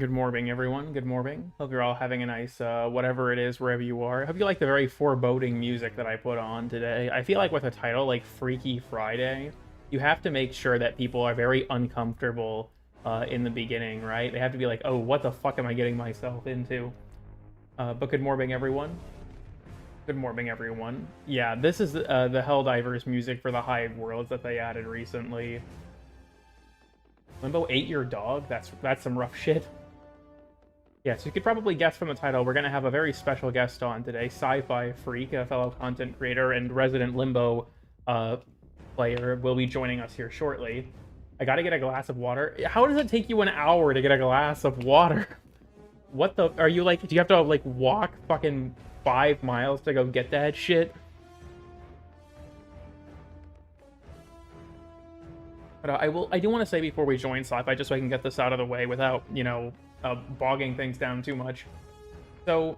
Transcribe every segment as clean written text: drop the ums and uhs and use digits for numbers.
Good morning, everyone. Good morning. Hope you're all having a nice, whatever it is, wherever you are. Hope you like the very foreboding music that I put on today. I feel like with a title like Freaky Friday, you have to make sure that people are very uncomfortable in the beginning, right? They have to be like, oh, what the fuck am I getting myself into? But good morning, everyone. Good morning, everyone. Yeah, this is the Helldivers music for the Hive Worlds that they added recently. Limbo ate your dog? That's some rough shit. Yes, you could probably guess from the title, we're going to have a very special guest on today, Sci-Fi Freak, a fellow content creator and resident Limbo player, will be joining us here shortly. I gotta get a glass of water. How does it take you an hour to get a glass of water? What the... Are you like... Do you have to, like, walk fucking 5 miles to go get that shit? But I do want to say before we join Sci-Fi, just so I can get this out of the way without, you know, bogging things down too much. So,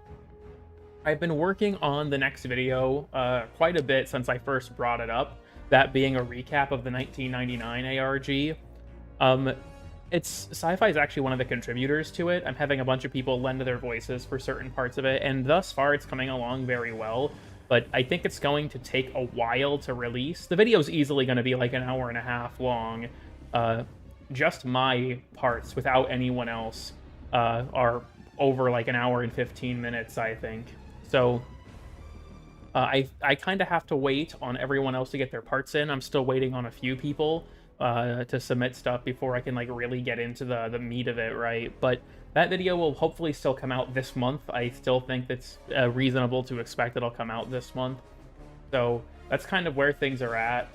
I've been working on the next video quite a bit since I first brought it up, that being a recap of the 1999 ARG. Sci-Fi is actually one of the contributors to it. I'm having a bunch of people lend their voices for certain parts of it, and thus far it's coming along very well. But I think it's going to take a while to release. The video's easily going to be like an hour and a half long. Just my parts, without anyone else, are over like an hour and 15 minutes, I think. So I kind of have to wait on everyone else to get their parts in. I'm still waiting on a few people to submit stuff before I can like really get into the meat of it, right? But that video will hopefully still come out this month. I still think it's reasonable to expect it'll come out this month. So that's kind of where things are at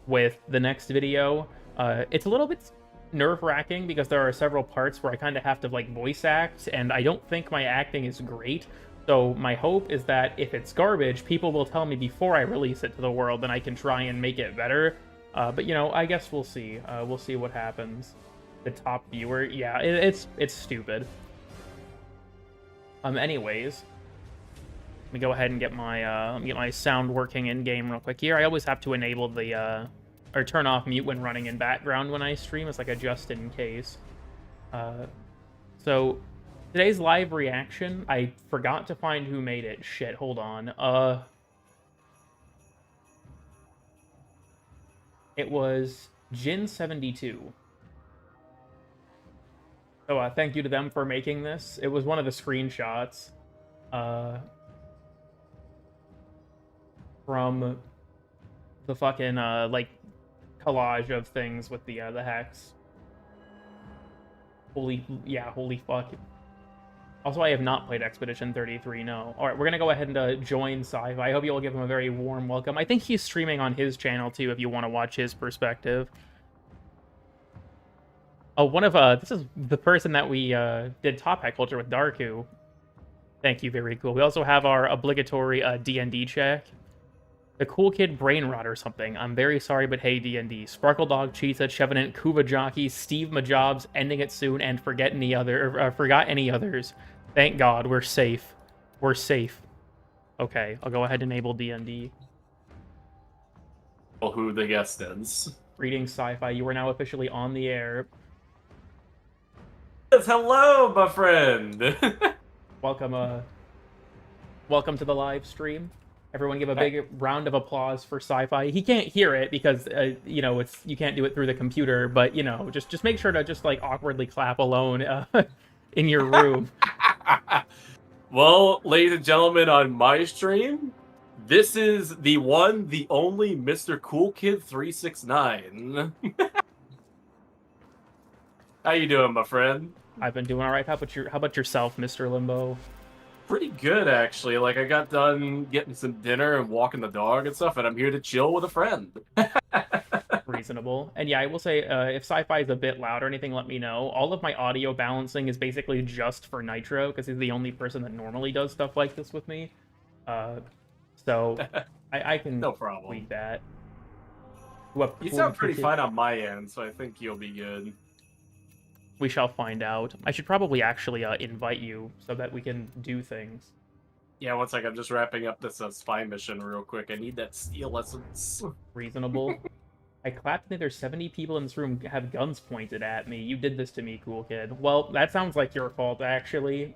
with the next video. It's a little bit nerve-wracking because there are several parts where I kind of have to like voice act, and I don't think my acting is great. So my hope is that if it's garbage, people will tell me before I release it to the world, and I can try and make it better. But you know, I guess we'll see. We'll see what happens. The top viewer, yeah, it's stupid. Anyways, let me go ahead and get my sound working in game real quick here. I always have to enable the or turn off mute when running in background when I stream. It's like a just in case. So today's live reaction, I forgot to find who made it. Shit, hold on. It was Jin72. So thank you to them for making this. It was one of the screenshots from the fucking like collage of things with the hex. Holy fuck. Also, I have not played Expedition 33, no. Alright, we're gonna go ahead and join Sci-Fi. I hope you all give him a very warm welcome. I think he's streaming on his channel, too, if you want to watch his perspective. Oh, this is the person that we did Top Hat Culture with, Darku. Thank you, very cool. We also have our obligatory D&D check. The Cool Kid Brain Rot or something. I'm very sorry, but hey, D&D. Sparkle Dog, Cheetah, Chevenant, Kuva Jockey, Steve Majobs, Ending It Soon, and forgot any others. Thank God, we're safe. We're safe. Okay, I'll go ahead and enable D&D. Well, who the guest is. Greetings, Sci-Fi. You are now officially on the air. Yes, hello, my friend. Welcome, welcome to the live stream. Everyone give a big round of applause for Sci-Fi. He can't hear it because, you know, you can't do it through the computer, but, you know, just make sure to just, like, awkwardly clap alone in your room. Well, ladies and gentlemen, on my stream, this is the one, the only Mr. Cool Kid 369. How you doing, my friend? I've been doing all right. How about yourself, Mr. Limbo? Pretty good, actually. Like, I got done getting some dinner and walking the dog and stuff, and I'm here to chill with a friend. Reasonable. And yeah, I will say, if Sci-Fi is a bit loud or anything, let me know. All of my audio balancing is basically just for Nitro, because he's the only person that normally does stuff like this with me. So I can no problem. tweak that. You sound pretty fine on my end, so I think you'll be good. We shall find out. I should probably actually invite you so that we can do things. Yeah, one sec. I'm just wrapping up this spy mission real quick. I need that steel essence. Reasonable. I clapped neither 70 people in this room have guns pointed at me. You did this to me, cool kid. Well, that sounds like your fault, actually.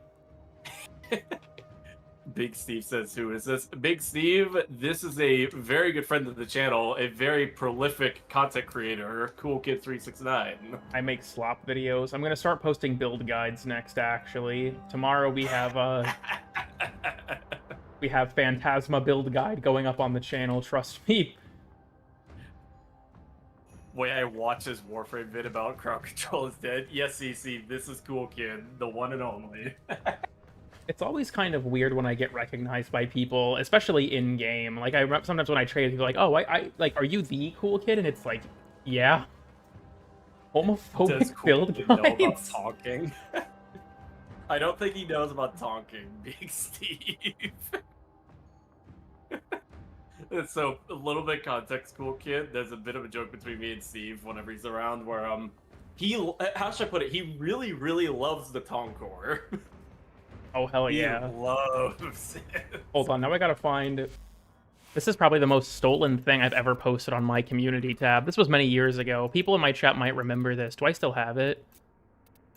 Big Steve says, who is this? Big Steve, this is a very good friend of the channel, a very prolific content creator, Cool Kid 369. I make slop videos. I'm gonna start posting build guides next, actually. Tomorrow we have Phantasma build guide going up on the channel, trust me. Wait, I watched his Warframe vid about crowd control is dead. Yes, CC, this is Cool Kid, the one and only. It's always kind of weird when I get recognized by people, especially in game. Like, I remember sometimes when I trade, people are like, "Oh, I like, are you the cool kid?" And it's like, yeah. Homophobic Does Cool build Kid know about guides. talking? I don't think he knows about talking, Big Steve. So, a little bit context, Cool Kid. There's a bit of a joke between me and Steve whenever he's around where, how should I put it? He really, really loves the Tonkor. Oh, hell He yeah. loves it. Hold on, now I gotta find... This is probably the most stolen thing I've ever posted on my community tab. This was many years ago. People in my chat might remember this. Do I still have it?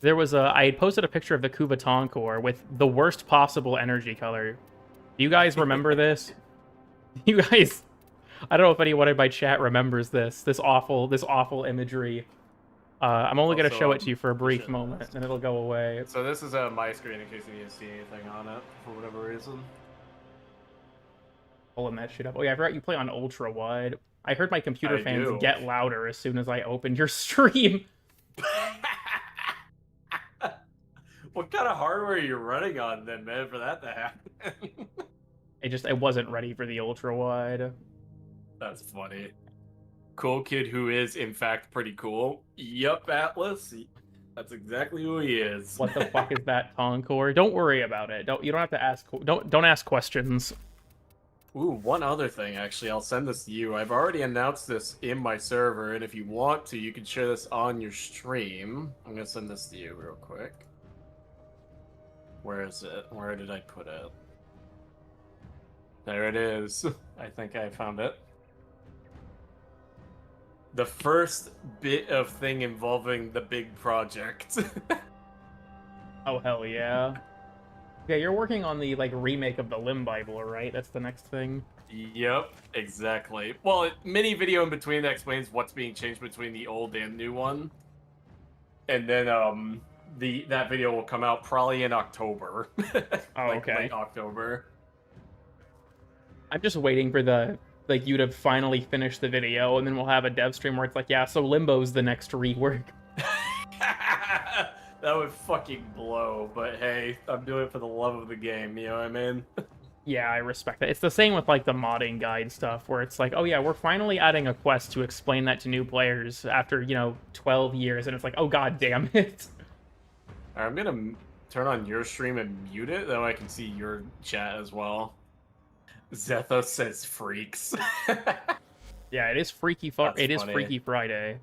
There was I had posted a picture of the Kuva Tonkor with the worst possible energy color. Do you guys remember this? You guys... I don't know if anyone in my chat remembers this. This awful imagery. I'm only going to show it to you for a brief moment, and it'll go away. So this is my screen in case you need to see anything on it for whatever reason. Pulling that shit up. Oh yeah, I forgot you play on ultra wide. I heard my computer fans get louder as soon as I opened your stream. What kind of hardware are you running on then, man, for that to happen? It wasn't ready for the ultra wide. That's funny. Cool Kid who is in fact pretty cool. Yup, Atlas. That's exactly who he is. What the fuck is that Tonkor? Don't worry about it. You don't have to ask. Don't ask questions. Ooh, one other thing actually, I'll send this to you. I've already announced this in my server, and if you want to, you can share this on your stream. I'm gonna send this to you real quick. Where is it? Where did I put it? There it is. I think I found it. The first bit of thing involving the big project. Oh, hell yeah. Yeah, you're working on the, like, remake of the Limb Bible, right? That's the next thing? Yep, exactly. Well, mini video in between that explains what's being changed between the old and new one. And then, that video will come out probably in October. Oh, like, okay. late October. I'm just waiting for you to finally finish the video, and then we'll have a dev stream where it's like, yeah, so Limbo's the next rework. That would fucking blow, but hey, I'm doing it for the love of the game, you know what I mean? Yeah, I respect that. It's the same with, like, the modding guide stuff, where it's like, oh yeah, we're finally adding a quest to explain that to new players after, 12 years, and it's like, oh god damn it. Alright, I'm gonna turn on your stream and mute it, that way I can see your chat as well. Zethos says freaks. Yeah, it is Freaky Freaky Friday.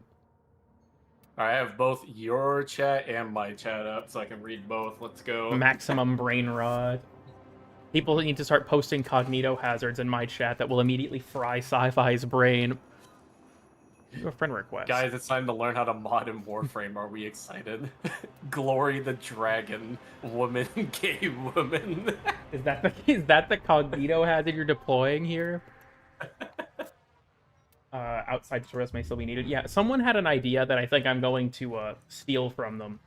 Alright, I have both your chat and my chat up, so I can read both. Let's go. Maximum brain rot. People need to start posting cognito hazards in my chat that will immediately fry Sci-Fi's brain. A friend request. Guys, it's time to learn how to mod in Warframe. Are we excited? Glory the dragon, woman, gay woman. Is that the cognito hazard you're deploying here? Outside service may still be needed. Yeah, someone had an idea that I think I'm going to steal from them.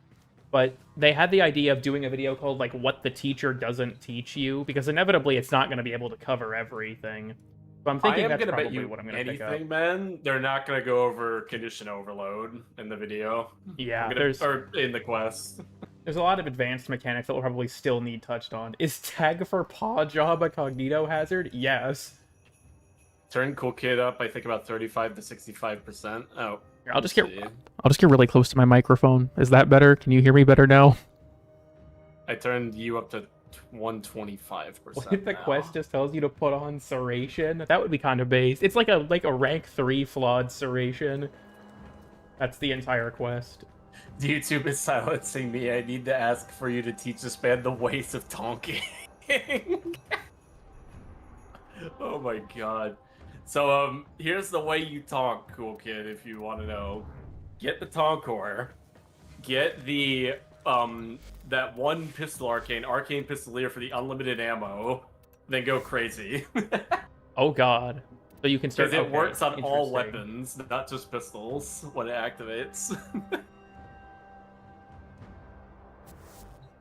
But they had the idea of doing a video called, like, What the Teacher Doesn't Teach You, because inevitably it's not going to be able to cover everything. So I'm thinking that's probably what I'm going to pick up. Man, they're not going to go over condition overload in the video. Yeah, or in the quest. There's a lot of advanced mechanics that will probably still need touched on. Is tag for paw job a cognito hazard? Yes. Turn Cool Kid up, I think about 35 to 65%. Oh. Here, I'll just get really close to my microphone. Is that better? Can you hear me better now? I turned you up to 125%. What if the quest just tells you to put on Serration? That would be kind of based. It's like a rank 3 flawed Serration. That's the entire quest. YouTube is silencing me. I need to ask for you to teach this man the ways of tonking. Oh my god. So here's the way you talk, cool kid. If you want to know, get the Toncore, get the that one pistol arcane pistolier for the unlimited ammo, then go crazy. Oh god. So you can start. Because it Okay, works on all interesting. weapons, not just pistols, when it activates.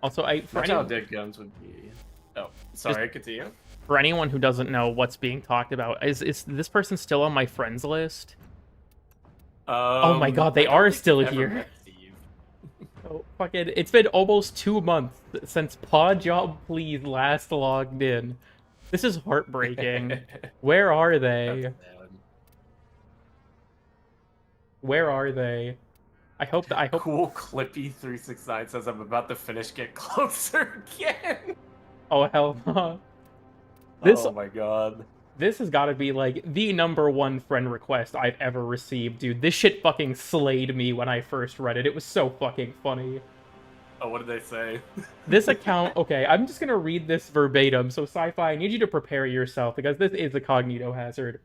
Also, for That's how dead guns would be. Oh, sorry, continue. For anyone who doesn't know what's being talked about, is this person still on my friends list? Oh my god, they are still here. Oh, fucking, it's been almost 2 months since Pod Job Please last logged in. This is heartbreaking. Where are they? Where are they? I hope. Cool Clippy 369 says I'm about to finish Get Closer again. Oh hell no. Oh my god. This has got to be like the #1 friend request I've ever received, dude. This shit fucking slayed me when I first read it. It was so fucking funny. Oh, what did they say? This account, okay, I'm just gonna read this verbatim. So, Sci-Fi, I need you to prepare yourself because this is a cognito hazard.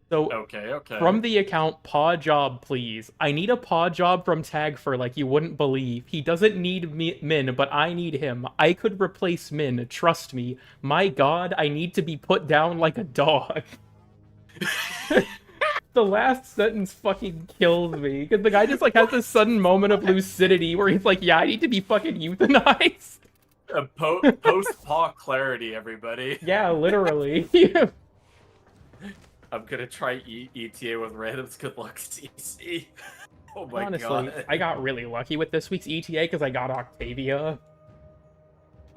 So, okay. From the account, paw job, please. I need a paw job from Tagfer like you wouldn't believe. He doesn't need Min, but I need him. I could replace Min, trust me. My god, I need to be put down like a dog. The last sentence fucking kills me, because the guy just, like, has this sudden moment of lucidity where he's like, yeah, I need to be fucking euthanized. Post-paw clarity, everybody. Yeah, literally. I'm gonna try ETA with randoms. Good luck, CC. Oh my Honestly, god. I got really lucky with this week's ETA because I got Octavia.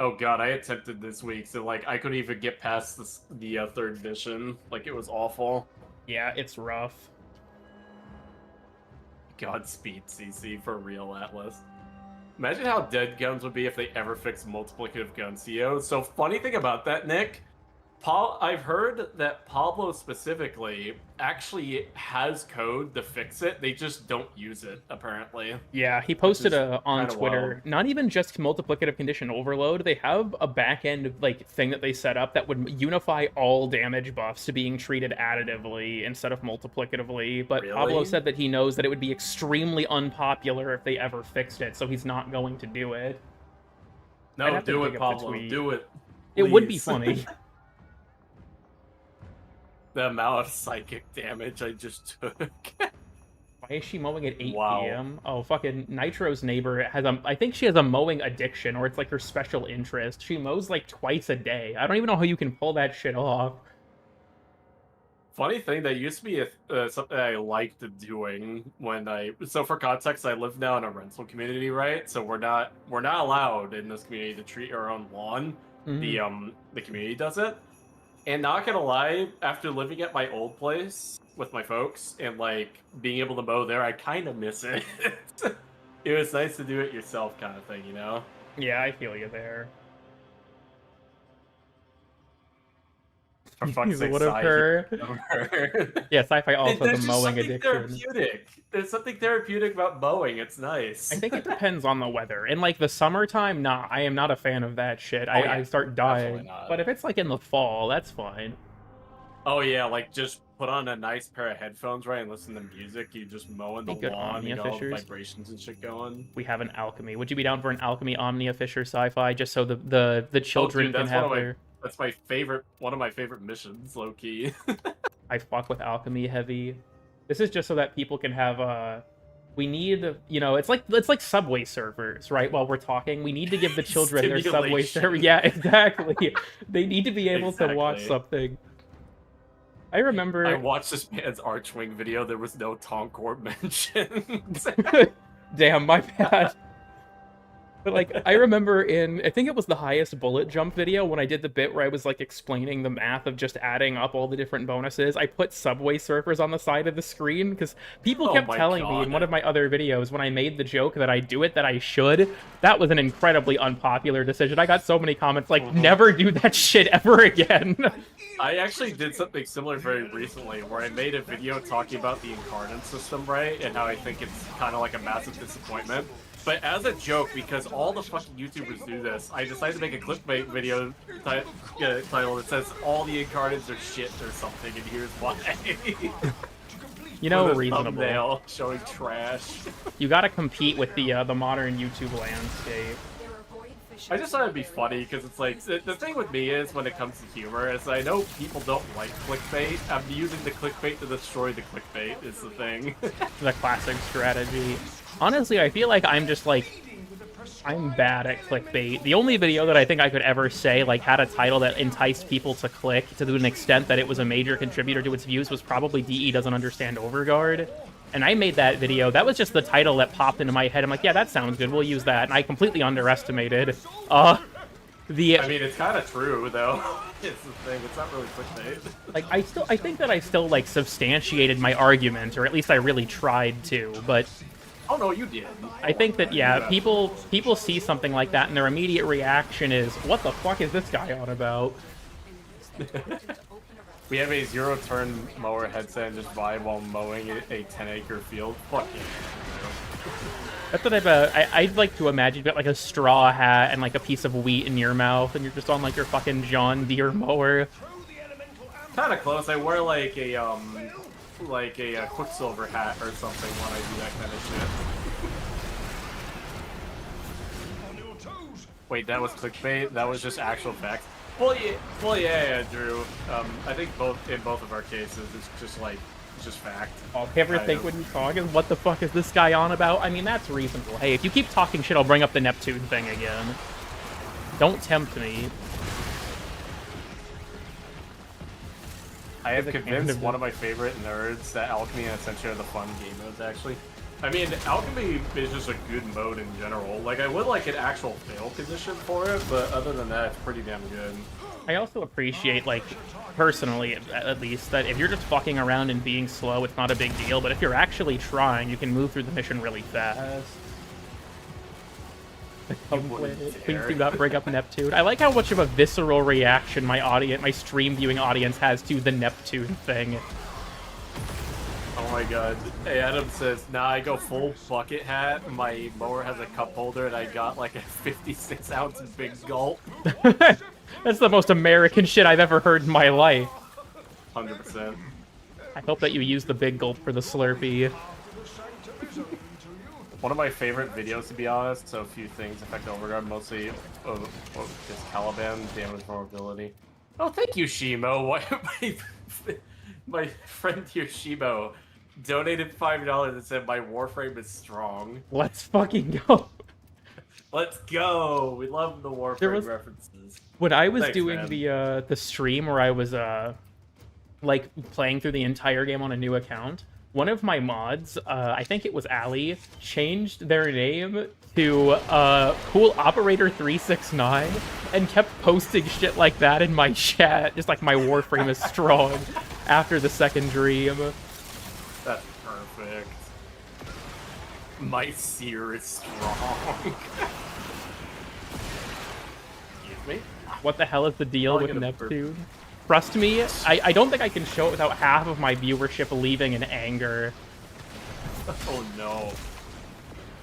Oh god, I attempted this week, so like I couldn't even get past the 3rd mission. Like it was awful. Yeah, it's rough. Godspeed, CC, for real, Atlas. Imagine how dead guns would be if they ever fixed multiplicative gun CO. So funny thing about that, Nick, I've heard that Pablo specifically actually has code to fix it. They just don't use it, apparently. Yeah, he posted on Twitter, wild. not even just multiplicative condition overload, they have a back-end like thing that they set up that would unify all damage buffs to being treated additively instead of multiplicatively, but Really? Pablo said that he knows that it would be extremely unpopular if they ever fixed it, so he's not going to do it. No, do it, Pablo. Do it. It would be funny. The amount of psychic damage I just took. Why is she mowing at 8 Wow. p.m.? Oh, fucking Nitro's neighbor has I think she has a mowing addiction, or it's like her special interest. She mows like twice a day. I don't even know how you can pull that shit off. Funny thing, that used to be something I liked doing when so for context, I live now in a rental community, right? So we're not allowed in this community to treat our own lawn. Mm-hmm. The community does it. And not gonna lie, after living at my old place with my folks and like being able to mow there, I kind of miss it. It was nice to do it yourself, kind of thing, you know? Yeah, I feel you there. For fuck's sake, What of her? Yeah, Sci-Fi also has a mowing addiction. Therapeutic. There's something therapeutic about mowing. It's nice. I think it depends on the weather. In like the summertime, nah, I am not a fan of that shit. Oh, yeah, I start dying. not. But if it's like in the fall, that's fine. Oh yeah, like just put on a nice pair of headphones, right, and listen to music. You just mowing the lawn, you know, all the vibrations and shit going. We have an alchemy. Would you be down for an alchemy Omnia Fisher Sci-Fi just so the children can have their... That's one of my favorite missions, low key. I fuck with alchemy heavy. This is just so that people can have we need, you know, it's like Subway servers, right? While we're talking, we need to give the children their Subway server. Yeah, exactly. They need to be able to watch something. I remember I watched this man's Archwing video. There was no Toncore mentioned. Damn, my bad. But, like, I remember I think it was the highest bullet jump video when I did the bit where I was, like, explaining the math of just adding up all the different bonuses. I put Subway surfers on the side of the screen because people kept telling me in one of my other videos when I made the joke that I do it, that I should. That was an incredibly unpopular decision. I got so many comments like, never do that shit ever again. I actually did something similar very recently where I made a video talking about the incarnate system, right? And how I think it's kind of like a massive disappointment. But as a joke, because all the fucking YouTubers do this, I decided to make a clickbait video title that says all the incarnates are shit or something, and here's why. You know, With a reasonable. thumbnail showing trash. You gotta compete with the modern YouTube landscape. I just thought it'd be funny because it's like the thing with me is when it comes to humor is I know people don't like clickbait. I'm using the clickbait to destroy the clickbait is the thing. The classic strategy. Honestly, I feel like I'm just like I'm bad at clickbait. The only video that I think I could ever say like had a title that enticed people to click to an extent that it was a major contributor to its views was probably DE Doesn't Understand Overguard. And I made that video. That was just the title that popped into my head. I'm like, yeah, that sounds good. We'll use that. And I completely underestimated I mean, it's kind of true though. It's the thing. It's not really clickbait. like I think that I still like substantiated my argument, or at least I really tried to. But Oh no, you did. I think that yeah, people see something like that and their immediate reaction is, what the fuck is this guy on about? We have a zero-turn mower headset and just vibe while mowing a 10-acre field. Fuck yeah. That's what I'd like to imagine. You've got like a straw hat and like a piece of wheat in your mouth, and you're just on like your fucking John Deere mower. Kind of close. I wear like a Quicksilver hat or something when I do that kind of shit. Wait, that was clickbait? That was just actual facts? Well, yeah, Drew. I think in both of our cases, it's just fact. All I ever think when you talk is, what the fuck is this guy on about? I mean, that's reasonable. Hey, if you keep talking shit, I'll bring up the Neptune thing again. Don't tempt me. I have convinced one of my favorite nerds that Alchemy and Ascension are the fun game modes, actually. I mean, Alchemy is just a good mode in general. Like, I would like an actual fail position for it, but other than that, it's pretty damn good. I also appreciate, like, personally, at least, that if you're just fucking around and being slow, it's not a big deal, but if you're actually trying, you can move through the mission really fast. Please do not bring up Neptune. I like how much of a visceral reaction my stream viewing audience has to the Neptune thing. Oh my god. Hey, Adam says, nah, I go full bucket hat. My mower has a cup holder, and I got like a 56-ounce big gulp. That's the most American shit I've ever heard in my life. 100%. I hope that you use the big gulp for the Slurpee. One of my favorite videos, to be honest, so a few things affect Overguard, mostly is Caliban, damage vulnerability. Oh, thank you, Shimo. My friend here, Shimo, donated $5 and said my Warframe is strong. Let's fucking go. Let's go. We love the Warframe references. When I was doing the stream where I was like playing through the entire game on a new account, one of my mods, I think it was Ali, changed their name to Cool Operator 369 and kept posting shit like that in my chat, just like my Warframe is strong after the second dream. That's perfect. My seer is strong. Excuse me? What the hell is the deal with Neptune? Trust me, I don't think I can show it without half of my viewership leaving in anger. Oh no.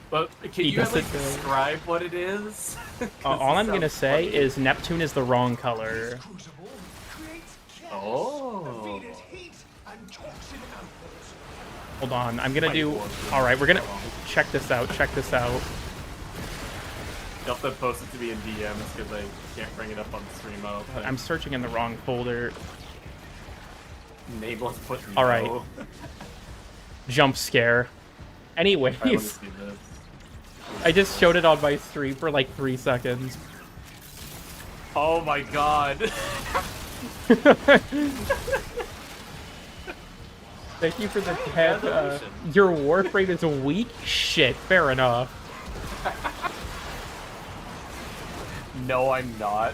But can you like describe what it is? All I'm gonna say is Neptune is the wrong color. Oh. Hold on, I'm gonna do... Alright, we're gonna... Check this out, check this out. You'll have to post it to me in DMs because I can't bring it up on the stream mode. I'm searching in the wrong folder. Nameless put no. Alright. Jump scare. Anyways, Right, let me see this. I just showed it on my stream for like 3 seconds. Oh my god. Thank you for the head. Your Warframe is weak? Shit, fair enough. No, I'm not.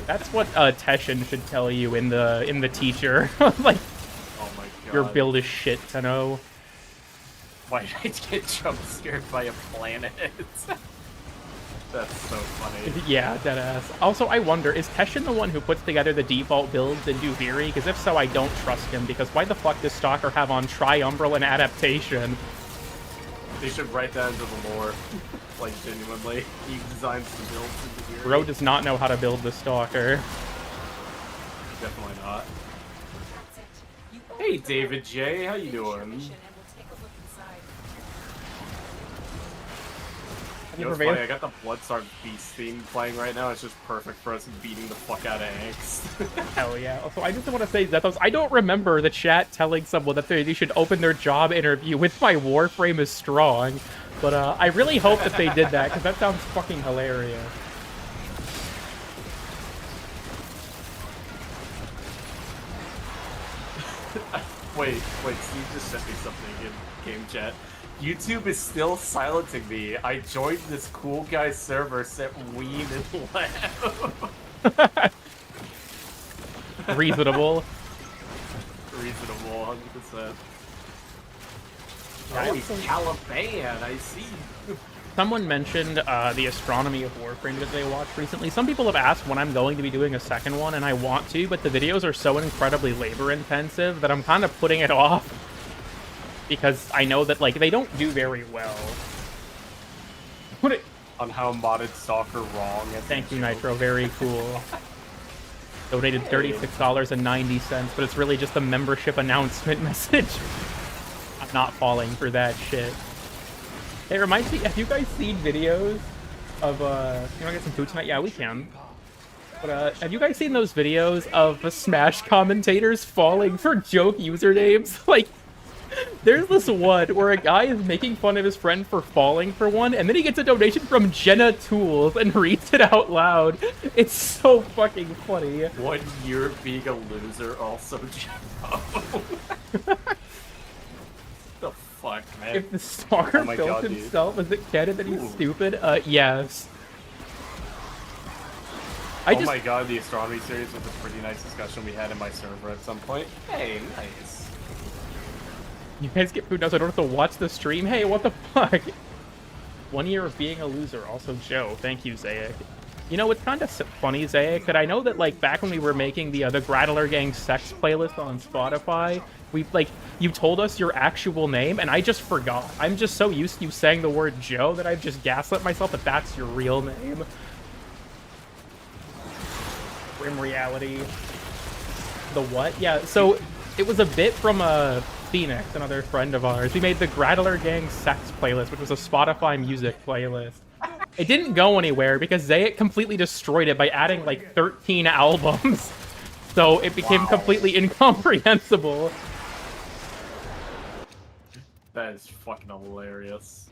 That's what Teshin should tell you in the teacher. Like, oh my god. Your build is shit, Tenno. Why did I get jump scared by a planet? That's so funny. Yeah, deadass. Also, I wonder, is Teshin the one who puts together the default builds in Duviri? Because if so, I don't trust him, because why the fuck does Stalker have on Triumbral and Adaptation? They should write that into the lore. Like, genuinely. He designs the builds into here. Bro does not know how to build the Stalker. Definitely not. Hey, David J, how you doing? You know what's funny? I got the Bloodstar Beast theme playing right now. It's just perfect for us beating the fuck out of angst. Hell yeah. Also, I just want to say, Zethos, I don't remember the chat telling someone that they should open their job interview with my Warframe is strong. But I really hope that they did that, because that sounds fucking hilarious. Wait, Steve just sent me something in game chat. YouTube is still silencing me. I joined this cool guy server, set Ween and laugh. Reasonable. Reasonable, 100%. Yeah, oh, he's Caliban, I see. Someone mentioned the Astronomy of Warframe that they watched recently. Some people have asked when I'm going to be doing a second one, and I want to, but the videos are so incredibly labor-intensive that I'm kind of putting it off. Because I know that, like, they don't do very well. Put it on how modded Stalker wrong. Thank you, Nitro. Very cool. Donated $36.90, but it's really just a membership announcement message. I'm not falling for that shit. It reminds me, have you guys seen videos of, you wanna get some food tonight? Yeah, we can. But, have you guys seen those videos of the Smash commentators falling for joke usernames? Like, there's this one where a guy is making fun of his friend for falling for one, and then he gets a donation from Jenna Tools and reads it out loud. It's so fucking funny. 1 year being a loser, also Jenna. The fuck, man? If the stalker built himself, is it canon that he's stupid? Yes. Oh my god, the astronomy series was a pretty nice discussion we had in my server at some point. Hey, nice. You guys get food now, so I don't have to watch the stream? Hey, what the fuck? 1 year of being a loser. Also, Joe. Thank you, Zayak. You know, it's kind of funny, Zayak, that I know that, like, back when we were making the Grattler Gang sex playlist on Spotify, you told us your actual name, and I just forgot. I'm just so used to you saying the word Joe that I've just gaslit myself that that's your real name. Grim reality. The what? Yeah, so it was a bit from Phoenix, another friend of ours. We made the Grattler Gang sex playlist, which was a Spotify music playlist. It didn't go anywhere because Zayak completely destroyed it by adding like 13 albums. So it became completely incomprehensible. That is fucking hilarious.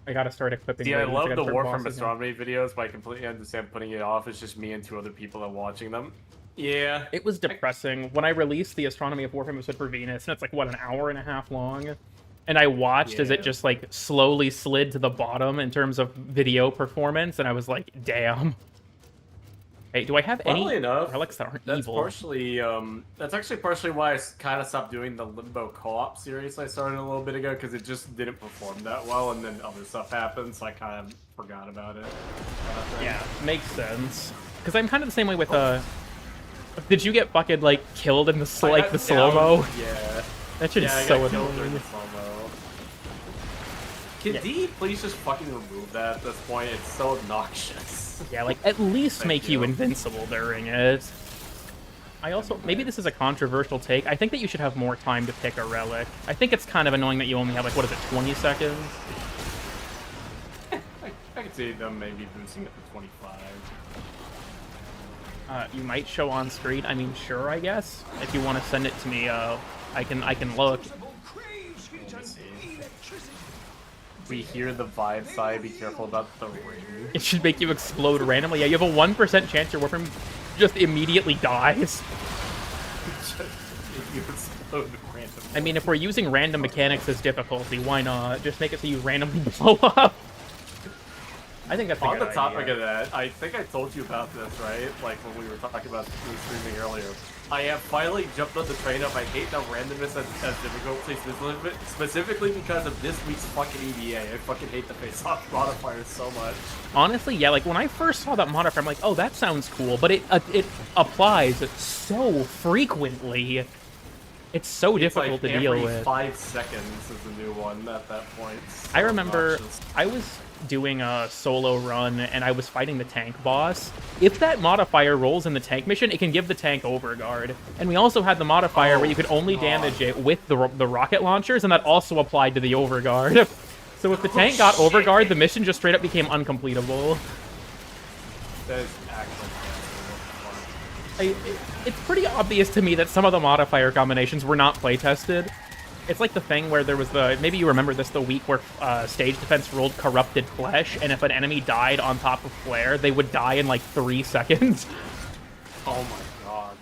I gotta start equipping. See, I love the Warframe astronomy videos, but I completely understand putting it off. It's just me and 2 other people that are watching them. Yeah. It was depressing. When I released the Astronomy of Warframe episode for Venus, and it's like, what, an hour and a half long? And I watched as it just, like, slowly slid to the bottom in terms of video performance, and I was like, damn. Hey, do I have any relics that aren't evil? That's actually partially why I kind of stopped doing the Limbo co-op series I started a little bit ago, because it just didn't perform that well, and then other stuff happened, so I kind of forgot about it. Yeah, makes sense. Because I'm kind of the same way with, did you get fucking, like, killed in the, the slow-mo? Yeah. That shit is so annoying. Can D please just fucking remove that at this point? It's so obnoxious. Yeah, like, at least make you invincible during it. I also, maybe this is a controversial take, I think that you should have more time to pick a relic. I think it's kind of annoying that you only have, like, what is it, 20 seconds? I could see them maybe boosting it to 25. You might show on screen. I mean, sure, I guess. If you want to send it to me, I can look. We hear the vibe side. Be careful about the ring. It should make you explode randomly. Yeah, you have a 1% chance your Warframe just immediately dies. You explode randomly. I mean, if we're using random mechanics as difficulty, why not? Just make it so you randomly blow up. I think that's a good idea. On the topic of that, I think I told you about this, right? Like when we were talking about streaming earlier. I have finally jumped on the train of I hate the randomness as difficulty, specifically because of this week's fucking EDA. I fucking hate the face-off modifiers so much. Honestly, yeah, like when I first saw that modifier, I'm like, oh, that sounds cool, but it applies so frequently. It's so difficult like to deal every with. 5 seconds is a new one at that point. So I remember obnoxious. I was doing a solo run and I was fighting the tank boss. If that modifier rolls in the tank mission, it can give the tank overguard. And we also had the modifier where you could only damage it with the rocket launchers, and that also applied to the overguard. So if the tank got overguard, the mission just straight up became uncompletable. That is actually It's pretty obvious to me that some of the modifier combinations were not playtested. It's like the thing where there was maybe you remember this, the week where stage defense rolled corrupted flesh, and if an enemy died on top of flare, they would die in like 3 seconds. Oh my god.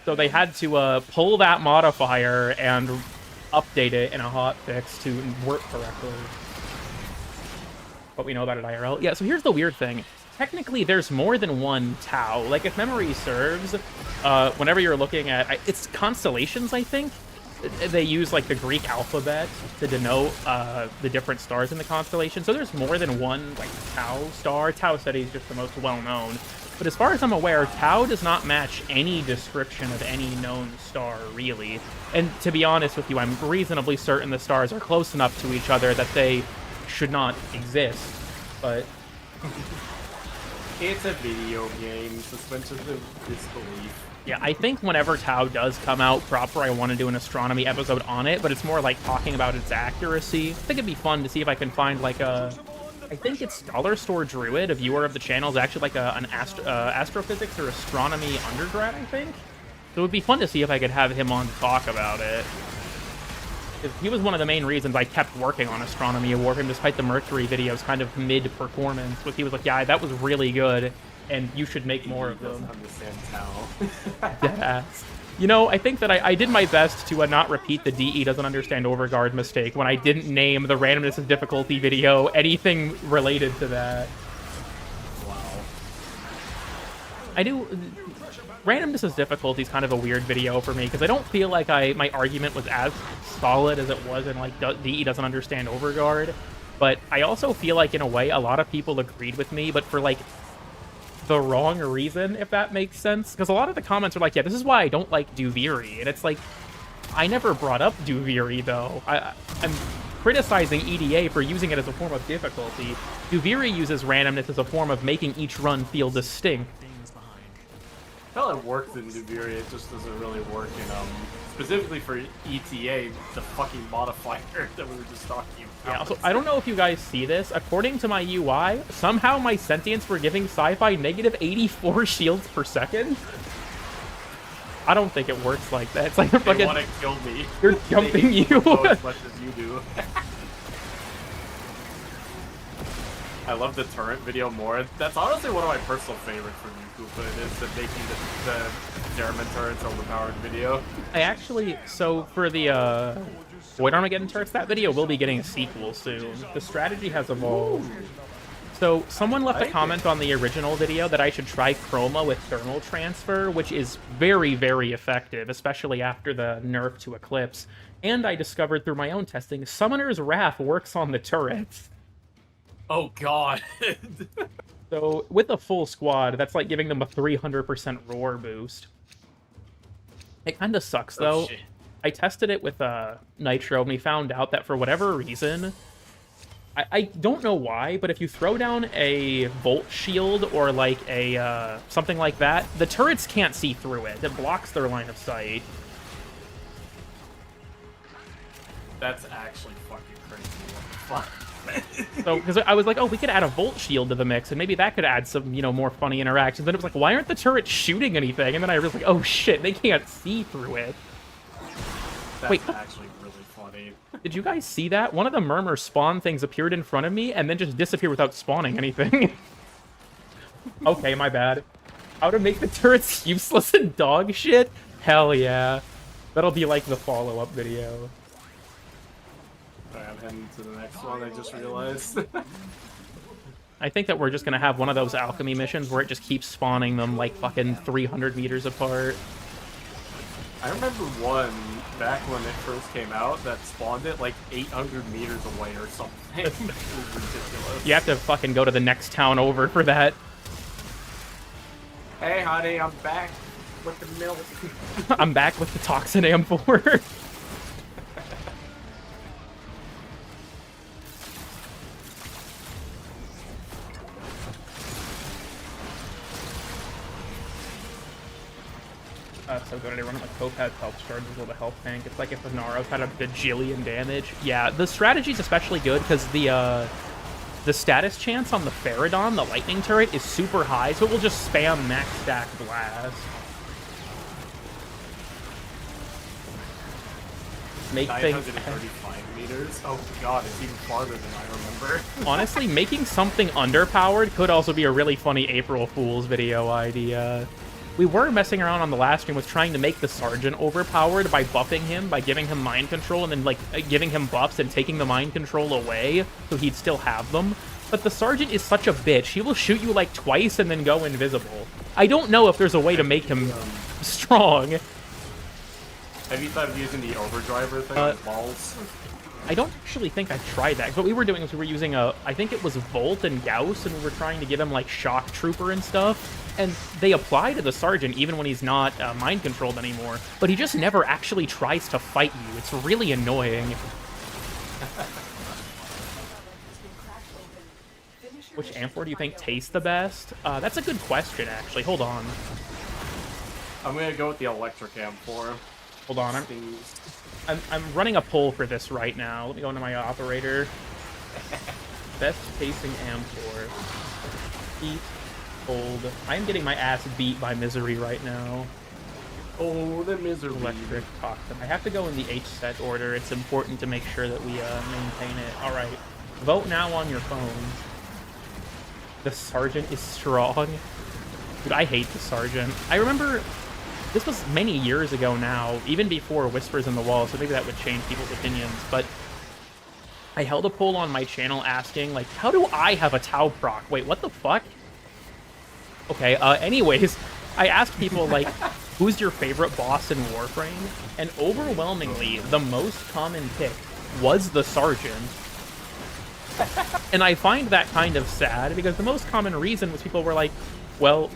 So they had to pull that modifier and update it in a hotfix to work correctly. But we know about it IRL. Yeah, so here's the weird thing. Technically, there's more than one Tau. Like, if memory serves, whenever you're looking at... It's constellations, I think? They use, like, the Greek alphabet to denote the different stars in the constellation. So there's more than one, like, Tau star. Tau Ceti is just the most well-known. But as far as I'm aware, Tau does not match any description of any known star, really. And to be honest with you, I'm reasonably certain the stars are close enough to each other that they should not exist. But... It's a video game. Suspension of disbelief. Yeah, I think whenever Tau does come out proper, I want to do an astronomy episode on it, but it's more like talking about its accuracy. I think it'd be fun to see if I can find like a... I think it's Dollar Store Druid, a viewer of the channel, is actually like an astrophysics or astronomy undergrad, I think. So it would be fun to see if I could have him on to talk about it. He was one of the main reasons I kept working on Astronomy of Warframe, despite the Mercury videos kind of mid-performance. But he was like, yeah, that was really good, and you should make more of them. Understand Tau. Deadass. You know, I think that I did my best to not repeat the DE doesn't understand overguard mistake when I didn't name the randomness of difficulty video anything related to that. Wow. I do... Randomness of difficulty is kind of a weird video for me, because I don't feel like my argument was as solid as it was in, like, DE doesn't understand overguard. But I also feel like, in a way, a lot of people agreed with me, but for, like, the wrong reason, if that makes sense. Because a lot of the comments are like, yeah, this is why I don't like Duviri. And it's like, I never brought up Duviri, though. I'm criticizing EDA for using it as a form of difficulty. Duviri uses randomness as a form of making each run feel distinct. Well, it works in Duviri, it just doesn't really work in, specifically for ETA, the fucking modifier that we were just talking about. Yeah, also, I don't know if you guys see this. According to my UI, somehow my sentience for giving Sci-Fi negative 84 shields per second. I don't think it works like that. It's like they're fucking... They want to kill me. They're jumping you. As much as you do. I love the turret video more. That's honestly one of my personal favorites from you, Koopa. It is the making the German turrets overpowered video. I actually, so for the Void Armageddon turrets, that video will be getting a sequel soon. The strategy has evolved. So someone left a comment on the original video that I should try Chroma with thermal transfer, which is very, very effective, especially after the nerf to Eclipse. And I discovered through my own testing, Summoner's Wrath works on the turrets. Oh god. So with a full squad, that's like giving them a 300% roar boost. It kind of sucks though. Shit. I tested it with Nitro, and we found out that for whatever reason, I don't know why, but if you throw down a Volt Shield or like a something like that, the turrets can't see through it. It blocks their line of sight. That's actually fucking crazy. What the fuck? So, because I was like, oh, we could add a Volt Shield to the mix, and maybe that could add some, you know, more funny interactions. Then it was like, why aren't the turrets shooting anything? And then I was like, oh shit, they can't see through it. That's Wait, actually really funny. did you guys see that? One of the Murmur spawn things appeared in front of me, and then just disappeared without spawning anything. Okay, my bad. How to make the turrets useless and dog shit? Hell yeah. That'll be like the follow-up video. Alright, I'm heading to the next one, I just realized. I think that we're just gonna have one of those alchemy missions where it just keeps spawning them like fucking 300 meters apart. I remember one back when it first came out that spawned it like 800 meters away or something. It was ridiculous. You have to fucking go to the next town over for that. Hey honey, I'm back. with the milk. I'm back with the Toxin Am4. So good. I run my Topaz health charges with a health tank. It's like if the Naros had a bajillion damage. Yeah, the strategy's especially good because the status chance on the Faradon, the lightning turret, is super high, so it will just spam max stack blast. Make things 935 meters. Oh god, it's even farther than I remember. Honestly, making something underpowered could also be a really funny April Fool's video idea. We were messing around on the last stream with trying to make the Sergeant overpowered by buffing him, by giving him mind control, and then like giving him buffs and taking the mind control away, so he'd still have them. But the Sergeant is such a bitch. He will shoot you like twice and then go invisible. I don't know if there's a way to make him strong. Have you thought of using the overdriver thing with balls? I don't actually think I've tried that. What we were doing was we were using I think it was Volt and Gauss, and we were trying to give him like Shock Trooper and stuff. And they apply to the Sergeant even when he's not mind controlled anymore. But he just never actually tries to fight you. It's really annoying. Which Am4 do you think tastes the best? That's a good question, actually. Hold on. I'm gonna go with the electric Am4. Hold on. I'm running a poll for this right now. Let me go into my operator. Best tasting Am4. Heat, cold. I'm getting my ass beat by Misery right now. Oh, the Misery. Electric, Toxin. I have to go in the H set order. It's important to make sure that we maintain it. All right. Vote now on your phones. The Sergeant is strong. Dude, I hate the Sergeant. I remember this was many years ago now, even before Whispers in the Wall, so maybe that would change people's opinions, but I held a poll on my channel asking, like, how do I have a Tau proc? Wait, what the fuck? Okay, anyways, I asked people, like, who's your favorite boss in Warframe? And overwhelmingly, the most common pick was the Sergeant. And I find that kind of sad, because the most common reason was people were like, well,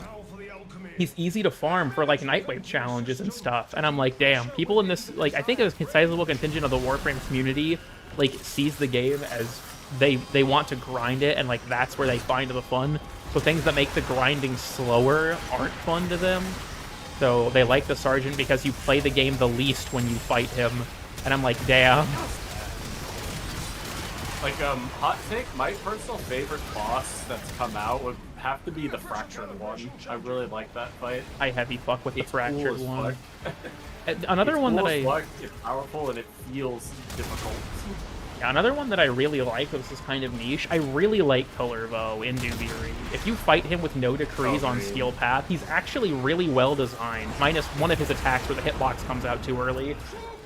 he's easy to farm for, like, Nightwave challenges and stuff. And I'm like, damn, people in this, like, I think a sizable contingent of the Warframe community, like, sees the game as they want to grind it, and, like, that's where they find the fun. So things that make the grinding slower aren't fun to them. So they like the Sergeant because you play the game the least when you fight him. And I'm like, damn. Like, hot take, my personal favorite boss that's come out would have to be the Fractured one. I really like that fight. I heavy fuck with the Fractured cool one. Another one that it's powerful and it feels difficult. Yeah, another one that I really like, this is kind of niche, I really like Colorvo in Duviri. If you fight him with no decrees on Steel Path, he's actually really well designed, minus one of his attacks where the hitbox comes out too early.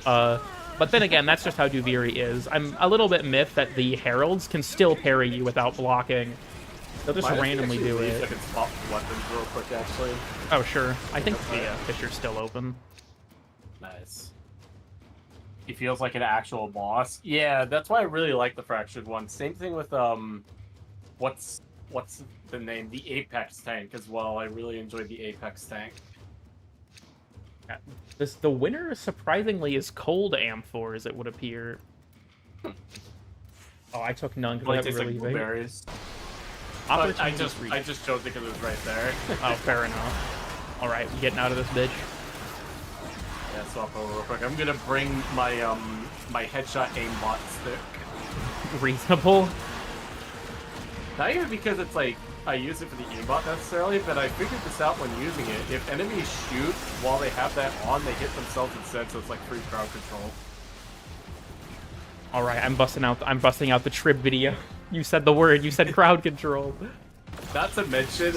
But then again, that's just how Duviri is. I'm a little bit miffed that the Heralds can still parry you without blocking. They'll just randomly do it. I can swap weapons real quick, actually. Oh, sure. I think the Fisher's still open. Nice. He feels like an actual boss. Yeah, that's why I really like the Fractured one. Same thing with, what's the name? The Apex tank as well. I really enjoyed the Apex tank. Yeah. The winner, surprisingly, is Cold Am4, as it would appear. Oh, I took none because I have really big. Blueberries. I just chose it because it was right there. Oh, fair enough. All right, getting out of this bitch. Yeah, swap over real quick. I'm gonna bring my my headshot aimbot stick. Reasonable. Not even because it's like I use it for the aimbot necessarily, but I figured this out when using it. If enemies shoot while they have that on, they hit themselves instead, so it's like free crowd control. All right, I'm busting out the Trib video. You said the word. You said crowd control. Not to mention, as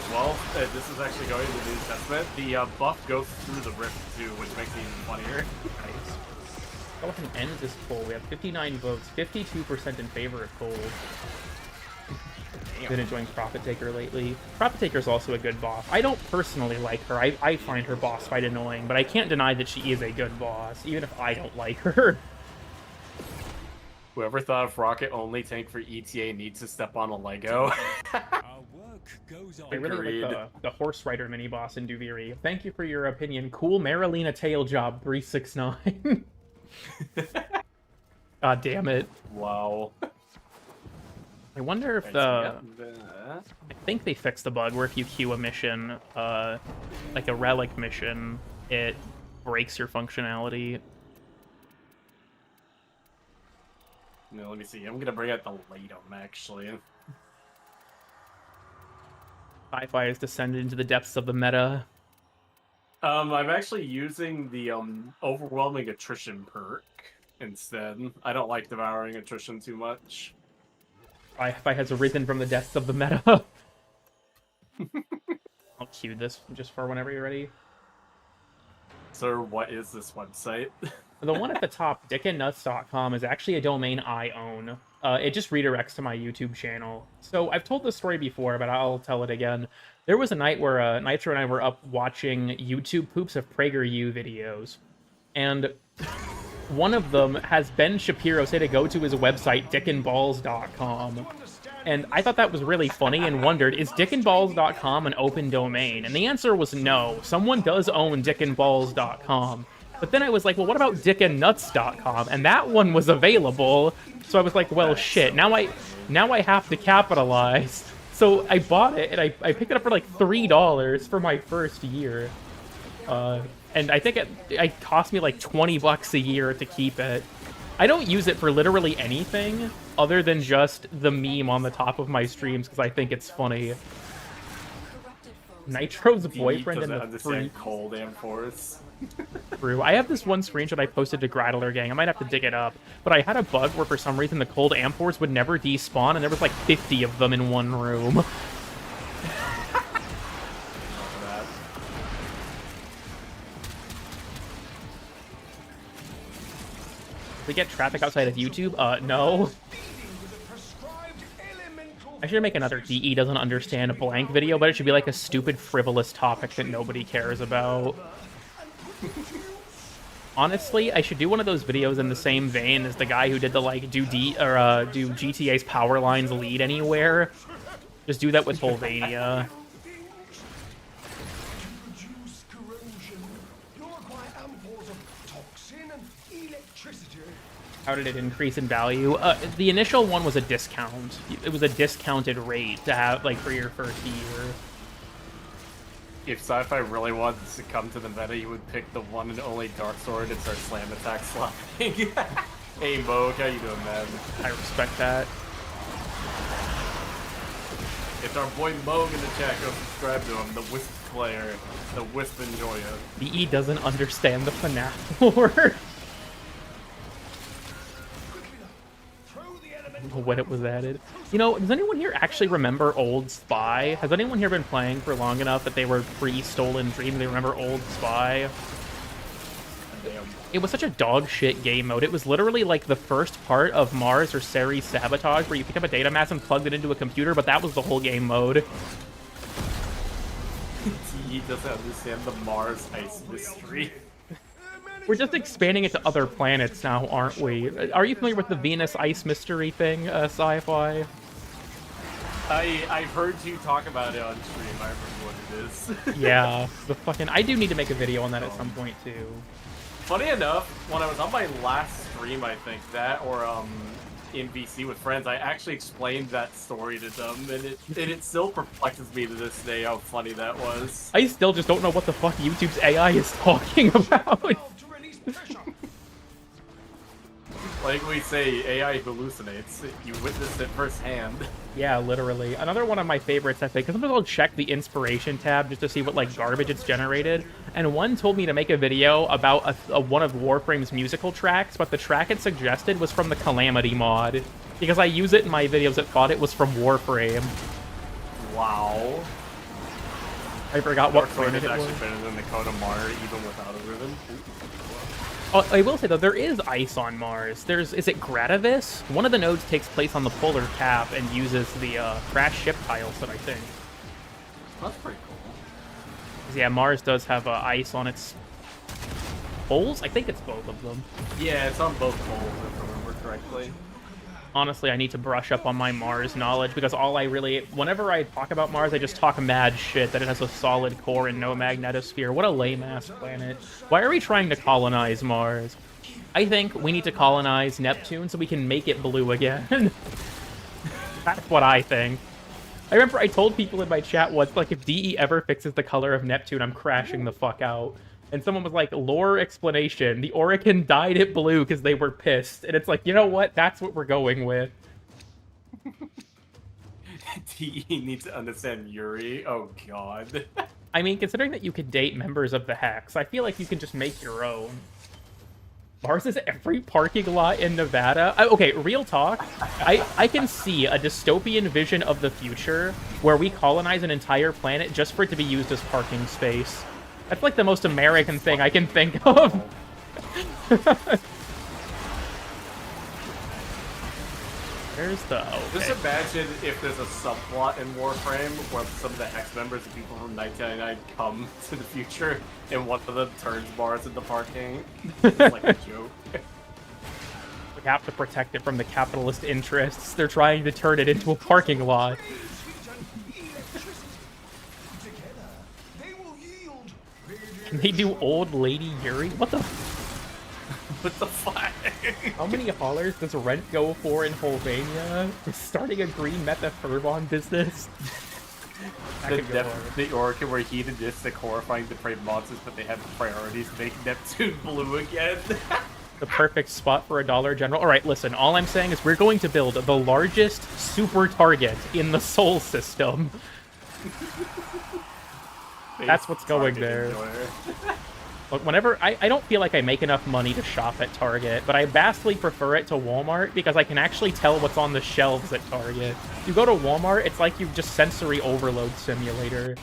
well, this is actually going to the New Testament, the buff goes through the rift too, which makes it even funnier. Nice. Go ahead and end this poll. We have 59 votes, 52% in favor of Cold. Been enjoying Profit Taker lately. Profit Taker's also a good boss. I don't personally like her. I find her boss fight annoying, but I can't deny that she is a good boss, even if I don't like her. Whoever thought of Rocket only tank for ETA needs to step on a Lego. I really Agreed. like the horse rider mini boss in Duviri. Thank you for your opinion. Cool Marilena tail job 369. God damn it. Wow. I wonder if Right, the so we got that. I think they fixed the bug where if you queue a mission, like a relic mission, it breaks your functionality. No, let me see. I'm gonna bring out the Latum actually. Sci-Fi has descended into the depths of the meta. I'm actually using the overwhelming attrition perk instead. I don't like devouring attrition too much. Sci-Fi has arisen from the depths of the meta. I'll cue this just for whenever you're ready. Sir, what is this website? The one at the top, dickandnuts.com, is actually a domain I own. It just redirects to my YouTube channel. So I've told this story before, but I'll tell it again. There was a night where Nitro and I were up watching YouTube poops of PragerU videos. And one of them has Ben Shapiro say to go to his website, dickandballs.com. And I thought that was really funny and wondered, is dickandballs.com an open domain? And the answer was no. Someone does own dickandballs.com. But then I was like, well, what about dickandnuts.com? And that one was available. So I was like, well, shit. Now I have to capitalize. So I bought it, and I picked it up for like $3 for my first year. And I think it cost me like $20 a year to keep it. I don't use it for literally anything other than just the meme on the top of my streams because I think it's funny. Nitro's boyfriend and the free cold Amphors. True. I have this one screenshot I posted to Gradler Gang. I might have to dig it up. But I had a bug where for some reason the cold Amphors would never despawn, and there was like 50 of them in one room. To get traffic outside of YouTube? No. I should make another DE doesn't understand a blank video, but it should be like a stupid, frivolous topic that nobody cares about. Honestly, I should do one of those videos in the same vein as the guy who did the like do GTA's power lines lead anywhere. Just do that with Volvania. How did it increase in value? The initial one was a discount. It was a discounted rate to have like for your first year. If Sci-Fi really wanted to come to the meta, he would pick the one and only Dark Sword and start slam attack slapping. Hey Moog, how you doing, man? I respect that. It's our boy Moog in the chat. Go subscribe to him, the Wisp player, the Wisp enjoyer. The E doesn't understand the FNAF lore. When it was added. You know, does anyone here actually remember Old Spy? Has anyone here been playing for long enough that they were pre-Stolen Dream? They remember Old Spy? Damn. It was such a dog shit game mode. It was literally like the first part of Mars or Ceres Sabotage, where you pick up a data mass and plugged it into a computer, but that was the whole game mode. He doesn't understand the Mars ice mystery. We're just expanding it to other planets now, aren't we? Are you familiar with the Venus ice mystery thing, Sci-Fi? I've heard you talk about it on stream. I remember what it is. Yeah, the fucking... I do need to make a video on that at some point, too. Funny enough, when I was on my last stream, I think, that or in VC with friends, I actually explained that story to them, and it still perplexes me to this day how funny that was. I still just don't know what the fuck YouTube's AI is talking about. Like we say, AI hallucinates. You witnessed it firsthand. Yeah, literally. Another one of my favorites, I think, because sometimes I'll check the inspiration tab just to see what, like, garbage it's generated. And one told me to make a video about one of Warframe's musical tracks, but the track it suggested was from the Calamity mod. Because I use it in my videos that thought it was from Warframe. Wow. I forgot what Warframe planet is it was. actually better than the Dakota Mar, even without a ribbon. Oh, I will say, though, there is ice on Mars. Is it Gradavis? One of the nodes takes place on the polar cap and uses the crash ship tiles that I think. That's pretty cool. 'Cause, yeah, Mars does have ice on its poles. I think it's both of them. Yeah, it's on both poles, if I remember correctly. Honestly, I need to brush up on my Mars knowledge, because whenever I talk about Mars, I just talk mad shit that it has a solid core and no magnetosphere. What a lame-ass planet. Why are we trying to colonize Mars? I think we need to colonize Neptune so we can make it blue again. That's what I think. I remember I told people in my chat once, like, if DE ever fixes the color of Neptune, I'm crashing the fuck out. And someone was like, lore explanation, the Orokin dyed it blue because they were pissed. And it's like, you know what? That's what we're going with. DE needs to understand Yuri. Oh, God. I mean, considering that you could date members of the Hex, I feel like you can just make your own. Mars is every parking lot in Nevada. Okay, real talk. I can see a dystopian vision of the future where we colonize an entire planet just for it to be used as parking space. That's like the most American thing I can think of. There's the... Okay. Just imagine if there's a subplot in Warframe where some of the Hex members and people from 1999 come to the future and one of them turns Mars into parking. It's like a joke. We have to protect it from the capitalist interests. They're trying to turn it into a parking lot. Can they do old lady Yuri? What the? What the fuck? How many haulers does rent go for in Holvania? We're starting a green methafervon business. The Orokin were hedonistic, horrifying, depraved monsters, but they have priorities to make Neptune blue again. The perfect spot for a Dollar General. All right, listen, all I'm saying is we're going to build the largest super target in the Sol system. That's what's going there. Look, whenever... I don't feel like I make enough money to shop at Target, but I vastly prefer it to Walmart because I can actually tell what's on the shelves at Target. You go to Walmart, it's like you just sensory overload simulator.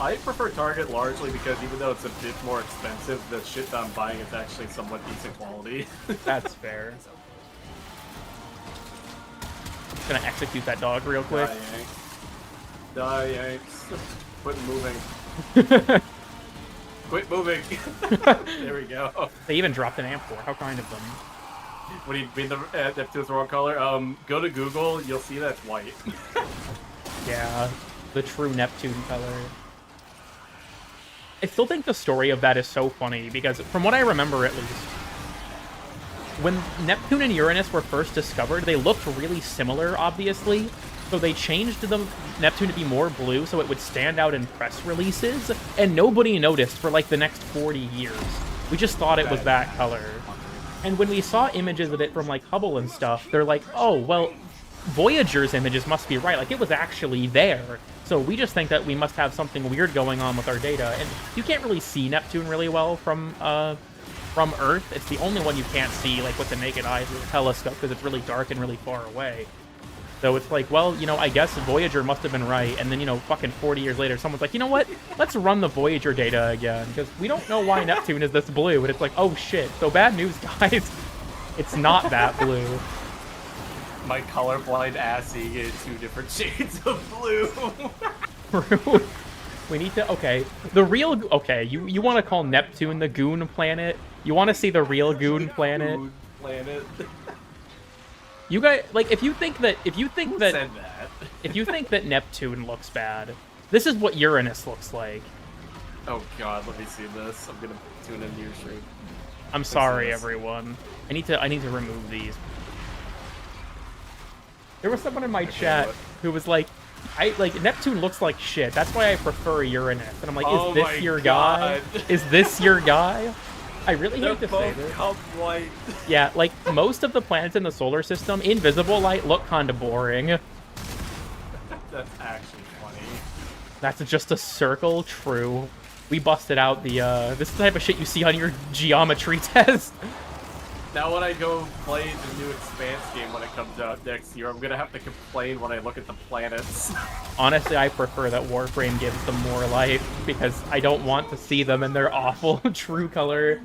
I prefer Target largely because even though it's a bit more expensive, the shit that I'm buying is actually somewhat decent quality. That's fair. Just gonna execute that dog real quick. Die, Yanks. Quit moving. Quit moving. There we go. They even dropped an amp core. How kind of them. What do you mean the Neptune's the wrong color? Go to Google, you'll see that's white. Yeah, the true Neptune color. I still think the story of that is so funny because from what I remember at least, when Neptune and Uranus were first discovered, they looked really similar, obviously. So they changed the Neptune to be more blue so it would stand out in press releases, and nobody noticed for like the next 40 years. We just thought it was that color. And when we saw images of it from like Hubble and stuff, they're like, oh, well, Voyager's images must be right. Like, it was actually there. So we just think that we must have something weird going on with our data. And you can't really see Neptune really well from Earth. It's the only one you can't see, like, with the naked eye through the telescope, because it's really dark and really far away. So it's like, well, you know, I guess Voyager must have been right. And then, you know, fucking 40 years later, someone's like, you know what? Let's run the Voyager data again, because we don't know why Neptune is this blue. And it's like, oh, shit. So bad news, guys. It's not that blue. My colorblind ass seeing it in 2 different shades of blue. True. We need to... Okay. The real... Okay, you want to call Neptune the Goon Planet? You want to see the real Goon Planet? Goon Planet. You guys... Like, if you think that... Who said that? If you think that Neptune looks bad, this is what Uranus looks like. Oh god, let me see this. I'm gonna tune into your stream. I'm sorry, everyone. I need to remove these. There was someone in my chat who was like, Neptune looks like shit. That's why I prefer Uranus. And I'm like, is this your guy? Is this your guy? I really hate to say this. White. Yeah, like, most of the planets in the solar system, in visible light, look kind of boring. That's actually funny. That's just a circle? True. We busted out the, this is the type of shit you see on your geometry test. Now when I go play the new Expanse game when it comes out next year, I'm gonna have to complain when I look at the planets. Honestly, I prefer that Warframe gives them more life, because I don't want to see them in their awful true color.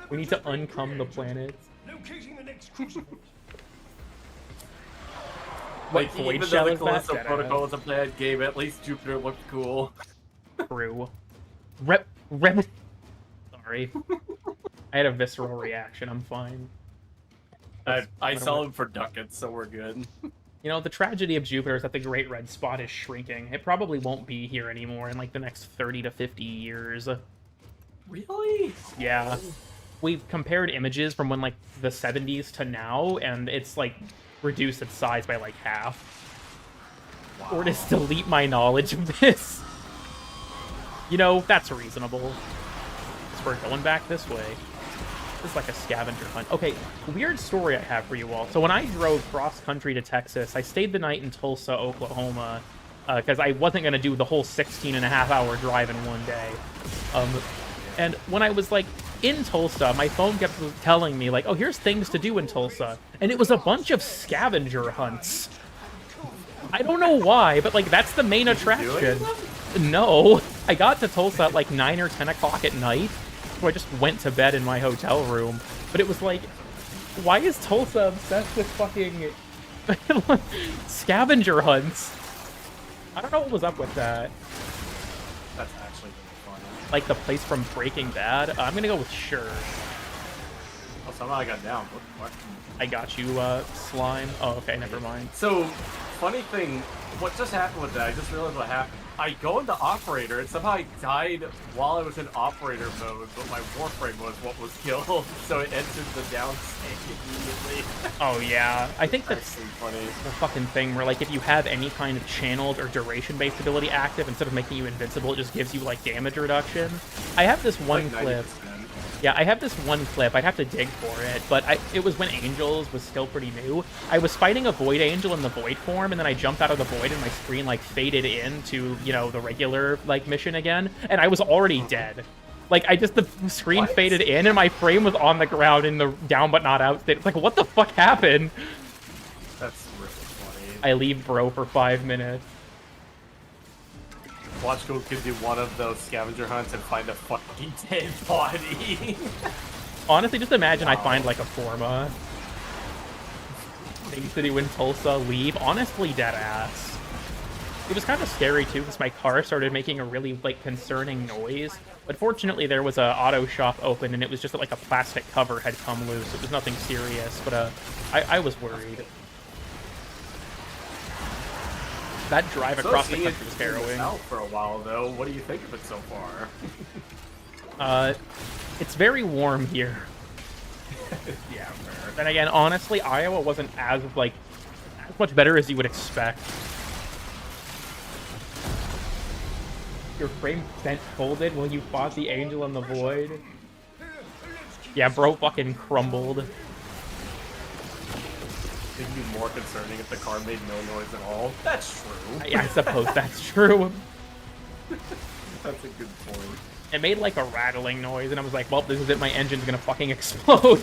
We need to uncum the planets. Like, even though the Callisto Protocol is a bad game, at least Jupiter looked cool. True. Sorry. I had a visceral reaction, I'm fine. I sell them for ducats, so we're good. You know, the tragedy of Jupiter is that the Great Red Spot is shrinking. It probably won't be here anymore in like the next 30 to 50 years. Really? Yeah. We've compared images from when like the 70s to now, and it's like reduced its size by like half. Wow. Or just delete my knowledge of this. You know, that's reasonable. So we're going back this way. This is like a scavenger hunt. Okay, weird story I have for you all. So when I drove cross-country to Texas, I stayed the night in Tulsa, Oklahoma, because I wasn't going to do the whole 16-and-a-half-hour drive in one day. And when I was, like, in Tulsa, my phone kept telling me, like, oh, here's things to do in Tulsa. And it was a bunch of scavenger hunts. I don't know why, but, like, that's the main attraction. No. I got to Tulsa at, like, 9 or 10 o'clock at night. So I just went to bed in my hotel room. But it was like, why is Tulsa obsessed with fucking scavenger hunts? I don't know what was up with that. That's actually really funny. Like the place from Breaking Bad? I'm gonna go with sure. Oh, somehow I got down. What? I got you, slime. Oh, okay, never mind. So, funny thing, what just happened with that, I just realized what happened. I go into operator, and somehow I died while I was in operator mode, but my Warframe was what was killed, so it entered the down state immediately. Oh, yeah. I think that's funny. the fucking thing where, like, if you have any kind of channeled or duration-based ability active, instead of making you invincible, it just gives you, like, damage reduction. I have this one like clip. 90%. Yeah, I have this one clip. I'd have to dig for it, but it was when Angels was still pretty new. I was fighting a Void Angel in the Void form, and then I jumped out of the Void, and my screen, like, faded into, you know, the regular, like, mission again, and I was already dead. Like, the screen faded in, and my frame was on the ground in the down but not out state. It's like, what the fuck happened? That's really funny. I leave bro for 5 minutes. WatchGo could do one of those scavenger hunts and find a fucking dead body. Honestly, just imagine I find, like, a Forma. Things to do in Tulsa, leave. Honestly, dead ass. It was kind of scary, too, because my car started making a really, like, concerning noise. But fortunately, there was a auto shop open, and it was just that, like, a plastic cover had come loose. It was nothing serious, but I was worried. That drive across the country was harrowing. For a while, though. What do you think of it so far? It's very warm here. Yeah, fair. And again, honestly, Iowa wasn't as much better as you would expect. Your frame bent folded while you fought the Angel in the Void. Yeah, bro fucking crumbled. It'd be more concerning if the car made no noise at all. That's true. Yeah, I suppose that's true. That's a good point. It made like a rattling noise, and I was like, well, this is it, my engine's gonna fucking explode.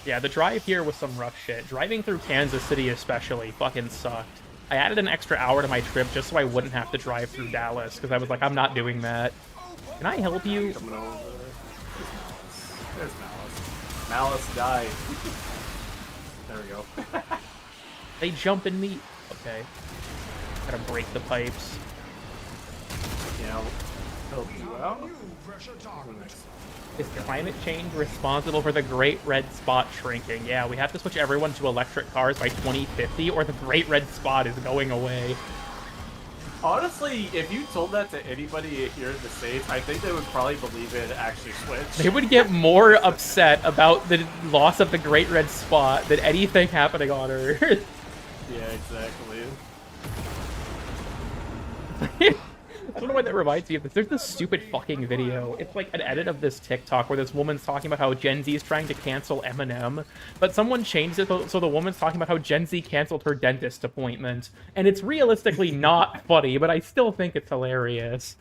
Yeah, the drive here was some rough shit. Driving through Kansas City especially fucking sucked. I added an extra hour to my trip just so I wouldn't have to drive through Dallas, because I was like, I'm not doing that. Can I help you? Coming over. There's Malice. Malice died. There we go. They jump in me. Okay. Gotta break the pipes. Yeah, help you out. Is climate change responsible for the Great Red Spot shrinking? Yeah, we have to switch everyone to electric cars by 2050, or the Great Red Spot is going away. Honestly, if you told that to anybody here in the States, I think they would probably believe it actually switched. They would get more upset about the loss of the Great Red Spot than anything happening on Earth. Yeah, exactly. I don't know why that reminds me of this. There's this stupid fucking video. It's like an edit of this TikTok where this woman's talking about how Gen Z is trying to cancel Eminem, but someone changed it so the woman's talking about how Gen Z canceled her dentist appointment. And it's realistically not funny, but I still think it's hilarious.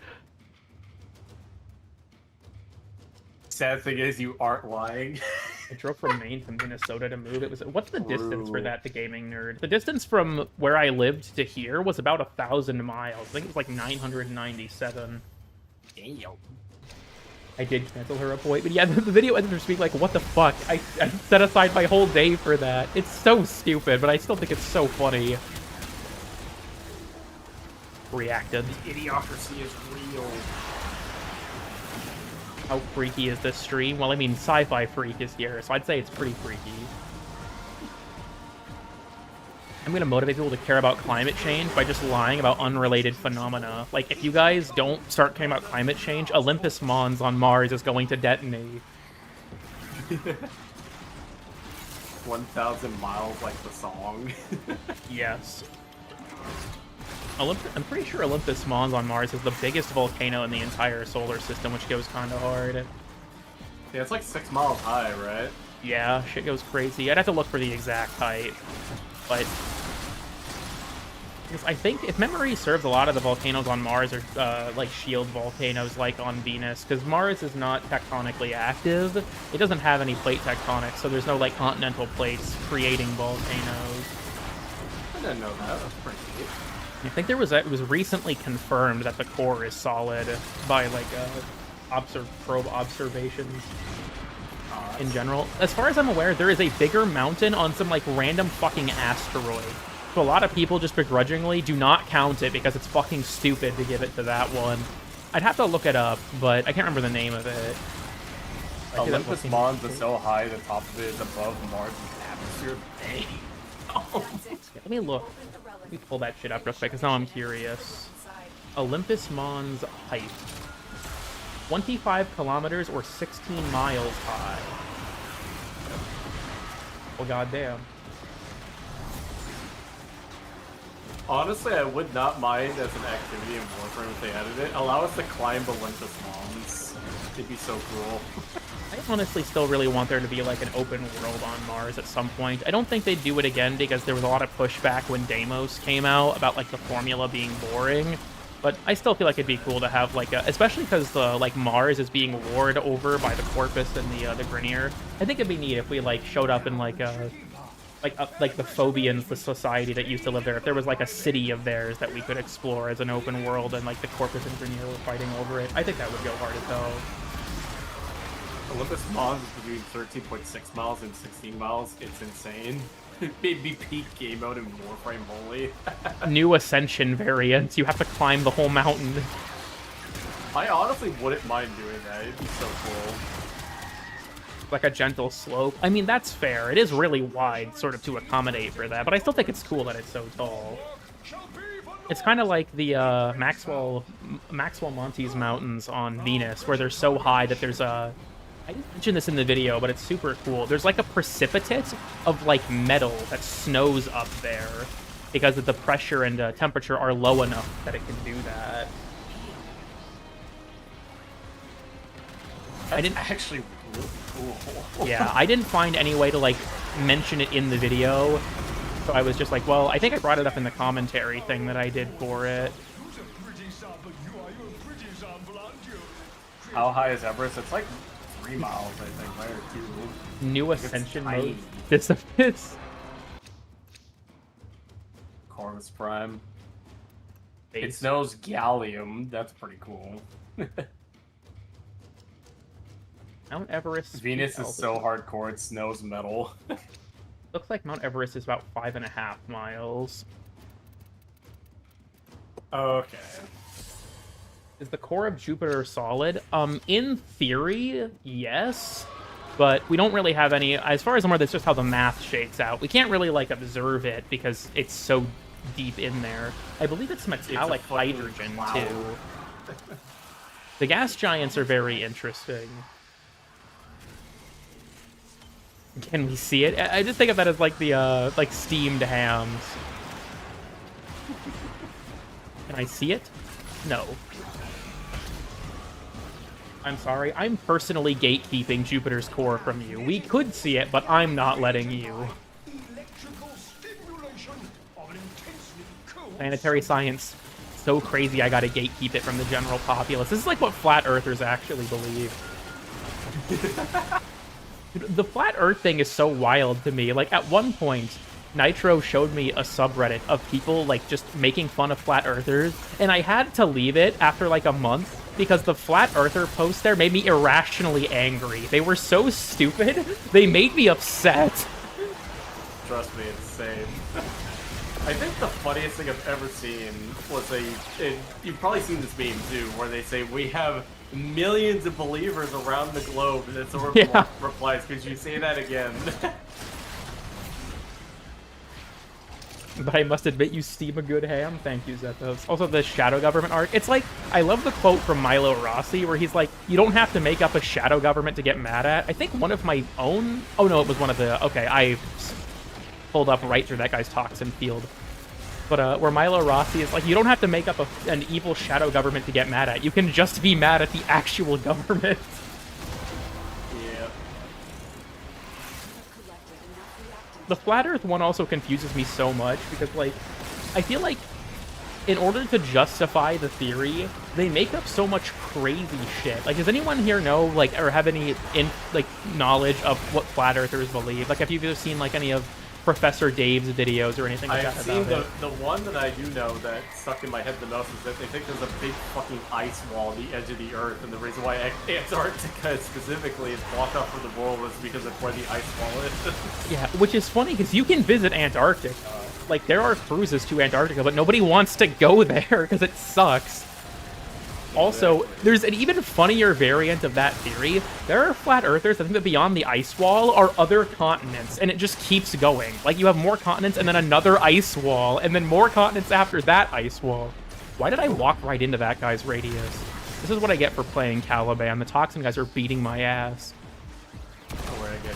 Sad thing is, you aren't lying. I drove from Maine to Minnesota to move. It was what's the distance for that, the gaming nerd? The distance from where I lived to here was about 1,000 miles. I think it was like 997. Damn. I did cancel her appointment. Yeah, the video ended up being like, what the fuck? I set aside my whole day for that. It's so stupid, but I still think it's so funny. Reacted. The idiocracy is real. How freaky is this stream? Well, I mean, Sci-Fi Freak is here, so I'd say it's pretty freaky. I'm going to motivate people to care about climate change by just lying about unrelated phenomena. Like, if you guys don't start caring about climate change, Olympus Mons on Mars is going to detonate. 1,000 miles like the song. Yes. I'm pretty sure Olympus Mons on Mars is the biggest volcano in the entire solar system, which goes kind of hard. Yeah, it's like 6 miles high, right? Yeah, shit goes crazy. I'd have to look for the exact height, but because I think, if memory serves, a lot of the volcanoes on Mars are like shield volcanoes like on Venus, because Mars is not tectonically active. It doesn't have any plate tectonics, so there's no like continental plates creating volcanoes. I didn't know that. That's pretty neat. I think it was recently confirmed that the core is solid by like probe observations in general. As far as I'm aware, there is a bigger mountain on some like random fucking asteroid. So a lot of people just begrudgingly do not count it because it's fucking stupid to give it to that one. I'd have to look it up, but I can't remember the name of it. Olympus Mons is so high, the top of it is above Mars' atmosphere. Dang. Let me look. Let me pull that shit up real quick, because now I'm curious. Olympus Mons height. 25 kilometers or 16 miles high. Well, goddamn. Honestly, I would not mind as an activity in Warframe if they added it. Allow us to climb Olympus Mons. It'd be so cool. I honestly still really want there to be like an open world on Mars at some point. I don't think they'd do it again because there was a lot of pushback when Deimos came out about like the formula being boring. But I still feel like it'd be cool to have like a, especially because the like Mars is being warred over by the Corpus and the Grineer. I think it'd be neat if we like showed up in like the Phobians, the society that used to live there. If there was like a city of theirs that we could explore as an open world, and like the Corpus and Grineer were fighting over it, I think that would go hard as hell. Olympus Mons is between 13.6 miles and 16 miles. It's insane. Maybe peak game mode in Warframe, holy. New Ascension variants. You have to climb the whole mountain. I honestly wouldn't mind doing that. It'd be so cool. Like a gentle slope. I mean, that's fair. It is really wide, sort of, to accommodate for that, but I still think it's cool that it's so tall. It's kind of like the Maxwell Montes Mountains on Venus, where they're so high that there's a... I didn't mention this in the video, but it's super cool. There's like a precipitate of like metal that snows up there because the pressure and temperature are low enough that it can do that. That's I didn't actually really cool. Yeah, I didn't find any way to like mention it in the video, so I was just like, well, I think I brought it up in the commentary thing that I did for it. How high is Everest? It's like 3 miles, I think, right? Or 2. New Ascension mode. This Corvus Prime. Base. It snows gallium. That's pretty cool. Mount Everest. Venus is so hardcore, it snows metal. Looks like Mount Everest is about 5.5 miles. Okay. Is the core of Jupiter solid? In theory, yes. But we don't really have any... As far as I'm aware, that's just how the math shakes out. We can't really, like, observe it because it's so deep in there. I believe it's metallic hydrogen, too. The gas giants are very interesting. Can we see it? I just think of that as, like, the, like, steamed hams. Can I see it? No. I'm sorry, I'm personally gatekeeping Jupiter's core from you. We could see it, but I'm not letting you. Planetary science. So crazy I gotta gatekeep it from the general populace. This is like what flat earthers actually believe. The flat earth thing is so wild to me. Like, at one point, Nitro showed me a subreddit of people, like, just making fun of flat earthers, and I had to leave it after, like, a month, because the flat earther posts there made me irrationally angry. They were so stupid, they made me upset. Trust me, it's the same. I think the funniest thing I've ever seen was you've probably seen this meme too, where they say we have millions of believers around the globe, and it's sort of replies, could you say that again? But I must admit, you steam a good ham. Thank you, Zethos. Also, the shadow government arc. It's like, I love the quote from Milo Rossi, where he's like, you don't have to make up a shadow government to get mad at. I think one of my own... Oh, no, it was one of the... Okay, I pulled up right through that guy's toxin field. But where Milo Rossi is like, you don't have to make up an evil shadow government to get mad at. You can just be mad at the actual government. The Flat Earth one also confuses me so much because, like, I feel like in order to justify the theory, they make up so much crazy shit. Like, does anyone here know, like, or have any, knowledge of what Flat Earthers believe? Like, have you ever seen, like, any of Professor Dave's videos or anything like that? I've seen the one that I do know that stuck in my head the most is that they think there's a big fucking ice wall at the edge of the Earth, and the reason why Antarctica specifically is blocked off from the world is because of where the ice wall is. Yeah, which is funny because you can visit Antarctica. Like, there are cruises to Antarctica, but nobody wants to go there because it sucks. Also, there's an even funnier variant of that theory. There are flat earthers that think that beyond the ice wall are other continents, and it just keeps going. Like, you have more continents and then another ice wall, and then more continents after that ice wall. Why did I walk right into that guy's radius? This is what I get for playing Caliban. The Toxin guys are beating my ass. Where I get you.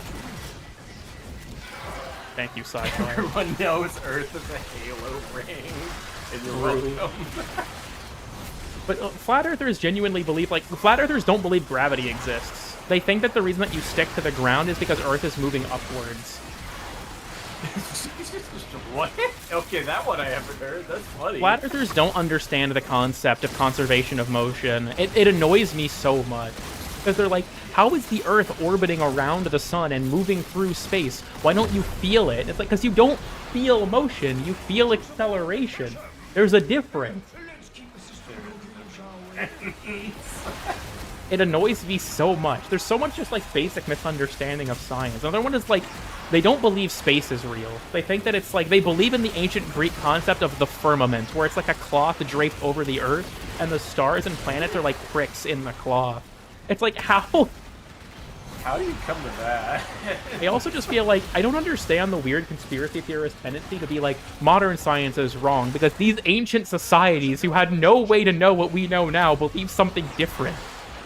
Thank you, Sci-Fi. Everyone knows Earth is a halo ring, and you're welcome. But Flat Earthers genuinely believe, like, Flat Earthers don't believe gravity exists. They think that the reason that you stick to the ground is because Earth is moving upwards. What? Okay, that one I haven't heard. That's funny. Flat Earthers don't understand the concept of conservation of motion. It annoys me so much. Because they're like, how is the Earth orbiting around the sun and moving through space? Why don't you feel it? It's like, because you don't feel motion, you feel acceleration. There's a difference. It annoys me so much. There's so much just, like, basic misunderstanding of science. Another one is, like, they don't believe space is real. They think that it's, like, they believe in the ancient Greek concept of the firmament, where it's like a cloth draped over the Earth, and the stars and planets are like pricks in the cloth. It's like, how... How do you come to that? I also just feel like I don't understand the weird conspiracy theorist tendency to be like, modern science is wrong, because these ancient societies who had no way to know what we know now believe something different.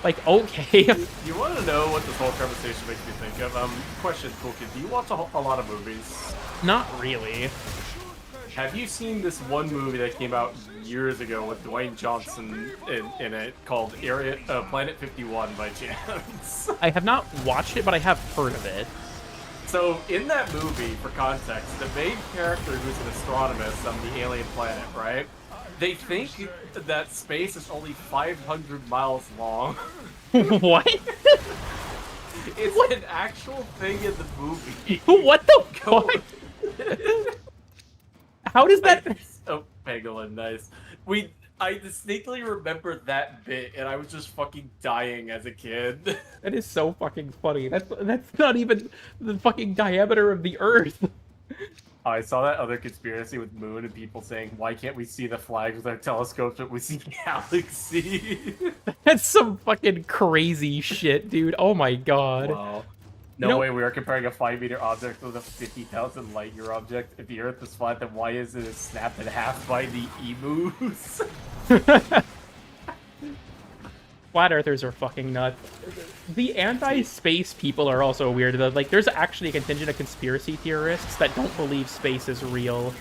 Like, okay. You want to know what this whole conversation makes me think of? Question, cool kid. Do you watch a lot of movies? Not really. Have you seen this one movie that came out years ago with Dwayne Johnson in it called Planet 51 by chance? I have not watched it, but I have heard of it. So, in that movie, for context, the main character who's an astronomist on the alien planet, right? They think that space is only 500 miles long. What? It's an actual thing in the movie. What the fuck? How does that... Oh, Pangolin, nice. I distinctly remember that bit, and I was just fucking dying as a kid. That is so fucking funny. That's not even the fucking diameter of the Earth. I saw that other conspiracy with Moon and people saying, why can't we see the flags with our telescopes, but we see galaxy? That's some fucking crazy shit, dude. Oh my god. Wow. No way we are comparing a 5-meter object with a 50,000 light-year object. If the Earth is flat, then why is it snapped in half by the emus? Flat Earthers are fucking nuts. The anti-space people are also weird. Like, there's actually a contingent of conspiracy theorists that don't believe space is real.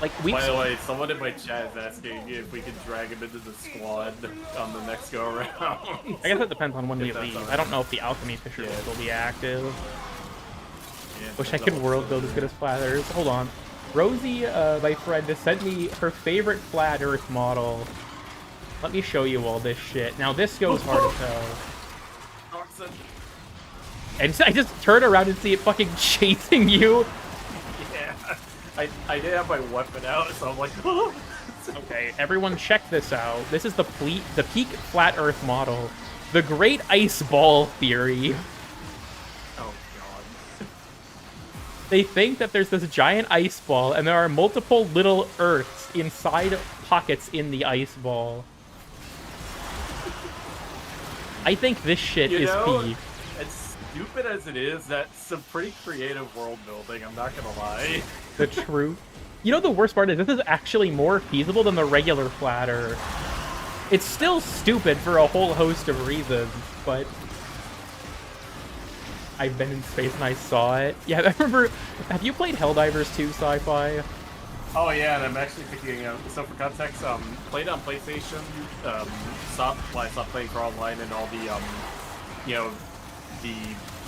Like, by the way, someone in my chat is asking if we can drag him into the squad on the next go-around. I guess it depends on when we leave. I don't know if the Alchemy Fisher will still be active. Yeah, wish I could world build as good as Flat Earth. Hold on. Rosie, my friend, has sent me her favorite Flat Earth model. Let me show you all this shit. Now, this goes hard as hell. And I just turn around and see it fucking chasing you. Yeah. I did have my weapon out, so I'm like, oh. Okay, everyone check this out. This is the peak Flat Earth model. The Great Ice Ball Theory. Oh, God. They think that there's this giant ice ball, and there are multiple little Earths inside pockets in the ice ball. I think this shit is peak. As stupid as it is, that's some pretty creative world building, I'm not gonna lie. The truth. You know, the worst part is this is actually more feasible than the regular flat Earth. It's still stupid for a whole host of reasons, but I've been in space and I saw it. Yeah, I remember. Have you played Helldivers 2 Sci-Fi? Oh yeah, and I'm actually thinking. So for context, played on PlayStation. I stopped playing for online and all the you know, the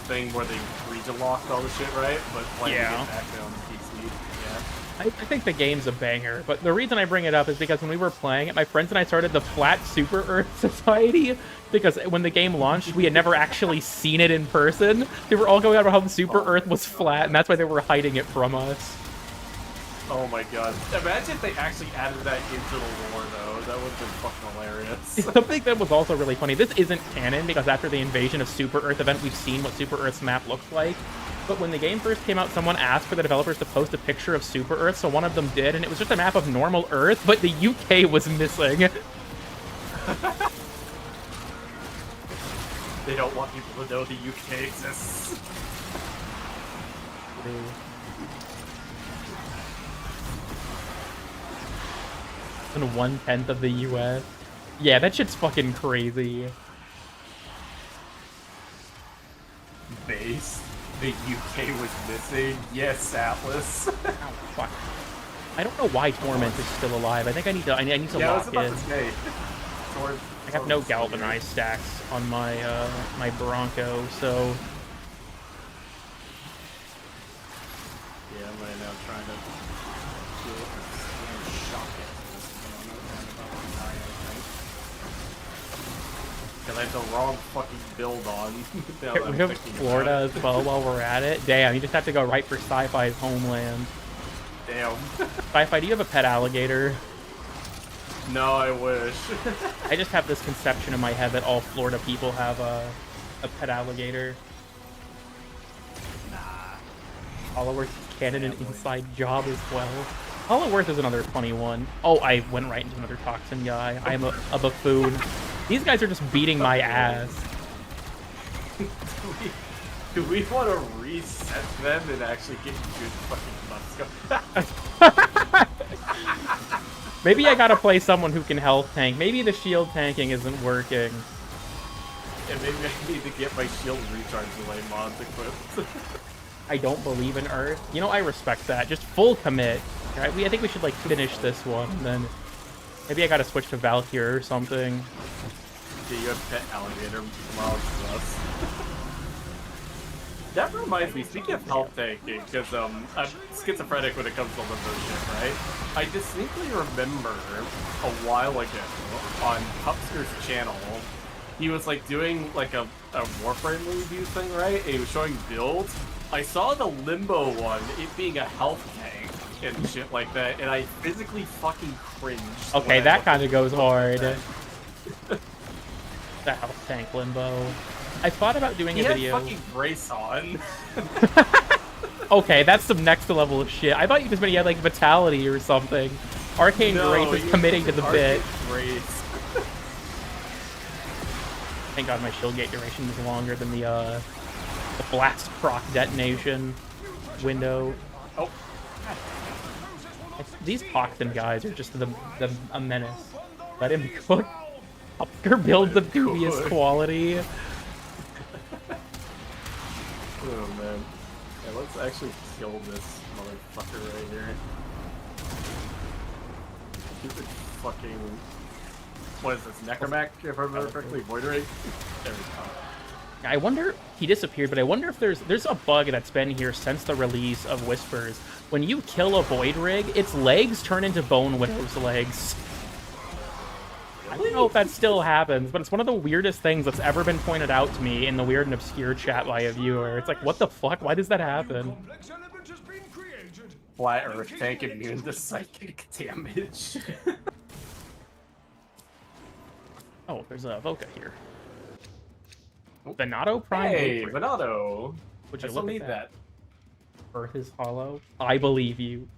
thing where they region locked all the shit, right? But playing it back on PC. Yeah. I think the game's a banger, but the reason I bring it up is because when we were playing it, my friends and I started the Flat Super Earth Society, because when the game launched, we had never actually seen it in person. They were all going on about how Super Earth was flat, and that's why they were hiding it from us. Oh my god. Imagine if they actually added that into the lore, though. That would have been fucking hilarious. Something that was also really funny, this isn't canon, because after the Invasion of Super Earth event, we've seen what Super Earth's map looks like. But when the game first came out, someone asked for the developers to post a picture of Super Earth, so one of them did, and it was just a map of normal Earth, but the UK was missing. They don't want people to know the UK exists. And 1/10 of the US. Yeah, that shit's fucking crazy. Base. The UK was missing. Yes, Atlas. Oh, fuck. I don't know why Torment is still alive. I think I need to lock in. I have no galvanized stacks on my my Bronco, so yeah, I'm right now trying to shock it. Because I have the wrong fucking build on. we have Florida as well while we're at it. Damn, you just have to go right for Sci-Fi's homeland. Damn. Sci-Fi, do you have a pet alligator? No, I wish. I just have this conception in my head that all Florida people have a pet alligator. Nah. Hollow Earth is canon and inside job as well. Hollow Earth is another funny one. Oh, I went right into another toxin guy. I am a buffoon. These guys are just beating my ass. Do we want to reset them and actually get good fucking muscle? Maybe I gotta play someone who can health tank. Maybe the shield tanking isn't working. Yeah, maybe I need to get my shield recharge delay mods equipped. I don't believe in Earth. You know, I respect that. Just full commit. Right? I think we should, like, finish this one, and then maybe I gotta switch to Valkyrie or something. Yeah, you have pet alligator mods plus. That reminds me, speaking of health tanking, because I'm schizophrenic when it comes to limbo shit, right? I distinctly remember a while ago on Hupsker's channel, he was like doing like a Warframe review thing, right? And he was showing builds. I saw the limbo one, it being a health tank and shit like that, and I physically fucking cringed. Okay, that kind of goes hard. The health tank limbo. I thought about doing a video. He had fucking brace on. Okay, that's some next level of shit. I thought you just meant he had like vitality or something. Arcane Grace is committing to the bit. Grace. Thank God my shield gate duration is longer than the blast proc detonation window. Oh. These toxin guys are just a menace. Let him cook. Upker builds of dubious quality. Oh man. Yeah, let's actually kill this motherfucker right here. Stupid fucking... What is this, Necromac, if I remember correctly? Void Rig? There we go. I wonder... He disappeared, but I wonder if there's a bug that's been here since the release of Whispers. When you kill a Void Rig, its legs turn into Bone Widow's legs. I don't know if that still happens, but it's one of the weirdest things that's ever been pointed out to me in the weird and obscure chat by a viewer. It's like, what the fuck? Why does that happen? Flat Earth tank immune to psychic damage. Oh, there's a Voca here. Venato Prime. Hey, Venato. Would you I look need at that? Earth is hollow. I believe you.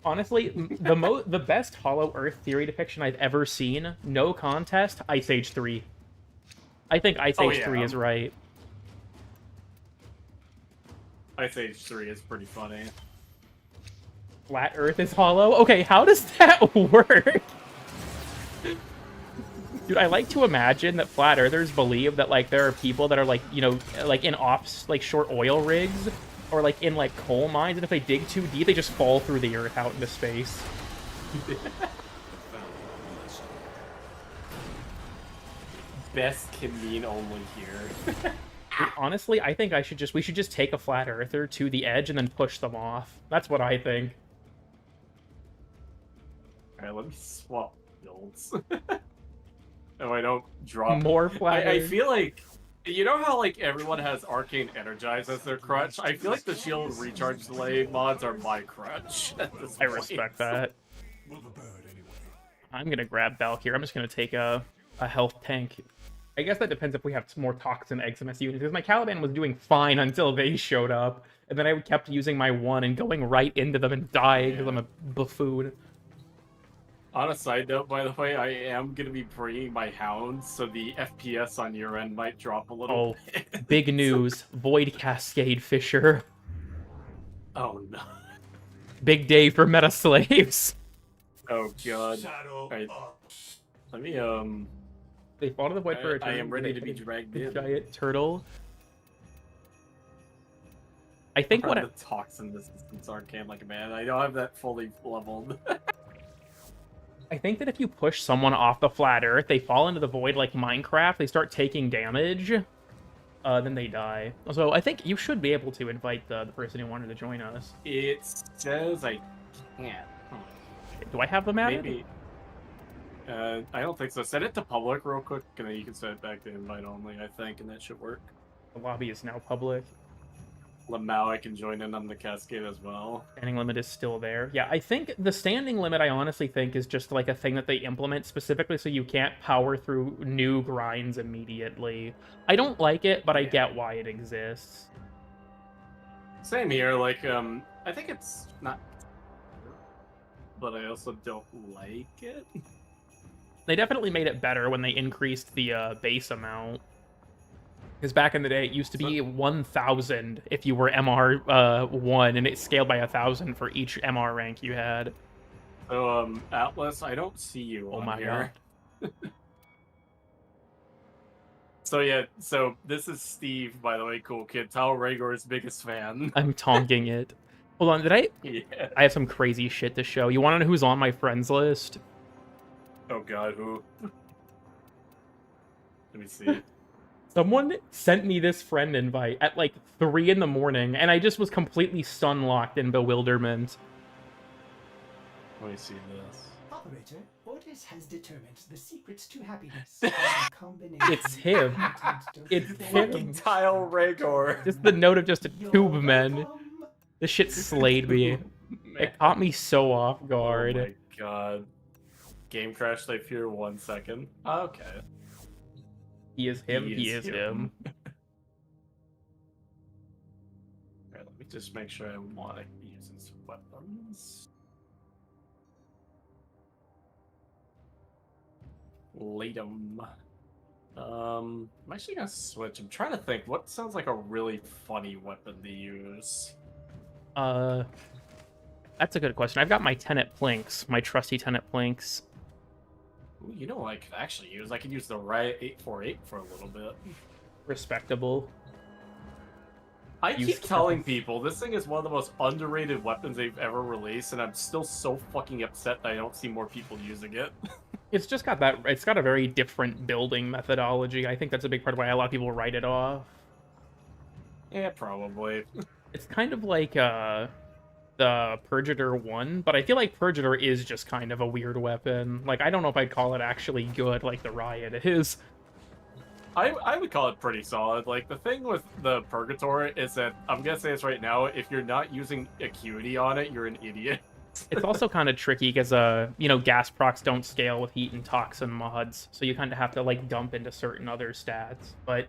Honestly, the best Hollow Earth theory depiction I've ever seen, no contest, Ice Age 3. I think Ice Age 3 is right. Ice Age 3 is pretty funny. Flat Earth is hollow? Okay, how does that work? Dude, I like to imagine that flat earthers believe that, like, there are people that are, like, you know, like, in ops, like, short oil rigs, or, like, in, like, coal mines, and if they dig too deep, they just fall through the earth out into space. Best can mean only here. Dude, honestly, I think we should just take a flat earther to the edge and then push them off. That's what I think. Alright, let me swap builds. Oh, I don't drop More flat I feel like, you know how, like, everyone has Arcane Energize as their crutch? I feel like the shield recharge delay mods are my crutch at this I point. respect that. I'm gonna grab Valkyr. I'm just gonna take a health tank. I guess that depends if we have more Toxin Eximus units, because my Caliban was doing fine until they showed up, and then I kept using my 1 and going right into them and dying because I'm a buffoon. On a side note, by the way, I am going to be bringing my hounds, so the FPS on your end might drop a little bit. Big news. Void Cascade Fisher. Oh, no. Big day for meta slaves. Oh, God. Right. Let me, They fall to the void for a turn. I am ready to be dragged in. Giant turtle. I think what the toxin resistance arcane like a man. I don't have that fully leveled. I think that if you push someone off the flat earth, they fall into the void like Minecraft, they start taking damage, then they die. So I think you should be able to invite the person who wanted to join us. It says I can't. Do I have them added? Maybe. I don't think so. Set it to public real quick, and then you can set it back to invite only, I think, and that should work. The lobby is now public. Lamau, I can join in on the cascade as well. Standing limit is still there. Yeah, I think the standing limit, I honestly think, is just like a thing that they implement specifically so you can't power through new grinds immediately. I don't like it, but I get why it exists. Same here, like, I think it's not... But I also don't like it. They definitely made it better when they increased the base amount. Because back in the day, it used to be 1,000 if you were MR 1, and it scaled by 1,000 for each MR rank you had. So, Atlas, I don't see you on my here. God. So yeah, so this is Steve, by the way, cool kid. Tal Rhaegor's biggest fan. I'm tonking it. Hold on, did I? Yeah. I have some crazy shit to show. You want to know who's on my friends list? Oh God, who? Let me see. Someone sent me this friend invite at like 3 in the morning, and I just was completely stun-locked in bewilderment. Let me see this. Operator, Ordis has determined the secrets to happiness. It's him. It's him. Tal Rhaegor. Just the note of just a tube, man. This shit slayed me. It caught me so off guard. Oh my God. Game crashed like here 1 second. Okay. He is him. He is him. Alright, let me just make sure I want to be using some weapons. Lead 'em. I'm actually gonna switch. I'm trying to think what sounds like a really funny weapon to use. That's a good question. I've got my Tenet Plinks, my trusty Tenet Plinks. Ooh, you know what I could actually use? I could use the Riot 848 for a little bit. Respectable. I keep telling people this thing is one of the most underrated weapons they've ever released, and I'm still so fucking upset that I don't see more people using it. It's just got that. It's got a very different building methodology. I think that's a big part of why a lot of people write it off. Yeah, probably. It's kind of like the Purgator 1, but I feel like Purgator is just kind of a weird weapon. Like, I don't know if I'd call it actually good like the Riot is. I would call it pretty solid. Like, the thing with the Purgator is that, I'm gonna say this right now, if you're not using Acuity on it, you're an idiot. It's also kind of tricky because, you know, gas procs don't scale with heat and toxin mods, so you kind of have to, like, dump into certain other stats. But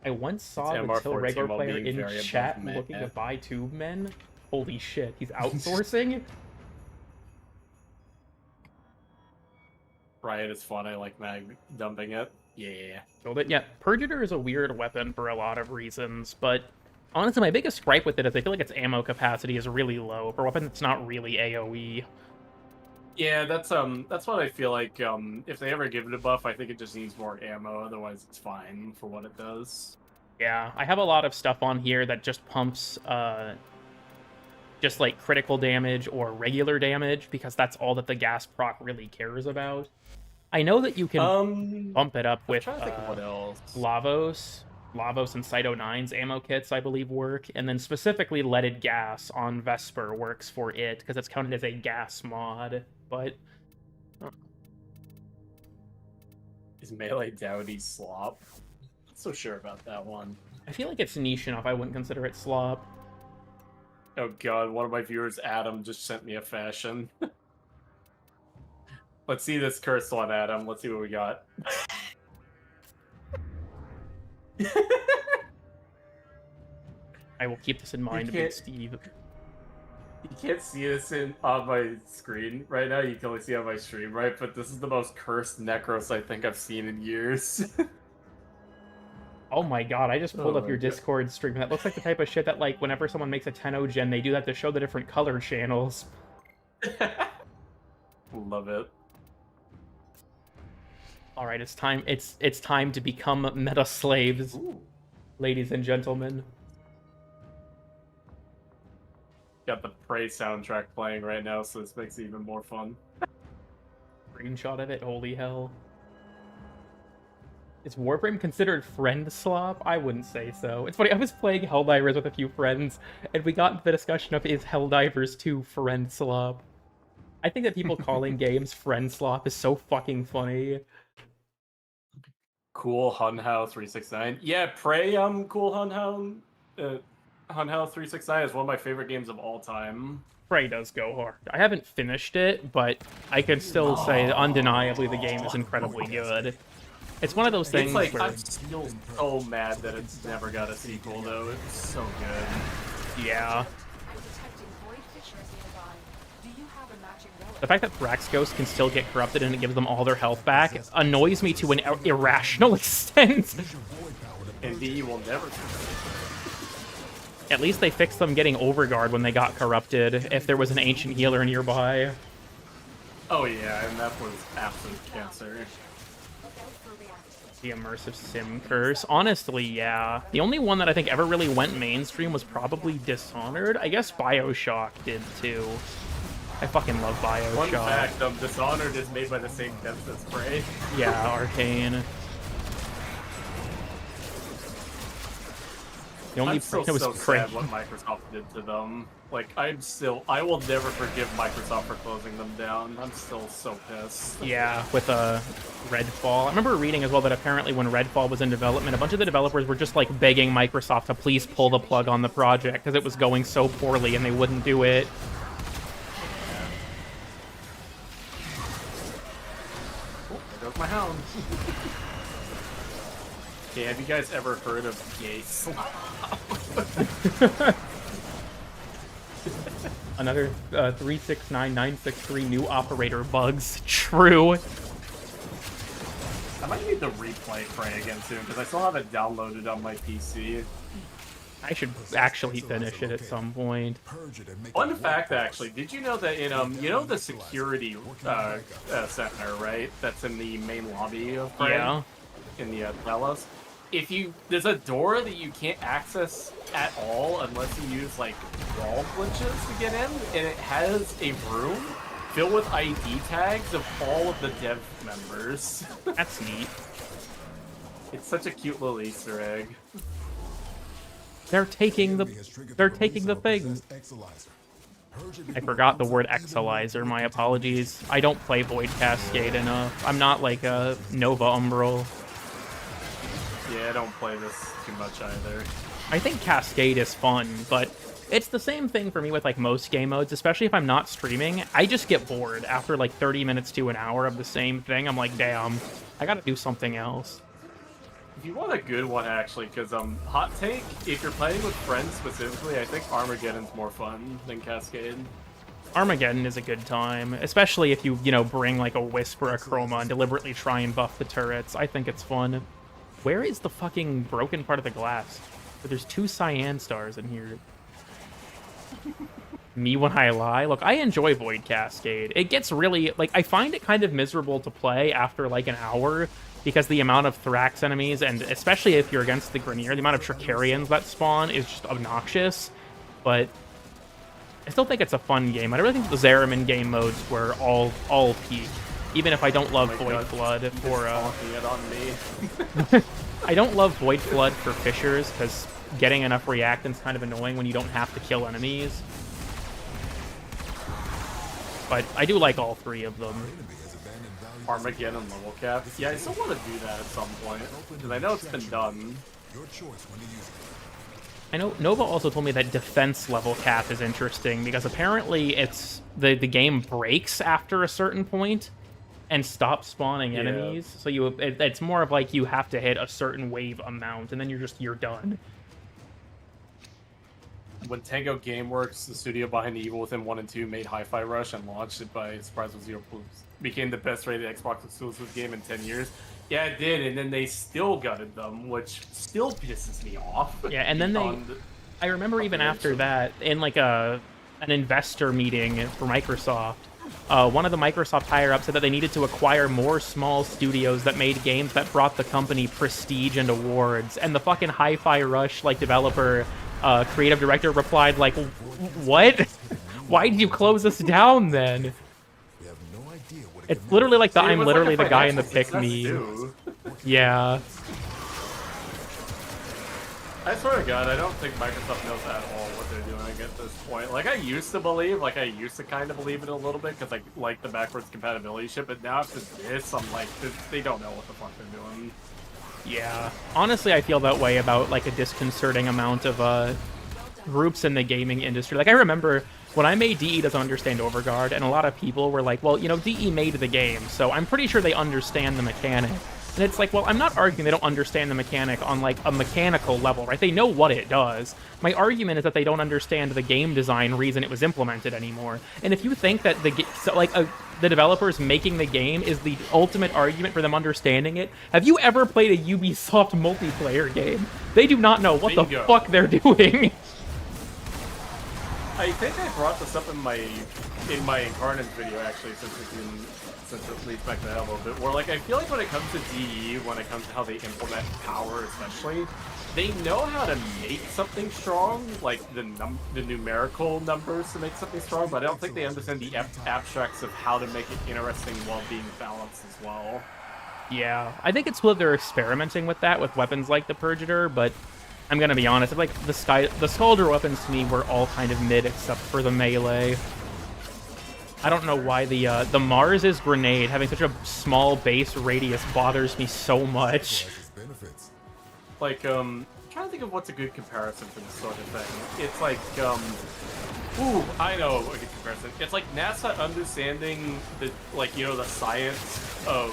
I once saw the MR14 Till regular while player being in very chat above looking to meta. buy tube men. Holy shit, he's outsourcing? Riot is fun. I like mag dumping it. Yeah. Killed it. Yeah, Purgator is a weird weapon for a lot of reasons, but honestly, my biggest gripe with it is I feel like its ammo capacity is really low for a weapon that's not really AoE. Yeah, that's what I feel like. If they ever give it a buff, I think it just needs more ammo. Otherwise, it's fine for what it does. Yeah, I have a lot of stuff on here that just pumps just like critical damage or regular damage because that's all that the gas proc really cares about. I know that you can bump it up I'm with trying to think of what else. Lavos and Cyto 9's ammo kits, I believe, work. And then specifically leaded gas on Vesper works for it, because it's counted as a gas mod. But Is melee dowdy slop? Not so sure about that one. I feel like it's niche enough, I wouldn't consider it slop. Oh god, one of my viewers, Adam, just sent me a fashion. Let's see this cursed one, Adam. Let's see what we got. I will keep this in mind, Big Steve. You can't see this on my screen right now. You can only see on my stream, right? But this is the most cursed Necros I think I've seen in years. Oh my god, I just pulled Oh up your my God. Discord stream. That looks like the type of shit that, like, whenever someone makes a 10-0 gen, they do that to show the different color channels. Love it. Alright, it's time to become meta slaves, Ooh. ladies and gentlemen. Got the Prey soundtrack playing right now, so this makes it even more fun. Screenshot of it, holy hell. Is Warframe considered friend slop? I wouldn't say so. It's funny, I was playing Helldivers with a few friends, and we got into the discussion of is Helldivers 2 friend slop? I think that people calling games friend slop is so fucking funny. Cool Hunhow 369. Yeah, Prey, cool Hunhow. Hunhow 369 is one of my favorite games of all time. Prey does go hard. I haven't finished it, but I could still say undeniably the game is incredibly good. It's one of those things It's like, where... I'm still so mad that it's never got a sequel, though. It's so good. Yeah. The fact that Thrax Ghosts can still get corrupted and it gives them all their health back annoys me to an irrational extent. And DE will never... At least they fixed them getting Overguard when they got corrupted, if there was an ancient healer nearby. Oh yeah, and that was absolute cancer. The immersive sim curse. Honestly, yeah. The only one that I think ever really went mainstream was probably Dishonored. I guess BioShock did too. I fucking love BioShock. Fun fact, Dishonored is made by the same devs as Prey. Yeah, Arcane. The only I'm still was so Prey. sad what Microsoft did to them. Like, I will never forgive Microsoft for closing them down. I'm still so pissed. Yeah, with Redfall. I remember reading as well that apparently when Redfall was in development, a bunch of the developers were just like begging Microsoft to please pull the plug on the project because it was going so poorly and they wouldn't do it. Oh, there goes my hound. Okay, have you guys ever heard of Gay Slop? Another 369963 new operator bugs. True. I might need to replay Prey again soon because I still have it downloaded on my PC. I should actually finish it at some point. Fun fact, actually, did you know that in you know the security center, right? That's in the main lobby of Prey? Yeah. In the Telos. There's a door that you can't access at all unless you use like wall glitches to get in, and it has a room filled with ID tags of all of the dev members. That's neat. It's such a cute little Easter egg. They're taking the things. I forgot the word Exalizer, my apologies. I don't play Void Cascade enough. I'm not like a Nova Umbral. Yeah, I don't play this too much either. I think Cascade is fun, but it's the same thing for me with like most game modes, especially if I'm not streaming. I just get bored after like 30 minutes to an hour of the same thing. I'm like, damn, I gotta do something else. If you want a good one, actually, because hot take, if you're playing with friends specifically, I think Armageddon's more fun than Cascade. Armageddon is a good time, especially if you know, bring like a Wisp or a Chroma and deliberately try and buff the turrets. I think it's fun. Where is the fucking broken part of the glass? But there's 2 cyan stars in here. Me when I lie. Look, I enjoy Void Cascade. It gets really, like, I find it kind of miserable to play after like an hour because the amount of Thrax enemies, and especially if you're against the Grineer, the amount of Tricarians that spawn is just obnoxious. But I still think it's a fun game. I really think the Zeraman game modes were all peak. Even if I don't love Void Flood for it on me. I don't love Void Flood for Fishers because getting enough reactant's kind of annoying when you don't have to kill enemies. But I do like all 3 of them. Armageddon level cap. Yeah, I still want to do that at some point because I know it's been done. I know Nova also told me that defense level cap is interesting because apparently it's the game breaks after a certain point and stops spawning enemies. So it's more of like you have to hit a certain wave amount and then you're done. When Tango Gameworks, the studio behind Evil Within 1 and 2, made Hi-Fi Rush and launched it by surprise with 0 Plus, became the best rated Xbox exclusive game in 10 years. Yeah, it did, and then they still gutted them, which still pisses me off. Yeah, and then I remember even after that, in like an investor meeting for Microsoft, one of the Microsoft higher-ups said that they needed to acquire more small studios that made games that brought the company prestige and awards, and the fucking Hi-Fi Rush like developer, creative director replied like, what? Why did you close us down then? It's literally like I'm literally the guy in the pick me. Yeah. I swear to God, I don't think Microsoft knows at all what they're doing at this point. Like, I used to kind of believe it a little bit because I like the backwards compatibility shit, but now after this, I'm like, they don't know what the fuck they're doing. Yeah. Honestly, I feel that way about like a disconcerting amount of groups in the gaming industry. Like, I remember when I made DE Doesn't Understand Overguard, and a lot of people were like, well, you know, DE made the game, so I'm pretty sure they understand the mechanic. And it's like, well, I'm not arguing they don't understand the mechanic on, like, a mechanical level, right? They know what it does. My argument is that they don't understand the game design reason it was implemented anymore. And if you think that the developers making the game is the ultimate argument for them understanding it, have you ever played a Ubisoft multiplayer game? They do not know what the fuck they're doing. I think I brought this up in my Incarnate video, actually, since it leads back to that a little bit, where, like, I feel like when it comes to DE, when it comes to how they implement power especially, they know how to make something strong, like the numerical numbers to make something strong, but I don't think they understand the abstracts of how to make it interesting while being balanced as well. Yeah, I think it's cool that they're experimenting with that with weapons like the Purgator, but I'm gonna be honest, like the Scalder weapons to me were all kind of mid except for the melee. I don't know why the Mars's grenade having such a small base radius bothers me so much. Like, I'm trying to think of what's a good comparison for this sort of thing. It's like, ooh, I know a good comparison. It's like NASA understanding the, like, you know, the science of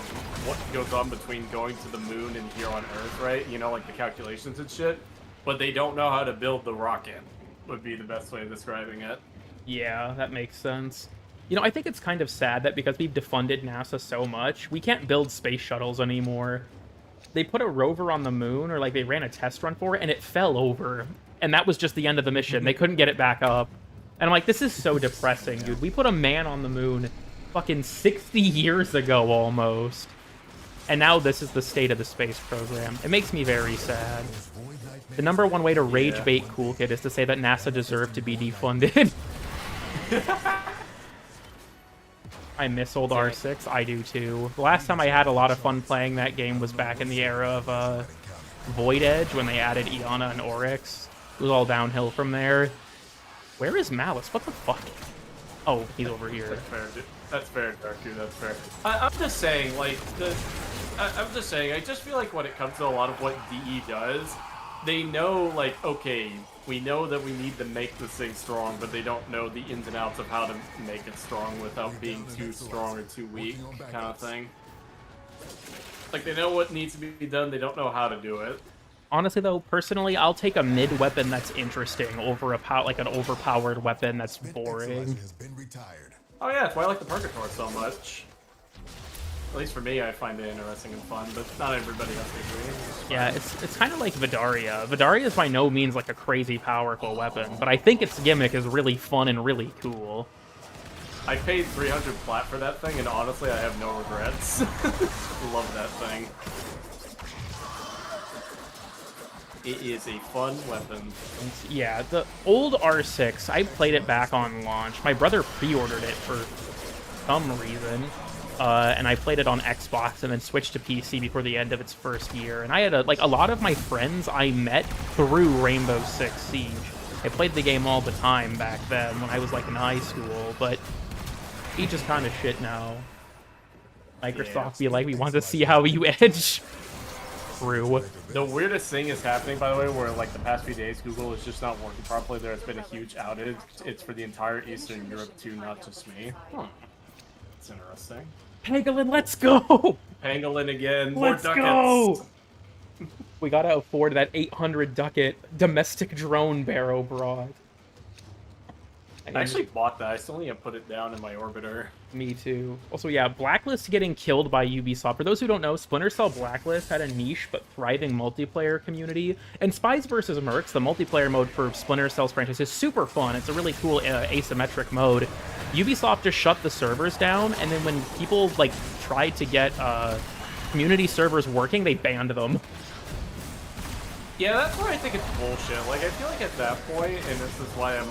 what goes on between going to the moon and here on Earth, right? You know, like the calculations and shit. But they don't know how to build the rocket, would be the best way of describing it. Yeah, that makes sense. You know, I think it's kind of sad that because we've defunded NASA so much, we can't build space shuttles anymore. They put a rover on the moon, or like they ran a test run for it, and it fell over. And that was just the end of the mission. They couldn't get it back up. And I'm like, this is so depressing, dude. We put a man on the moon fucking 60 years ago almost. And now this is the state of the space program. It makes me very sad. The #1 way to rage bait Cool Kid is to say that NASA deserved to be defunded. I miss old R6. I do too. The last time I had a lot of fun playing that game was back in the era of Void Edge when they added Iana and Oryx. It was all downhill from there. Where is Malice? What the fuck? Oh, he's over here. That's fair, dude. That's fair, Darku. That's fair. I'm just saying, like, I'm just saying, I just feel like when it comes to a lot of what DE does, they know, like, okay, we know that we need to make this thing strong, but they don't know the ins and outs of how to make it strong without being too strong or too weak, kind of thing. Like, they know what needs to be done, they don't know how to do it. Honestly, though, personally, I'll take a mid weapon that's interesting over like an overpowered weapon that's boring. Oh yeah, that's why I like the Purgatoire so much. At least for me, I find it interesting and fun, but not everybody else agree. Yeah, it's kind of like Vidaria. Vidaria is by no means like a crazy powerful weapon, but I think its gimmick is really fun and really cool. I paid 300 plat for that thing, and honestly, I have no regrets. Love that thing. It is a fun weapon. Yeah, the old R6, I played it back on launch. My brother pre-ordered it for some reason, and I played it on Xbox and then switched to PC before the end of its first year. And I had a lot of my friends I met through Rainbow Six Siege. I played the game all the time back then when I was like in high school, but he just kind of shit now. Microsoft be like, we want to see how you edge through. The weirdest thing is happening, by the way, where like the past few days Google is just not working properly. There's been a huge outage. It's for the entire Eastern Europe too, not just me. Huh. That's interesting. Pangolin, let's go! Pangolin again. More Let's ducats. go! We gotta afford that 800 ducat domestic drone barrow broad. I actually bought that. I still need to put it down in my orbiter. Me too. Also, yeah, Blacklist getting killed by Ubisoft. For those who don't know, Splinter Cell Blacklist had a niche but thriving multiplayer community. And Spies vs. Mercs, the multiplayer mode for Splinter Cell's franchise, is super fun. It's a really cool asymmetric mode. Ubisoft just shut the servers down, and then when people like tried to get community servers working, they banned them. Yeah, that's where I think it's bullshit. Like, I feel like at that point, and this is why I'm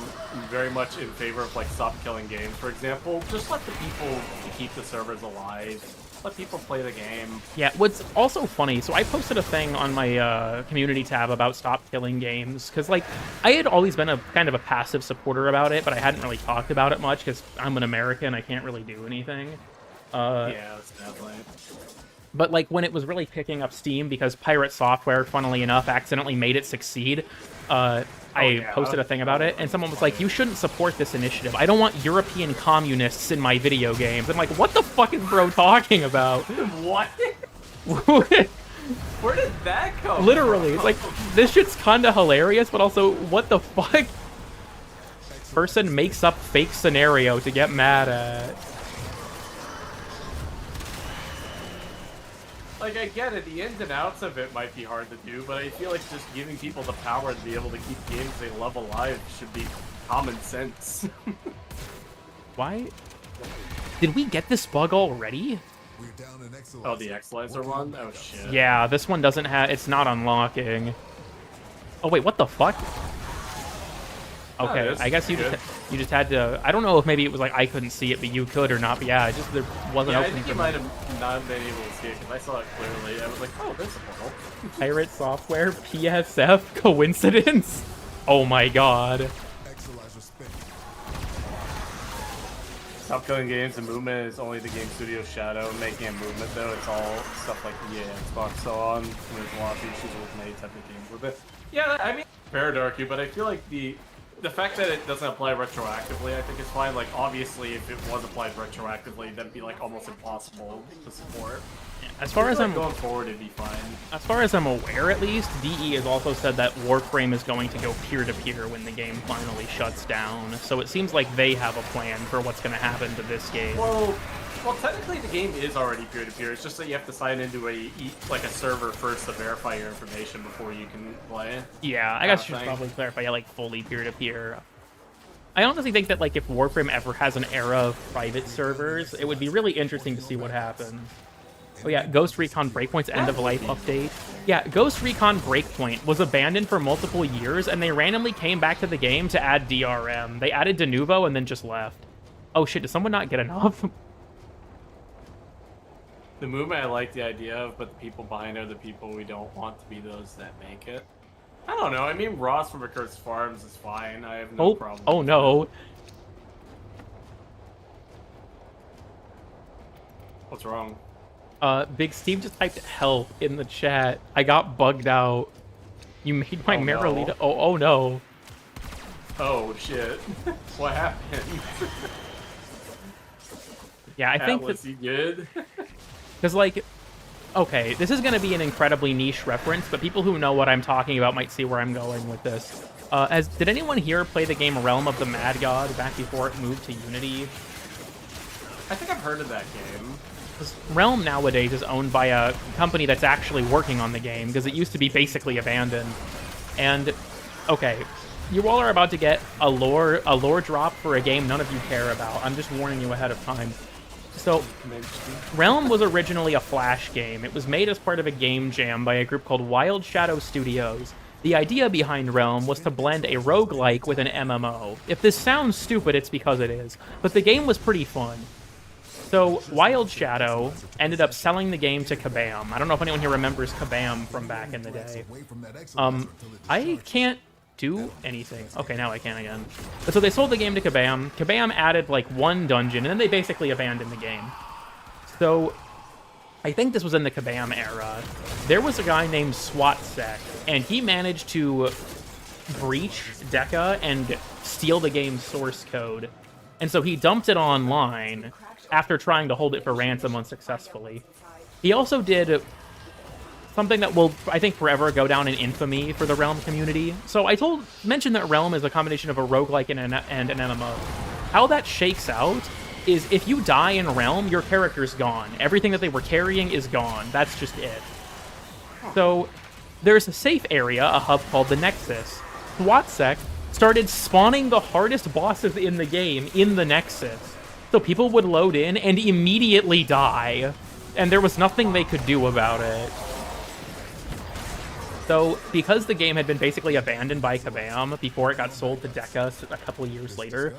very much in favor of, like, stop killing games, for example, just let the people keep the servers alive. Let people play the game. Yeah, what's also funny, so I posted a thing on my community tab about stop killing games, because, like, I had always been a kind of a passive supporter about it, but I hadn't really talked about it much, because I'm an American, I can't really do anything. Yeah, that's definitely... But, like, when it was really picking up steam, because Pirate Software, funnily enough, accidentally made it succeed, I posted a thing about it, and someone was like, you shouldn't support this initiative. I don't want European communists in my video games. I'm like, what the fuck is bro talking about? What? Where did that come Literally, from? it's like, this shit's kinda hilarious, but also, what the fuck? Person makes up fake scenario to get mad at. Like, I get it, the ins and outs of it might be hard to do, but I feel like just giving people the power to be able to keep games they love alive should be common sense. Why? Did we get this bug already? Oh, the X-Laser one? Oh, shit. Yeah, this one doesn't have... It's not unlocking. Oh, wait, what the fuck? Okay, I guess you just had to... I don't know if maybe it was like I couldn't see it, but you could or not. But yeah, just there wasn't I open think for you me. might have not been able to see it, because I saw it clearly. I was like, oh, there's a portal. Pirate Software, PSF, coincidence? Oh my god. Stop killing games, the movement is only the game studio shadow. Making a movement, though, it's all stuff like Xbox, so on. And there's a lot of issues with many type of games with it. Yeah, I mean, fair to argue, but I feel like the fact that it doesn't apply retroactively, I think is fine. Like, obviously, if it was applied retroactively, that'd be, like, almost impossible to support. As far as I'm going forward, it'd be fine. As far as I'm aware, at least, DE has also said that Warframe is going to go peer-to-peer when the game finally shuts down. So it seems like they have a plan for what's going to happen to this game. Well, technically the game is already peer-to-peer. It's just that you have to sign into a server first to verify your information before you can play. Yeah, I guess you should probably clarify, yeah, like fully peer-to-peer. I honestly think that like if Warframe ever has an era of private servers, it would be really interesting to see what happens. Oh yeah, Ghost Recon Breakpoint's end-of-life update. Yeah, Ghost Recon Breakpoint was abandoned for multiple years, and they randomly came back to the game to add DRM. They added Denuvo and then just left. Oh shit, did someone not get enough? The movement I like the idea of, but the people behind are the people we don't want to be those that make it. I don't know, I mean, Ross from Recurse Farms is fine. I have no problem. Oh no. What's wrong? Big Steve just typed help in the chat. I got bugged out. You made my Merylita. No. Oh no. Oh shit. What happened? Yeah, I think was he good? Because like Okay, this is going to be an incredibly niche reference, but people who know what I'm talking about might see where I'm going with this. Did anyone here play the game Realm of the Mad God back before it moved to Unity? I think I've heard of that game. Realm nowadays is owned by a company that's actually working on the game, because it used to be basically abandoned. And, okay, you all are about to get a lore drop for a game none of you care about. I'm just warning you ahead of time. So, Realm was originally a Flash game. It was made as part of a game jam by a group called Wild Shadow Studios. The idea behind Realm was to blend a roguelike with an MMO. If this sounds stupid, it's because it is. But the game was pretty fun. So, Wild Shadow ended up selling the game to Kabam. I don't know if anyone here remembers Kabam from back in the day. I can't do anything. Okay, now I can again. So they sold the game to Kabam. Kabam added, like, one dungeon, and then they basically abandoned the game. So, I think this was in the Kabam era. There was a guy named SWATSec, and he managed to breach Deca and steal the game's source code. And so he dumped it online after trying to hold it for ransom unsuccessfully. He also did something that will, I think, forever go down in infamy for the Realm community. So I mentioned that Realm is a combination of a roguelike and an MMO. How that shakes out is if you die in Realm, your character's gone. Everything that they were carrying is gone. That's just it. So there's a safe area, a hub called the Nexus. SWATSec started spawning the hardest bosses in the game in the Nexus. So people would load in and immediately die, and there was nothing they could do about it. So, because the game had been basically abandoned by Kabam before it got sold to Deca a couple of years later,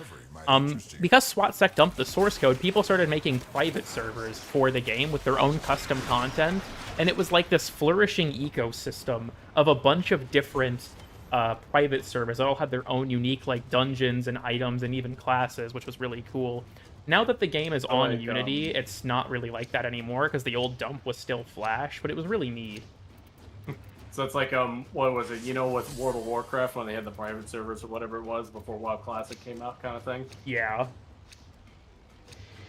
because SWATSec dumped the source code, people started making private servers for the game with their own custom content, and it was like this flourishing ecosystem of a bunch of different private servers that all had their own unique like dungeons and items and even classes, which was really cool. Now that the game is on Unity, it's not really like that anymore because the old dump was still Flash, but it was really neat. So it's like, what was it? You know, with World of Warcraft when they had the private servers or whatever it was before WoW Classic came out, kind of thing. Yeah.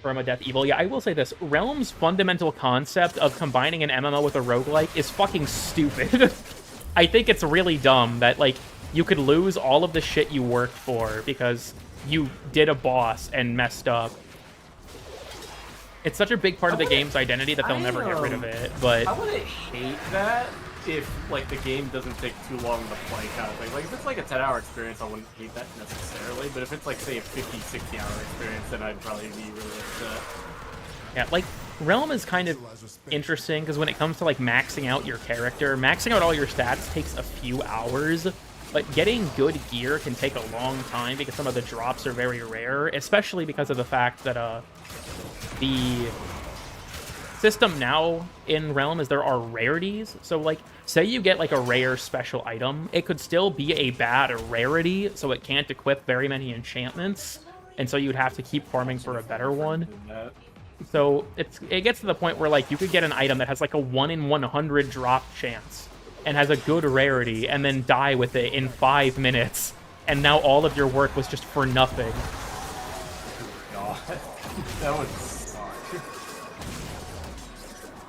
Permadeath Evil. Yeah, I will say this: Realm's fundamental concept of combining an MMO with a roguelike is fucking stupid. I think it's really dumb that like you could lose all of the shit you worked for because you did a boss and messed up. It's such a big part of the game's identity that they'll never get rid of it, but I wouldn't hate that if, like, the game doesn't take too long to play kind of thing. Like, if it's, like, a 10-hour experience, I wouldn't hate that necessarily, but if it's, like, say, a 50, 60-hour experience, then I'd probably be really upset. Yeah, like, Realm is kind of interesting, because when it comes to, like, maxing out your character, maxing out all your stats takes a few hours, but getting good gear can take a long time, because some of the drops are very rare, especially because of the fact that, the system now in Realm is there are rarities. So, like, say you get, like, a rare special item, it could still be a bad rarity, so it can't equip very many enchantments, and so you'd have to keep farming for a better one. So, it gets to the point where, like, you could get an item that has, like, a 1 in 100 drop chance, and has a good rarity, and then die with it in 5 minutes, and now all of your work was just for nothing. God, that would suck.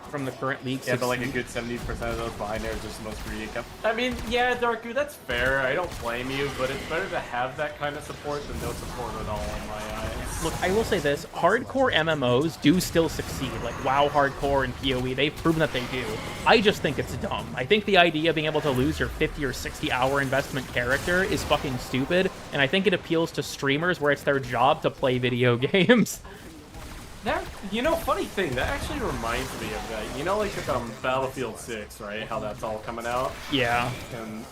From the current league. Yeah, but like a good 70% of those binaries are supposed to be. I mean, yeah, Darku, that's fair. I don't blame you, but it's better to have that kind of support than no support at all in my eyes. Look, I will say this: hardcore MMOs do still succeed. Like WoW Hardcore and PoE, they've proven that they do. I just think it's dumb. I think the idea of being able to lose your 50 or 60 hour investment character is fucking stupid, and I think it appeals to streamers where it's their job to play video games. That, you know, funny thing, that actually reminds me of that. You know, like Battlefield 6, right? How that's all coming out? Yeah. And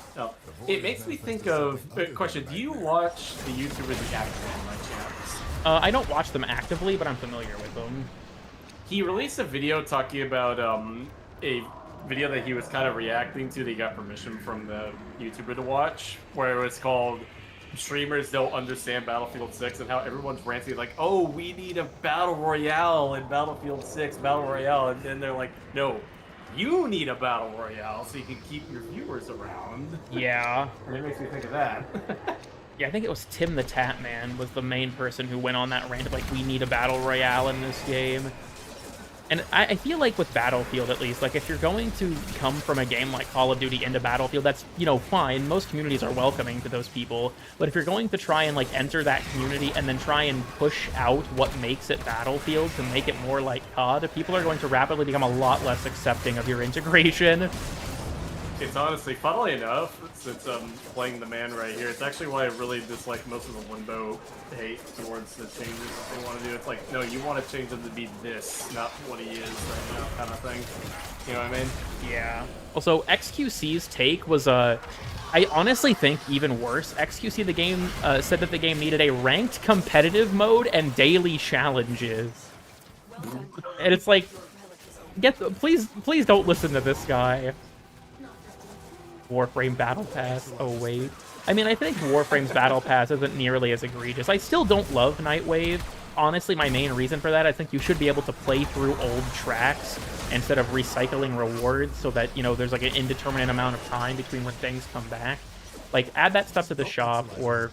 it makes me think of... question, do you watch the YouTuber The Actman, by chance? I don't watch them actively, but I'm familiar with them. He released a video talking about a video that he was kind of reacting to that he got permission from the YouTuber to watch, where it was called... Streamers don't understand Battlefield 6 and how everyone's ranting like, oh, we need a battle royale in Battlefield 6 battle royale, and then they're like, no, you need a battle royale so you can keep your viewers around. Yeah. And it makes me think of that. Yeah, I think it was Tim the Tatman was the main person who went on that rant of like, we need a battle royale in this game. And I feel like with Battlefield, at least, like, if you're going to come from a game like Call of Duty into Battlefield, that's, you know, fine. Most communities are welcoming to those people. But if you're going to try and, like, enter that community and then try and push out what makes it Battlefield to make it more like COD, people are going to rapidly become a lot less accepting of your integration. It's honestly, funnily enough, since I'm playing the man right here, it's actually why I really dislike most of the Limbo hate towards the changes that they want to do. It's like, no, you want to change him to be this, not what he is right now, kind of thing. You know what I mean? Yeah. Also, XQC's take was, I honestly think even worse. XQC, the game, said that the game needed a ranked competitive mode and daily challenges. And it's like, please don't listen to this guy. Warframe Battle Pass. Oh, wait. I mean, I think Warframe's Battle Pass isn't nearly as egregious. I still don't love Nightwave. Honestly, my main reason for that, I think you should be able to play through old tracks instead of recycling rewards so that, you know, there's like an indeterminate amount of time between when things come back. Like, add that stuff to the shop or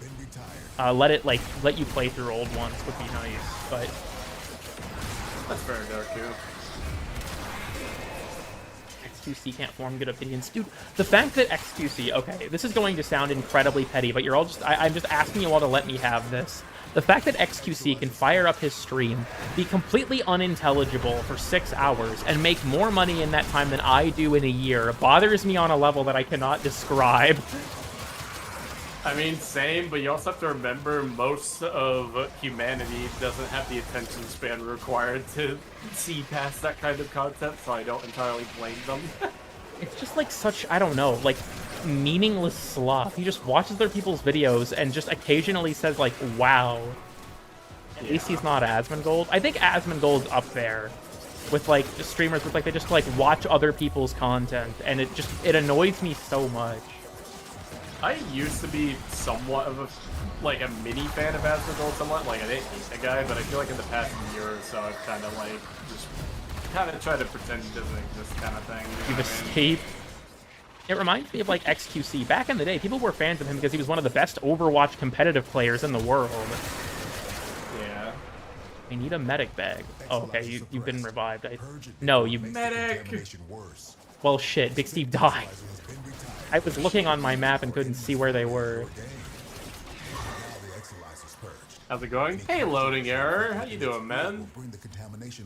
let you play through old ones would be nice, but... That's fair, Darku. XQC can't form good opinions. Dude, the fact that XQC... Okay, this is going to sound incredibly petty, but you're all just... I'm just asking you all to let me have this. The fact that XQC can fire up his stream, be completely unintelligible for 6 hours, and make more money in that time than I do in a year bothers me on a level that I cannot describe. I mean, same, but you also have to remember most of humanity doesn't have the attention span required to see past that kind of content, so I don't entirely blame them. It's just like such, I don't know, like meaningless slop. He just watches other people's videos and just occasionally says like, wow. At least he's not Asmongold. I think Asmongold's up there with like streamers with like, they just like watch other people's content, and it annoys me so much. I used to be somewhat of a mini fan of Asmongold, somewhat. Like, I didn't hate the guy, but I feel like in the past year or so, I've kind of like just kind of tried to pretend he doesn't exist, kind of thing. You've escaped. It reminds me of like XQC. Back in the day, people were fans of him because he was one of the best Overwatch competitive players in the world. Yeah. I need a medic bag. Oh, okay, you've been revived. No, you... Medic! Well, shit, Big Steve died. I was looking on my map and couldn't see where they were. How's it going? Hey, loading error. How you doing, man?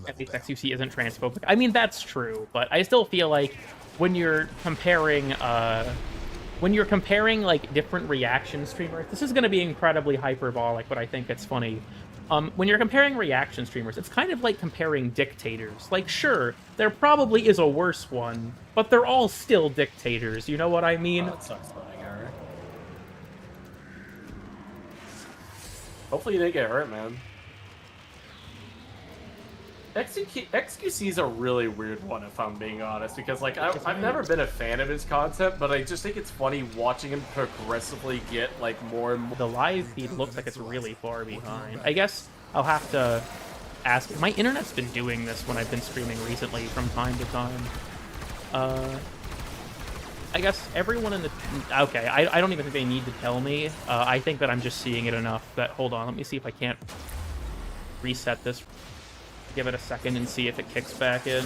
At least XQC isn't transphobic. I mean, that's true, but I still feel like when you're comparing like different reaction streamers, this is going to be incredibly hyperbolic, but I think it's funny. When you're comparing reaction streamers, it's kind of like comparing dictators. Like, sure, there probably is a worse one, but they're all still dictators, you know what I mean? Oh, that sucks, loading error. Hopefully you didn't get hurt, man. XQC is a really weird one, if I'm being honest, because like I've never been a fan of his content, but I just think it's funny watching him progressively get like more and more. The live feed looks like it's really far behind. I guess I'll have to ask. My internet's been doing this when I've been streaming recently from time to time. I guess everyone in the... Okay, I don't even think they need to tell me. I think that I'm just seeing it enough that... Hold on, let me see if I can't reset this. Give it a second and see if it kicks back in.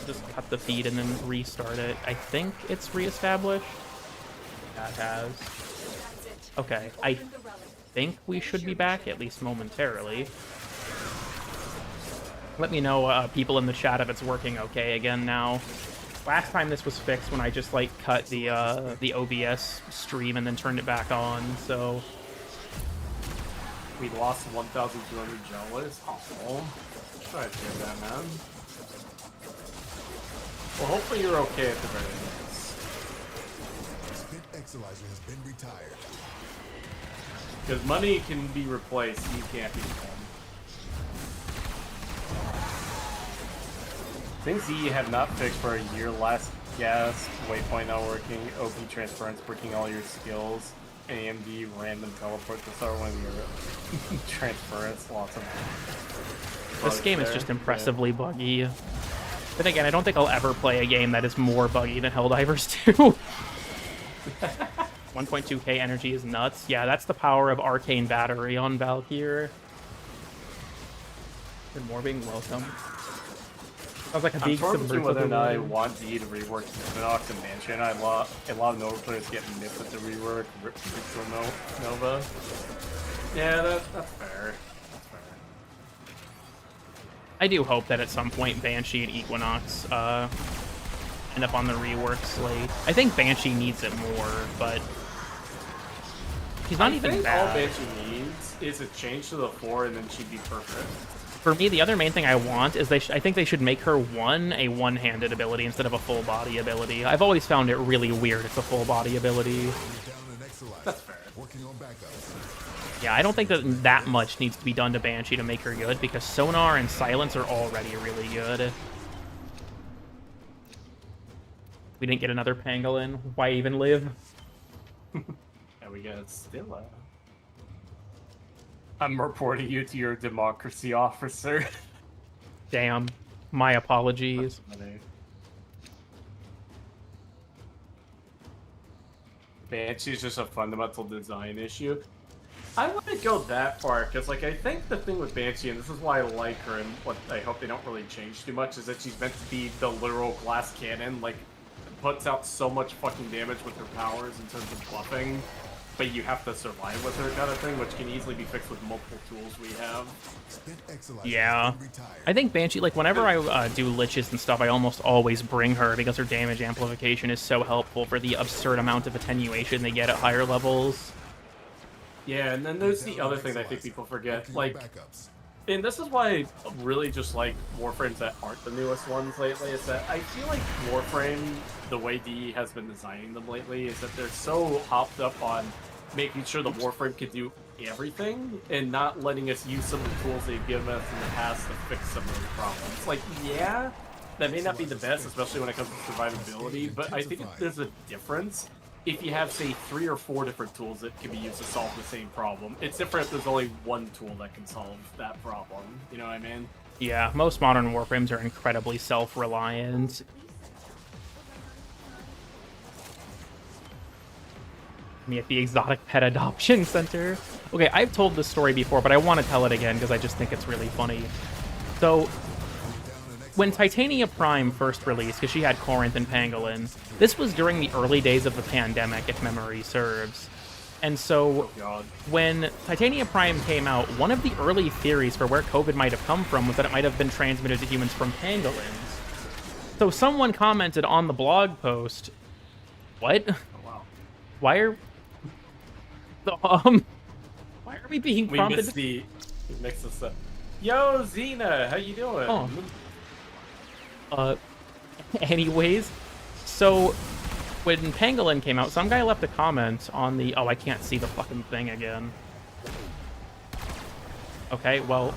Just cut the feed and then restart it. I think it's reestablished. That has. Okay, I think we should be back, at least momentarily. Let me know, people in the chat, if it's working okay again now. Last time this was fixed when I just, like, cut the OBS stream and then turned it back on, so... We lost 1,200 jealous. Oh. Sorry to hear that, man. Well, hopefully you're okay at the very least. Spit Exilizer has been retired. Because money can be replaced, you can't be done. Things you have not fixed for a year: last gas, waypoint not working, OP transference, breaking all your skills, AMD random teleport to start one of your transference, lots of This game is just impressively buggy. But again, I don't think I'll ever play a game that is more buggy than Helldivers 2. 1.2k energy is nuts. Yeah, that's the power of Arcane Battery on Valkyr. Good morning, welcome. Sounds like a I'm big torn between whether or submersible. not I want D to rework Equinox and Banshee, and a lot of Nova players get nipped at the rework Nova. Yeah, that's fair. That's fair. I do hope that at some point Banshee and Equinox end up on the rework slate. I think Banshee needs it more, but she's not even I think bad. all Banshee needs is a change to the 4, and then she'd be perfect. For me, the other main thing I want is I think they should make her a one-handed ability instead of a full body ability. I've always found it really weird it's a full body ability. That's fair. Working on backups. Yeah, I don't think that much needs to be done to Banshee to make her good, because Sonar and Silence are already really good. We didn't get another Pangolin. Why even live? And we got Stilla. I'm reporting you to your democracy officer. Damn. My apologies. Banshee's just a fundamental design issue. I wouldn't go that far, because like I think the thing with Banshee, and this is why I like her, and what I hope they don't really change too much, is that she's meant to be the literal glass cannon, like puts out so much fucking damage with her powers in terms of buffing, but you have to survive with her kind of thing, which can easily be fixed with multiple tools we have. Yeah. I think Banshee, like, whenever I do liches and stuff, I almost always bring her because her damage amplification is so helpful for the absurd amount of attenuation they get at higher levels. Yeah, and then there's the other thing that I think people forget, like, and this is why I really just like Warframes that aren't the newest ones lately, is that I feel like Warframe, the way DE has been designing them lately, is that they're so hopped up on making sure the Warframe can do everything, and not letting us use some of the tools they've given us in the past to fix some of those problems. Like, yeah, that may not be the best, especially when it comes to survivability, but I think there's a difference if you have, say, 3 or 4 different tools that can be used to solve the same problem. It's different if there's only one tool that can solve that problem. You know what I mean? Yeah, most modern Warframes are incredibly self-reliant. Me at the Exotic Pet Adoption Center. Okay, I've told this story before, but I want to tell it again because I just think it's really funny. So, when Titania Prime first released, because she had Corinth and Pangolin, this was during the early days of the pandemic, if memory serves. And so, when Titania Prime came out, one of the early theories for where COVID might have come from was that it might have been transmitted to humans from pangolins. So someone commented on the blog post, what? Oh, wow. Why are we being prompted? We mixed this up. Yo, Xena, how you doing? Anyways, so when Pangolin came out, some guy left a comment on the... Oh, I can't see the fucking thing again. Okay, well...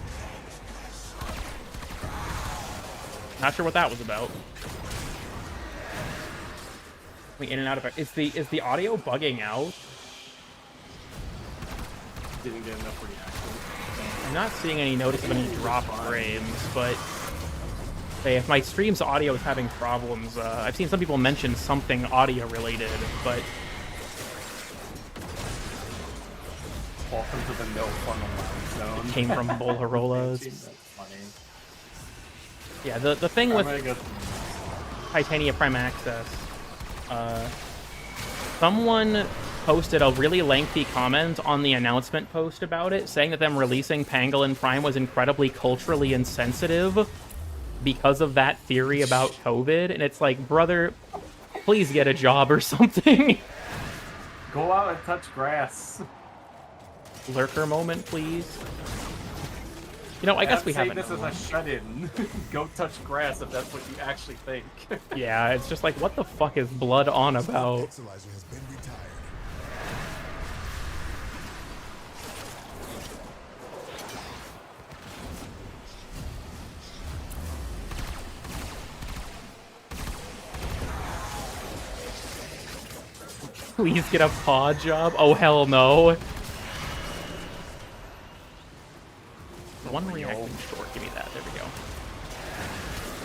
Not sure what that was about. We in and out of it. Is the audio bugging out? Didn't get enough reaction. I'm not seeing any notice of any drop frames, but... Hey, if my stream's audio is having problems, I've seen some people mention something audio related, but... Welcome to the no funnel zone. It came from Bolharolas. That's funny. Yeah, the thing with Go Titania Prime Access, someone posted a really lengthy comment on the announcement post about it, saying that them releasing Pangolin Prime was incredibly culturally insensitive because of that theory about COVID, and it's like, brother, please get a job or something. Go out and touch grass. Lurker moment, please. You know, I guess we haven't. This is a shut-in. Go touch grass if that's what you actually think. Yeah, it's just like, what the fuck is Blood on about? Exilizer has been retired. Please get a paw job. Oh, hell no. One reaction short. Give me that. There we go.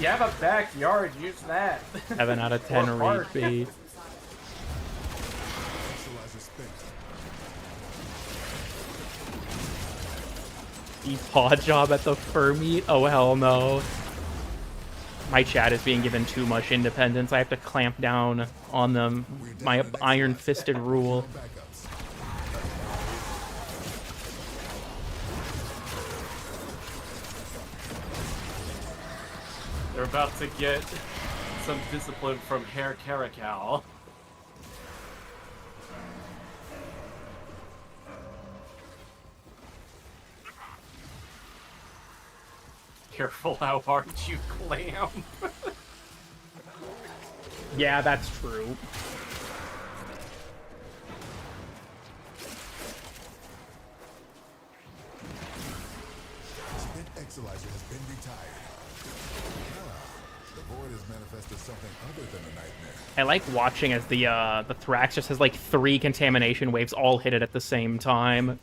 You have a backyard, use that. 7 out of 10 Or park. repeat. Exilizer spent. The paw job at the fur meet? Oh, hell no. My chat is being given too much independence. I have to clamp down on them. My iron-fisted rule. Backups. They're about to get some discipline from Herr Caracal. Careful how hard you clamp. Yeah, that's true. Spent Exilizer has been retired. The void has manifested something other than a nightmare. I like watching as the Thrax just has like 3 contamination waves all hit it at the same time.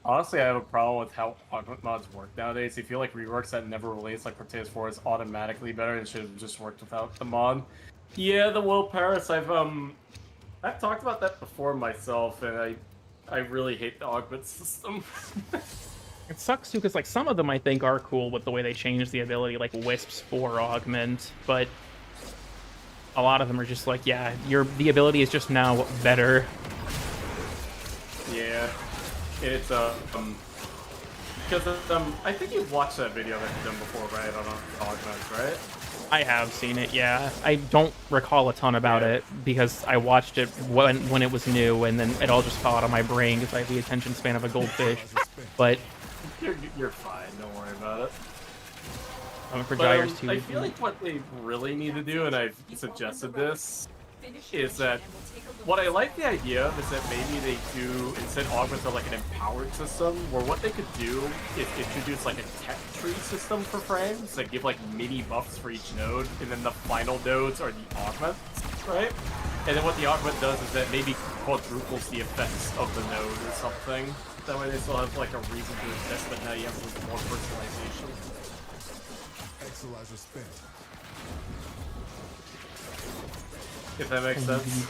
Honestly, I have a problem with how augment mods work nowadays. I feel like reworks that never released, like Proteus 4, is automatically better and should have just worked without the mod. Yeah, the Will Paris, I've talked about that before myself, and I really hate the augment system. It sucks too, because like some of them I think are cool with the way they changed the ability, like Wisps for augment, but a lot of them are just like, yeah, the ability is just now better. Yeah. It's because I think you've watched that video that you've done before, right? On augments, right? I have seen it, yeah. I don't recall a ton about it because I watched it when it was new, and then it all just fell out of my brain because I have the attention span of a goldfish. But You're fine. Don't worry about it. I'm for But, Gyres too. I feel like what they really need to do, and I've suggested this, is that what I like the idea of is that maybe they do, instead augments are like an empowered system, where what they could do is introduce like a tech tree system for frames that give like mini buffs for each node, and then the final nodes are the augments, right? And then what the augment does is that maybe quadruples the effects of the node or something. That way they still have like a reason to exist, but now you have a little more personalization. Exilizer spent. If that makes sense.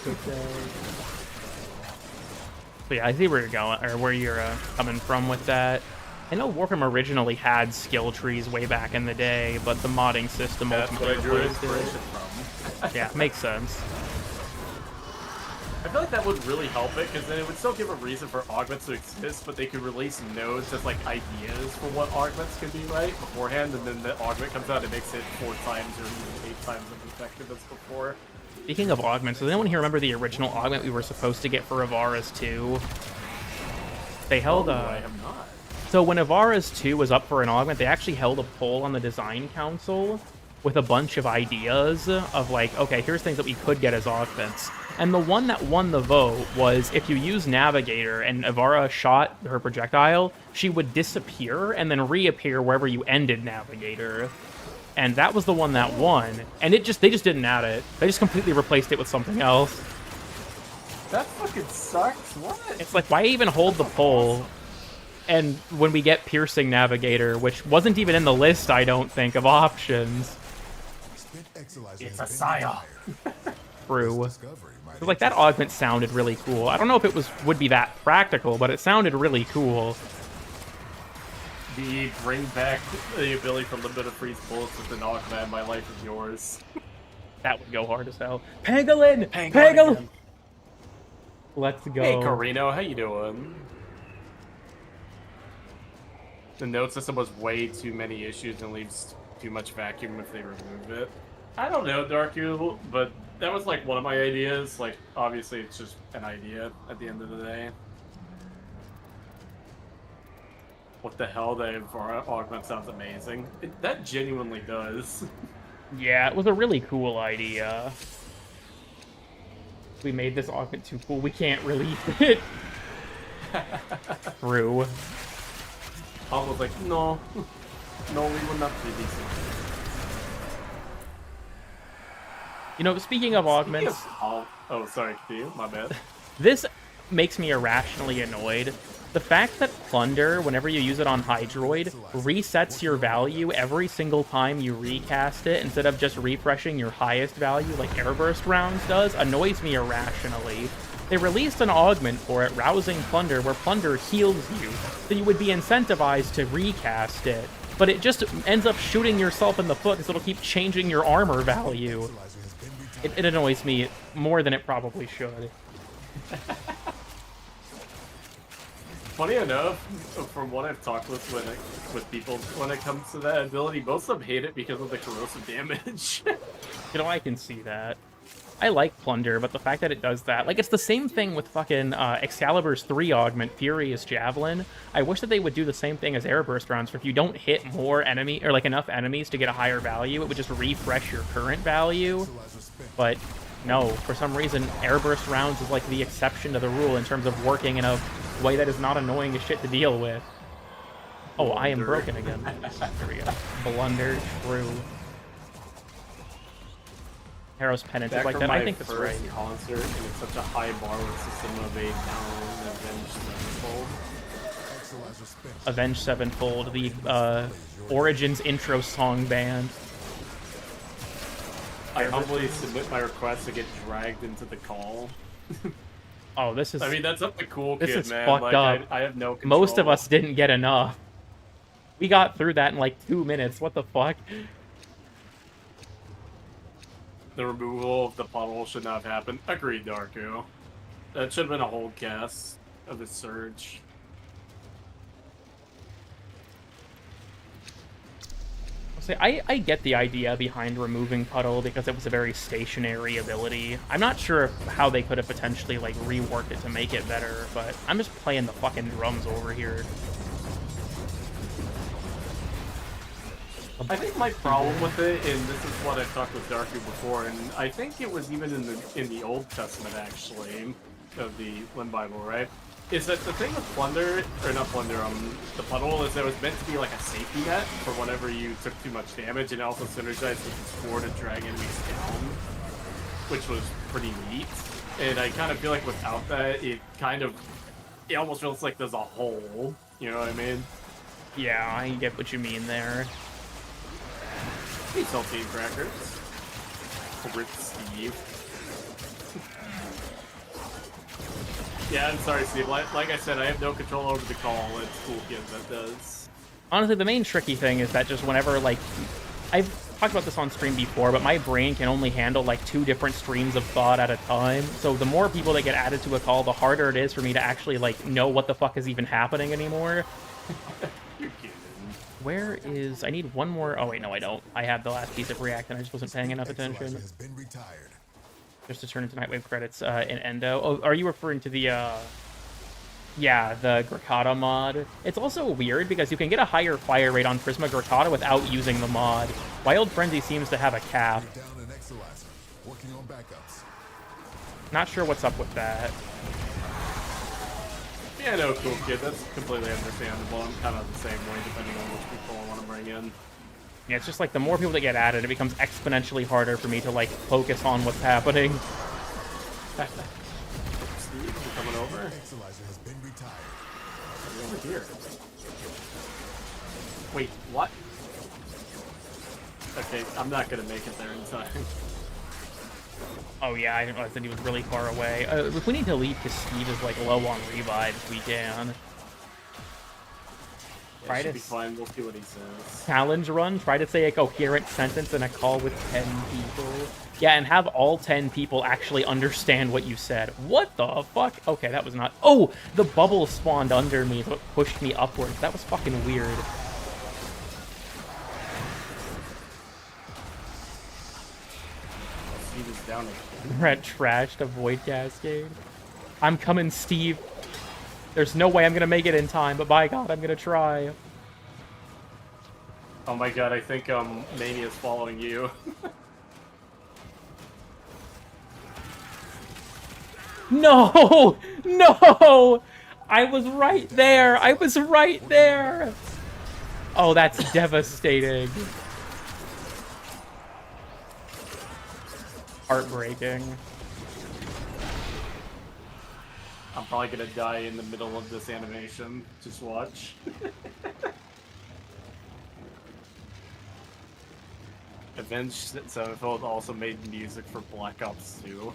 But yeah, I see where you're going, or where you're coming from with that. I know Warframe originally had skill trees way back in the day, but the modding system That's what I ultimately drew replaced inspiration it. from. Yeah, makes sense. I feel like that would really help it, because then it would still give a reason for augments to exist, but they could release nodes as like ideas for what augments could be, right, beforehand, and then the augment comes out and makes it 4 times or even 8 times as effective as before. Speaking of augments, does anyone here remember the original augment we were supposed to get for Avara's 2? They held I have not. So when Avara's 2 was up for an augment, they actually held a poll on the design council with a bunch of ideas of like, okay, here's things that we could get as augments. And the one that won the vote was if you use Navigator and Avara shot her projectile, she would disappear and then reappear wherever you ended Navigator. And that was the one that won. And they just didn't add it. They just completely replaced it with something else. That fucking sucks. What? It's like, why even hold the poll? And when we get Piercing Navigator, which wasn't even in the list, I don't think, of options. Spent Exilizer It's has a been psyop. retired. True. Discovery might Like, that augment sounded really cool. I don't know if it would be that practical, but it sounded really cool. The bring back the ability for limited freeze bullets with an augment, my life is yours. That would go hard as hell. Pangolin! Pangolin Pangolin! again. Let's go. Hey, Carino, how you doing? The node system was way too many issues and leaves too much vacuum if they remove it. I don't know, Darku, but that was like one of my ideas. Like, obviously, it's just an idea at the end of the day. What the hell, the augment sounds amazing. That genuinely does. Yeah, it was a really cool idea. We made this augment too cool. We can't release it. True. I was like, no. No, we will not release it. You know, speaking of augments, Oh, sorry, continue. My bad. this makes me irrationally annoyed. The fact that Plunder, whenever you use it on Hydroid, resets your value every single time you recast it instead of just refreshing your highest value like Airburst rounds does annoys me irrationally. They released an augment for it, Rousing Plunder, where Plunder heals you, so you would be incentivized to recast it. but it just ends up shooting yourself in the foot because it'll keep changing your armor value. Equalizer has been retired. It annoys me more than it probably should. Funny enough, from what I've talked with people when it comes to that ability, most of them hate it because of the corrosive damage. You know, I can see that. I like Plunder, but the fact that it does that... Like, it's the same thing with fucking Excalibur's 3 augment, Furious Javelin. I wish that they would do the same thing as Airburst rounds, where if you don't hit more enemy... or, like, enough enemies to get a higher value, it would just refresh your current value. Equalizer spent. But, no, for some reason, Airburst rounds is, like, the exception to the rule in terms of working in a way that is not annoying as shit to deal with. Oh, I am Blunder. broken again. There we go. Blunder, true. Hero's Penance is Back like from that. my I think that's right. first concert, and it's such a high bar with System of 8 down Avenged Sevenfold. Equalizer spent. Avenged Sevenfold, the Origins intro song band. I humbly submit my request to get dragged into the call. Oh, this is... I mean, that's up to Cool This Kid, is man. fucked Like, up. I have no control. most of us didn't get enough. We got through that in like 2 minutes. What the fuck? The removal of the puddle should not have happened. Agreed, Darku. That should have been a whole cast of the surge. See, I get the idea behind removing Puddle because it was a very stationary ability. I'm not sure how they could have potentially like reworked it to make it better, but I'm just playing the fucking drums over here. I think my problem with it, and this is what I've talked with Darku before, and I think it was even in the Old Testament actually, of the Limb Bible, right? Is that the thing with Plunder, or not Plunder, the Puddle, is that it was meant to be like a safety net for whenever you took too much damage, and also synergized with the Spore to drag enemies down, which was pretty neat. And I kind of feel like without that, it almost feels like there's a hole, you know what I mean? Yeah, I get what you mean there. Hey, Saltine Crackers. Rip Steve. Yeah, I'm sorry, Steve. Like I said, I have no control over the call. It's Cool Kid that does. Honestly, the main tricky thing is that just whenever, like, I've talked about this on stream before, but my brain can only handle, like, 2 different streams of thought at a time. So the more people that get added to a call, the harder it is for me to actually, like, know what the fuck is even happening anymore. You're kidding. Where is... I need one more... Oh, wait, no, I don't. I have the last piece of React, and I just wasn't paying enough attention. Equalizer has been retired. Just to turn into Nightwave credits in Endo. Oh, are you referring to the, yeah, the Gracata mod? It's also weird because you can get a higher fire rate on Prisma Gracata without using the mod. Wild Frenzy seems to have a cap. You're down an Equalizer. Working on backups. Not sure what's up with that. Yeah, no, Cool Kid. That's completely understandable. I'm kind of the same way, depending on which people I want to bring in. Yeah, it's just like the more people that get added, it becomes exponentially harder for me to, like, focus on what's happening. Steve, you coming over? Equalizer has been retired. You're over here. Wait, what? Okay, I'm not gonna make it there in time. Oh yeah, I didn't realize that he was really far away. If we need to leave because Steve is, like, low on revives, we can. Yeah, should be fine. We'll see what he says. Challenge run, try to say a coherent sentence in a call with 10 people. Yeah, and have all 10 people actually understand what you said. What the fuck? Okay, that was not... Oh, the bubble spawned under me, so it pushed me upwards. That was fucking weird. Steve is down again. Red trashed a void cascade. I'm coming, Steve. There's no way I'm gonna make it in time, but by God, I'm gonna try. Oh my god, I think Mania's following you. No! No! I was right there! I was right there! Oh, that's devastating. Heartbreaking. I'm probably gonna die in the middle of this animation. Just watch. Avenged Sevenfold also made music for Black Ops 2.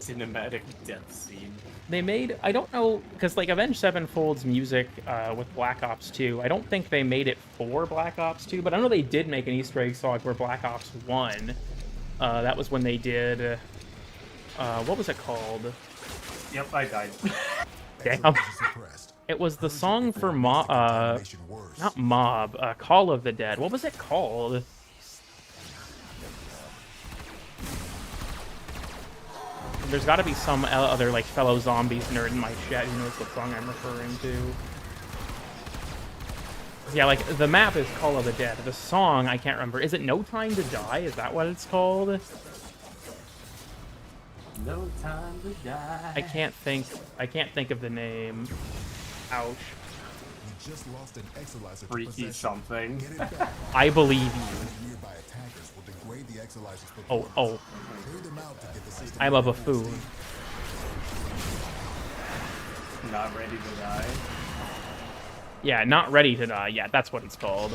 Cinematic death scene. They made, I don't know, because like Avenged Sevenfold's music with Black Ops 2, I don't think they made it for Black Ops 2, but I know they did make an Easter egg song for Black Ops 1. That was when they did, what was it called? Yep, I died. Damn. It was the song for not Mob, Call of the Dead. What was it called? There's got to be some other like fellow zombies nerd in my chat who knows what song I'm referring to. Yeah, like the map is Call of the Dead. The song I can't remember. Is it No Time to Die? Is that what it's called? No time to die. I can't think of the name. Ouch. You just lost an Exalizer to Freaky possession. something. Get it back. I believe you. Nearby attackers will degrade the Exalizers for Oh, points. oh. Clear them out to get the system I'm a ready for buffoon. Not ready to die. Yeah, Not Ready to Die. Yeah, that's what it's called.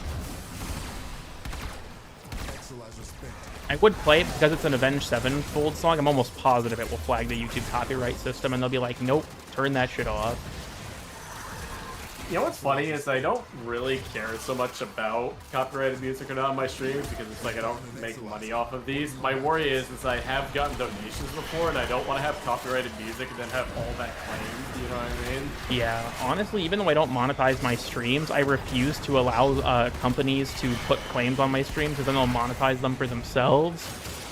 Exalizer spent. I would play it because it's an Avenged Sevenfold song. I'm almost positive it will flag the YouTube copyright system, and they'll be like, nope, turn that shit off. You know what's funny is I don't really care so much about copyrighted music or not on my streams because it's like I don't make money off of these. My worry is I have gotten donations before and I don't want to have copyrighted music and then have all that claimed, you know what I mean? Yeah, honestly, even though I don't monetize my streams, I refuse to allow companies to put claims on my streams because then they'll monetize them for themselves.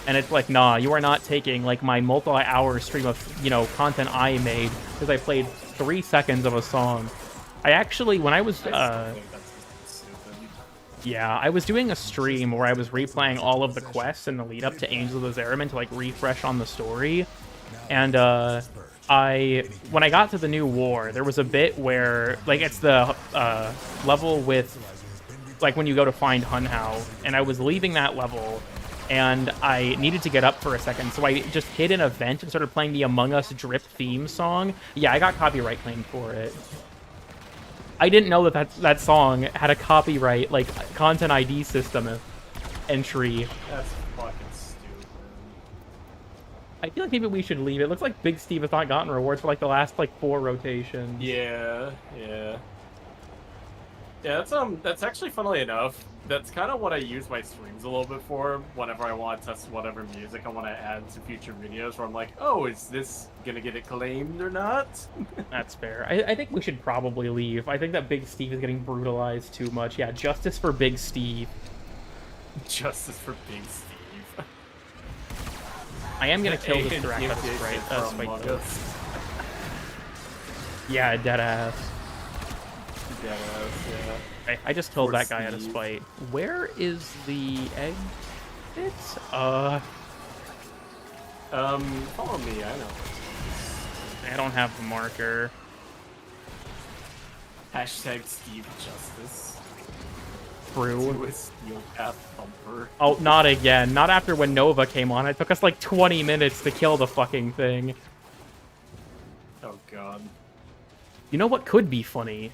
And it's like, nah, you are not taking like my multi-hour stream of, you know, content I made because I played 3 seconds of a song. I actually, when I was, yeah, I was doing a stream where I was replaying all of the quests in the lead up to Angel of the Zeraman to like refresh on the story. And when I got to the new war, there was a bit where, like, it's the level with, like, when you go to find Hunhao, and I was leaving that level, and I needed to get up for a second, so I just hit an event and started playing the Among Us Drip theme song. Yeah, I got copyright claimed for it. I didn't know that song had a copyright, like, content ID system entry. That's fucking stupid. I feel like maybe we should leave it. Looks like Big Steve has not gotten rewards for, like, the last, like, 4 rotations. Yeah, yeah. Yeah, that's actually, funnily enough, that's kind of what I use my streams a little bit for whenever I want to test whatever music I want to add to future videos where I'm like, oh, is this gonna get acclaimed or not? That's fair. I think we should probably leave. I think that Big Steve is getting brutalized too much. Yeah, justice for Big Steve. Justice for Big Steve. I am gonna kill this direct out of Spike though. Yeah, deadass. Yeah, yeah. I just killed Poor that guy out of Steve. spite. Where is the egg? It's Follow me, I know. I don't have the marker. Hashtag Steve Justice. True. To a steel path thumper. Oh, not again. Not after when Nova came on. It took us like 20 minutes to kill the fucking thing. Oh god. You know what could be funny?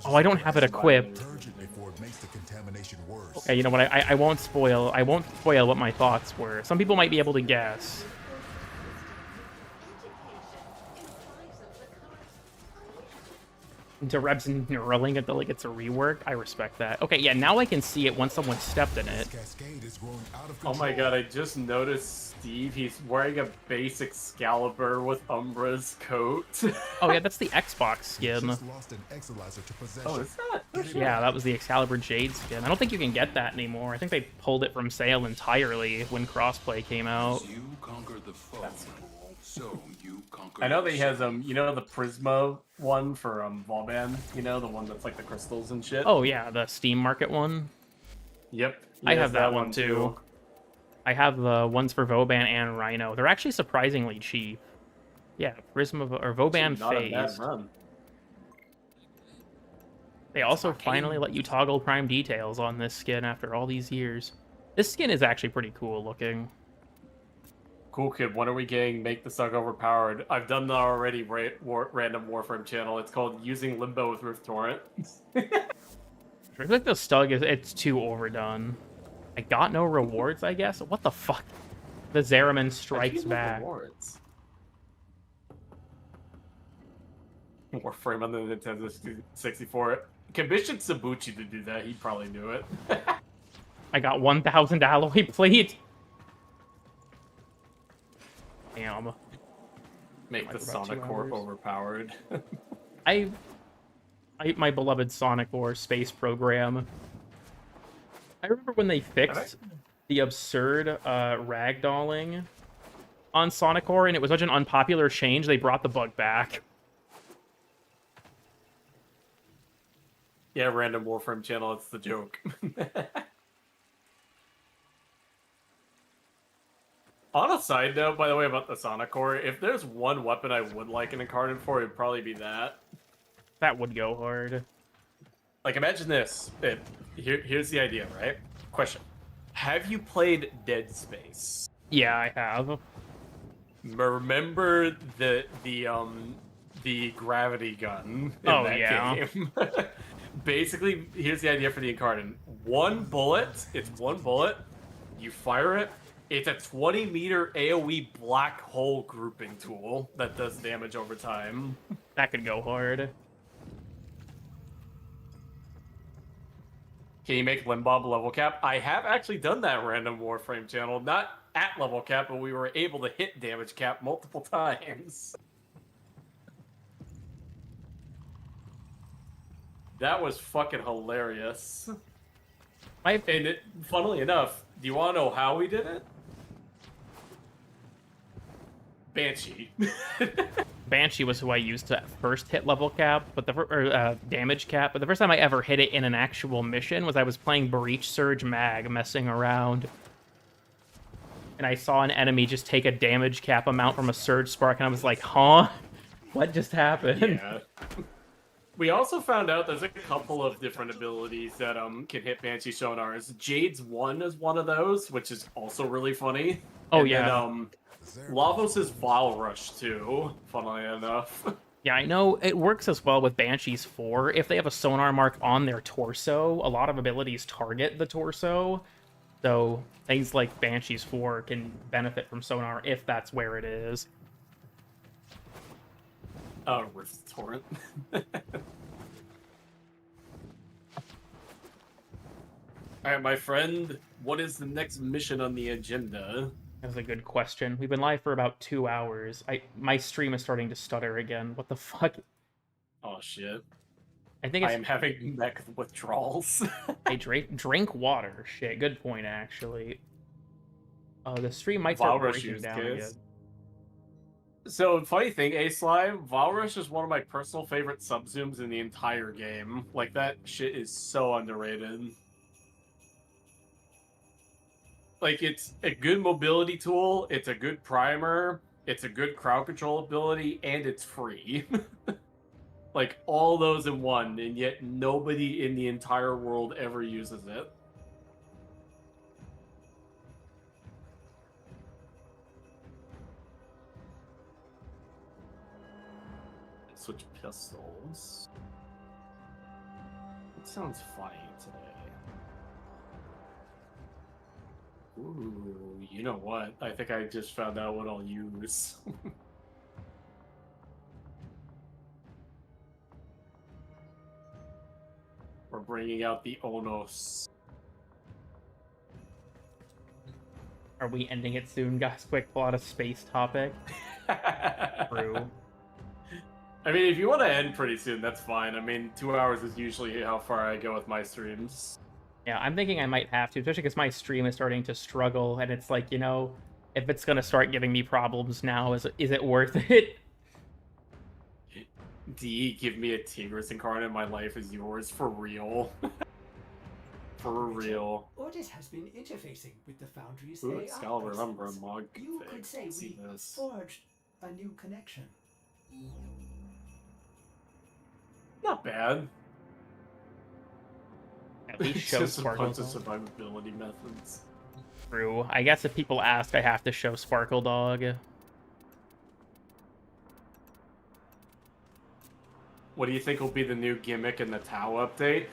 Oh, I don't have it equipped. Before it makes the contamination worse. Okay, you know what? I won't spoil. I won't spoil what my thoughts were. Some people might be able to guess. Into Rebs and knurling until it gets a rework. I respect that. Okay, yeah, now I can see it once someone stepped in it. Cascade is growing out of Oh control. my god, I just noticed Steve, he's wearing a base Excalibur with Umbra's coat. Oh yeah, that's the Xbox skin. Just lost an Exalizer to possession. Oh, is that? Oh, shit. Yeah, that was the Excalibur Jade skin. I don't think you can get that anymore. I think they pulled it from sale entirely when crossplay came out. You conquer the foe. That's cool. So you conquer I know that he has yourself. you know the Prisma one for Volban, you know, the one that's like the crystals and shit. Oh yeah, the Steam Market one. Yep. He I has have that one too. I have the ones for Vauban and Rhino. They're actually surprisingly cheap. Yeah, Prisma or Vauban Not a bad Phase. run. They also finally let you toggle prime details on this skin after all these years. This skin is actually pretty cool looking. Cool kid, when are we getting Make the Suck Overpowered? I've done that already, random Warframe channel. It's called Using Limbo with Rift Torrent. I feel like the Stug it's too overdone. I got no rewards, I guess. What the fuck? The Zeraman How'd you strikes get no back. rewards? Warframe on the Nintendo 64. Commissioned Sabuchi to do that. He'd probably do it. I got 1,000 alloy plate. Damn. Make the Like about 2 Sonic Core hours. overpowered. I my beloved Sonic War space program. I remember when they fixed the absurd ragdolling on Sonic Core, and it was such an unpopular change, they brought the bug back. Yeah, random Warframe channel, it's the joke. On a side note, by the way, about the Sonic Core, if there's one weapon I would like an Incarnate for, it'd probably be that. That would go hard. Like, imagine this. Here's the idea, right? Question. Have you played Dead Space? Yeah, I have. Remember the gravity gun in Oh, that yeah. game? Basically, here's the idea for the Incarnate. One bullet, it's one bullet, you fire it, it's a 20-meter AoE black hole grouping tool that does damage over time. That could go hard. Can you make Limbob level cap? I have actually done that random Warframe channel. Not at level cap, but we were able to hit damage cap multiple times. That was fucking hilarious. And funnily enough, do you want to know how we did it? Banshee. Banshee was who I used to first hit level cap, but damage cap. But the first time I ever hit it in an actual mission was I was playing Breach Surge Mag, messing around, and I saw an enemy just take a damage cap amount from a Surge Spark, and I was like, "Huh? What just happened?" Yeah. We also found out there's a couple of different abilities that can hit Banshee Sonars. Jade's one is one of those, which is also really funny. Oh, and yeah. Then, Lavos is Vile Rush too, funnily enough. Yeah, I know it works as well with Banshees 4. If they have a sonar mark on their torso, a lot of abilities target the torso. So things like Banshees 4 can benefit from sonar if that's where it is. Oh, Rift Torrent. Alright, my friend, what is the next mission on the agenda? That's a good question. We've been live for about 2 hours. My stream is starting to stutter again. What the fuck? Oh shit. I think it's... I am having mech withdrawals. Hey, drink water. Shit, good point, actually. The stream might start Vile Rush breaking use down case. again. So, funny thing, A-Slime, Vile Rush is one of my personal favorite sub-zooms in the entire game. Like, that shit is so underrated. Like, it's a good mobility tool, it's a good primer, it's a good crowd control ability, and it's free. Like, all those in one, and yet nobody in the entire world ever uses it. Switch pistols. It sounds funny today. Ooh, you know what? I think I just found out what I'll use. We're bringing out the Onos. Are we ending it soon, guys? Quick plot a space topic. True. I mean, if you want to end pretty soon, that's fine. I mean, 2 hours is usually how far I go with my streams. Yeah, I'm thinking I might have to, especially because my stream is starting to struggle, and it's like, you know, if it's gonna start giving me problems now, is it worth it? D, give me a Tigris incarnate. My life is yours for real. For real. Ordis has been interfacing with the Foundry's Ooh, AI Excalibur, remember a persons. mug. You thing. could say Let's see we this. forged a new connection. Not bad. At least It's show just a Sparkle bunch of Dog. survivability methods. True. I guess if people ask, I have to show Sparkle Dog. What do you think will be the new gimmick in the Tau update?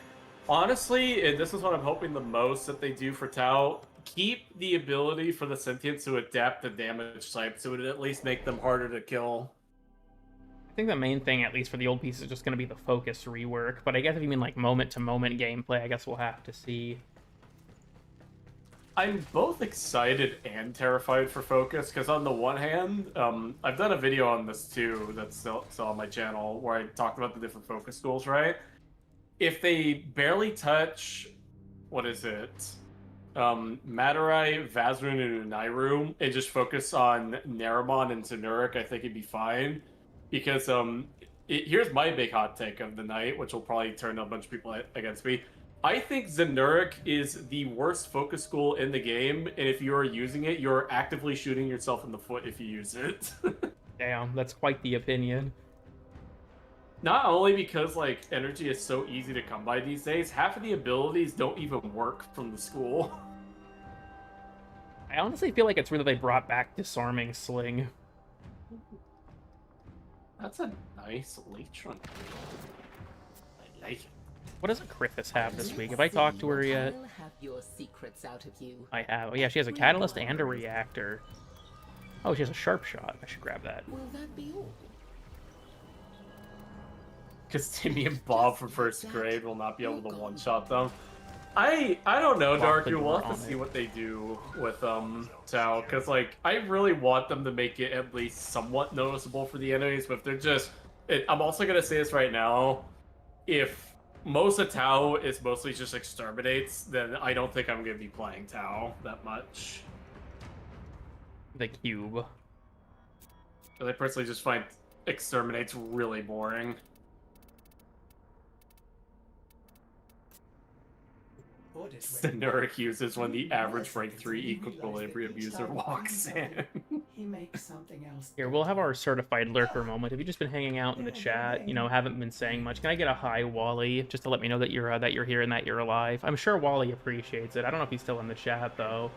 Honestly, and this is what I'm hoping the most that they do for Tau, keep the ability for the sentients to adapt the damage type, so it would at least make them harder to kill. I think the main thing, at least for the old piece, is just going to be the focus rework. But I guess if you mean like moment-to-moment gameplay, I guess we'll have to see. I'm both excited and terrified for focus, because on the one hand, I've done a video on this too that's still on my channel, where I talked about the different focus schools, right? If they barely touch, what is it? Matarai, Vazrun, and Unairu, and just focus on Naramon and Zenuric, I think it'd be fine. Because here's my big hot take of the night, which will probably turn a bunch of people against me. I think Zenuric is the worst focus school in the game, and if you are using it, you're actively shooting yourself in the foot if you use it. Damn, that's quite the opinion. Not only because, like, energy is so easy to come by these days, half of the abilities don't even work from the school. I honestly feel like it's weird that they brought back Disarming Sling. That's a nice Latron. I like it. What does Acrithis have this week? Have I talked to her yet? I'll have your secrets out of you. I have. Oh yeah, she has a catalyst and a reactor. Oh, she has a sharp shot. I should grab that. Will that be all? Because Timmy and Bob from first grade will not be able to one-shot them. I don't know, Darku. We'll have to see what they do with Tao, because like I really want them to make it at least somewhat noticeable for the enemies. But if they're just, I'm also gonna say this right now, if most of Tao is mostly just exterminates, then I don't think I'm gonna be playing Tao that much. The cube. Because I personally just find exterminates really boring. Zenuric uses when the average rank 3 equilibrium user walks in. He makes something else. Here, we'll have our certified lurker moment. Have you just been hanging out in the chat? You know, haven't been saying much. Can I get a hi, Wally, just to let me know that you're here and that you're alive? I'm sure Wally appreciates it. I don't know if he's still in the chat though.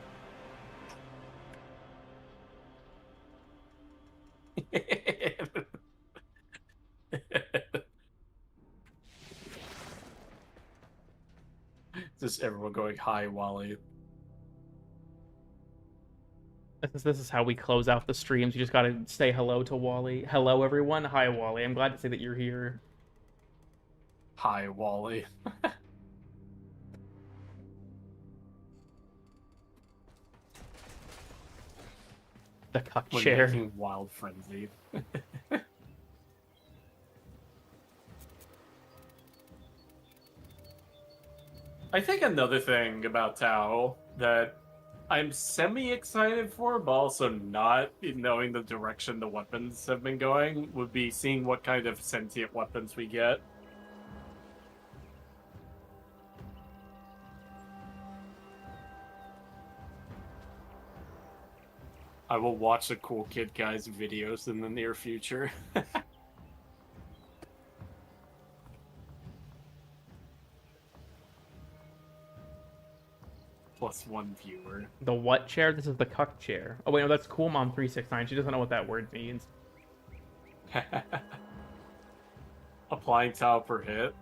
Just everyone going, hi, Wally. This is how we close out the streams. You just gotta say hello to Wally. Hello, everyone. Hi, Wally. I'm glad to see that you're here. Hi, Wally. The cuck When chair. making Wild Frenzy. I think another thing about Tao that I'm semi-excited for, but also not, knowing the direction the weapons have been going, would be seeing what kind of sentient weapons we get. I will watch the Cool Kid Guys videos in the near future. +1 viewer. The what chair? This is the cuck chair. Oh wait, no, that's Cool Mom 369. She doesn't know what that word means. Applying Tao per hit.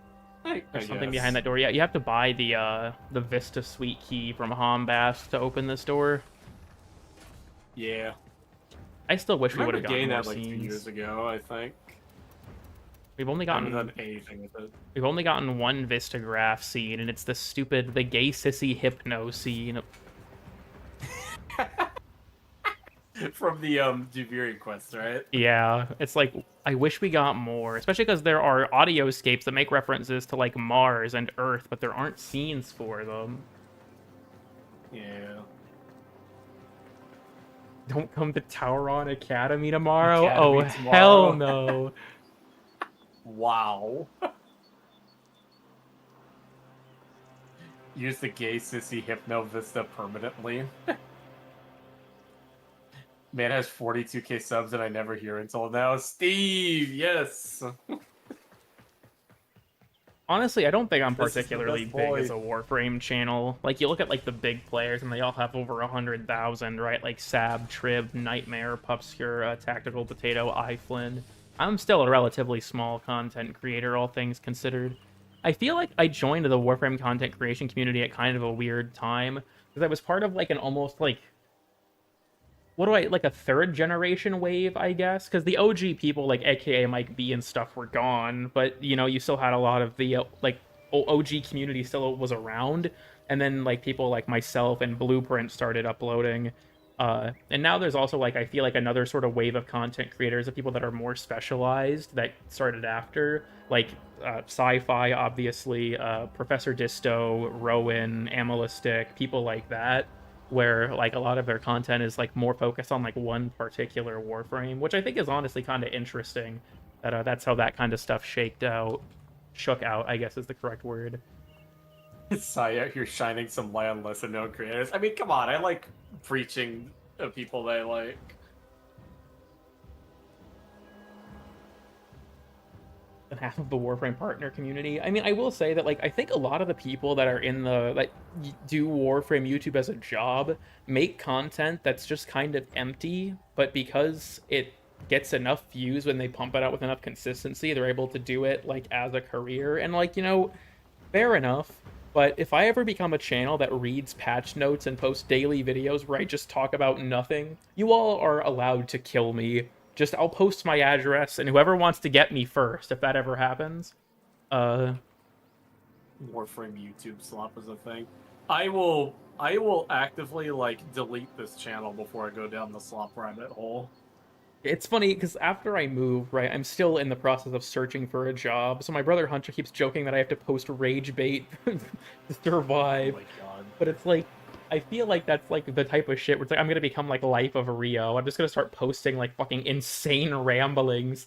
There's something behind that door. Yeah, you have to buy the Vista Suite key from Hombast to open this door. Yeah. I still wish I we would remember have gotten getting more that like 2 scenes. years ago, I think. We've only I haven't gotten done anything with it. We've only gotten one Vistograph scene, and it's the gay sissy hypno scene. From the Duviri quest, right? Yeah, it's like, I wish we got more, especially because there are audioscapes that make references to like Mars and Earth, but there aren't scenes for them. Yeah. Don't come to Tauron Academy tomorrow? Academy Oh, tomorrow. hell no. Wow. Use the gay sissy Hypno Vista permanently. Man has 42k subs and I never hear until now. Steve, yes. Honestly, I don't think I'm This is the particularly best big boy. as a Warframe channel. Like, you look at, like, the big players, and they all have over 100,000, right? Like, Sab, Trib, Nightmare, Pupscure, Tactical Potato, iFlynn. I'm still a relatively small content creator, all things considered. I feel like I joined the Warframe content creation community at kind of a weird time because I was part of like an almost like like a third generation wave, I guess, because the OG people like AKA Mike B and stuff were gone, but you know, you still had a lot of the like OG community still was around, and then like people like myself and Blueprint started uploading. And now there's also like I feel like another sort of wave of content creators of people that are more specialized that started after, like Sci-Fi, obviously, Professor Disto, Rowan, Amelistic, people like that, where like a lot of their content is like more focused on like one particular Warframe, which I think is honestly kind of interesting. That that's how that kind of stuff shook out, I guess is the correct word. Saya, you're shining some light on lesser known creators. I mean, come on, I like preaching of people that I like. And half of the Warframe partner community. I mean, I will say that like I think a lot of the people that are in the like do Warframe YouTube as a job make content that's just kind of empty, but because it gets enough views when they pump it out with enough consistency, they're able to do it like as a career. And like, you know, fair enough. But if I ever become a channel that reads patch notes and posts daily videos where I just talk about nothing, you all are allowed to kill me. Just I'll post my address, and whoever wants to get me first, if that ever happens. Warframe YouTube slop is a thing. I will actively like delete this channel before I go down the slop rabbit hole. It's funny because after I move, right, I'm still in the process of searching for a job. So my brother Hunter keeps joking that I have to post rage bait to survive. Oh my god. But it's like, I feel like that's like the type of shit where it's like I'm gonna become like Life of Rio. I'm just gonna start posting like fucking insane ramblings.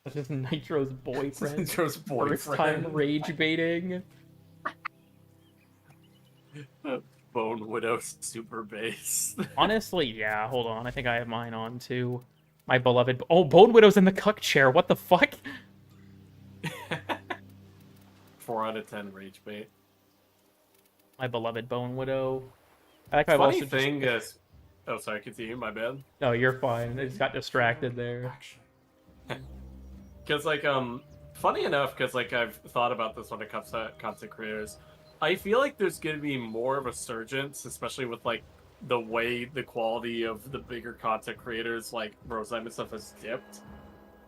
That's just Nitro's boyfriend. Nitro's boyfriend. First time rage baiting. Bone Widow super base. Honestly, yeah, hold on. I think I have mine on too. My beloved. Oh, Bone Widow's in the cuck chair. What the fuck? 4 out of 10 rage bait. My beloved Bone Widow. I like how I've Funny also thing just... is, oh sorry, continue. My bad. No, you're fine. I just got distracted there. Because like funny enough, because like I've thought about this when it comes to content creators. I feel like there's going to be more of a surgence, especially with like the way the quality of the bigger content creators like Roseime and stuff has dipped.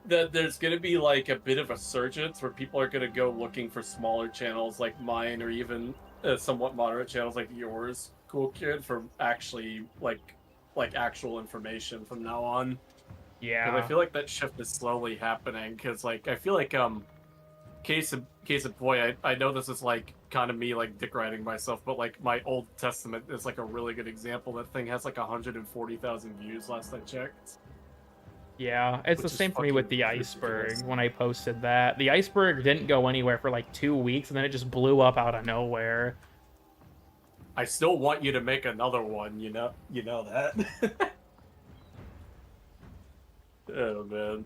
That there's going to be like a bit of a surgence where people are going to go looking for smaller channels like mine or even somewhat moderate channels like yours, Cool Kid, for actually like actual information from now on. Yeah. Because I feel like that shift is slowly happening. Because like I feel like case of boy, I know this is like kind of me like dick riding myself, but like my Old Testament is like a really good example. That thing has like 140,000 views last I checked. Yeah, it's the Which is same for me with fucking the ridiculous. iceberg when I posted that. The iceberg didn't go anywhere for like 2 weeks and then it just blew up out of nowhere. I still want you to make another one, you know that. Oh man.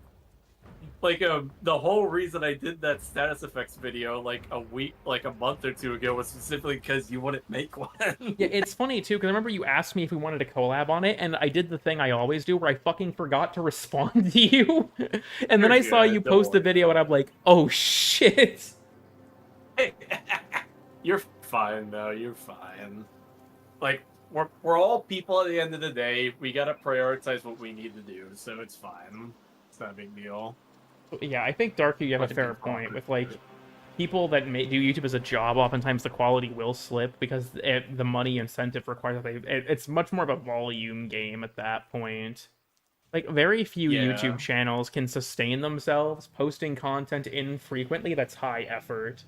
Like the whole reason I did that status effects video like a month or two ago was specifically because you wouldn't make one. Yeah, it's funny too because I remember you asked me if we wanted to collab on it, and I did the thing I always do where I fucking forgot to respond to you, and then You're I saw good, you don't post the worry video, and about I'm like, oh shit. You're fine though. You're fine. Like we're all people at the end of the day. We gotta prioritize what we need to do, so it's fine. It's not a big deal. Yeah, I think Dark, you have a fair point with like people that do YouTube as a job. Oftentimes the quality will slip because the money incentive requires that it's much more of a volume game at that point. Like very few Yeah. YouTube channels can sustain themselves posting content infrequently that's high effort.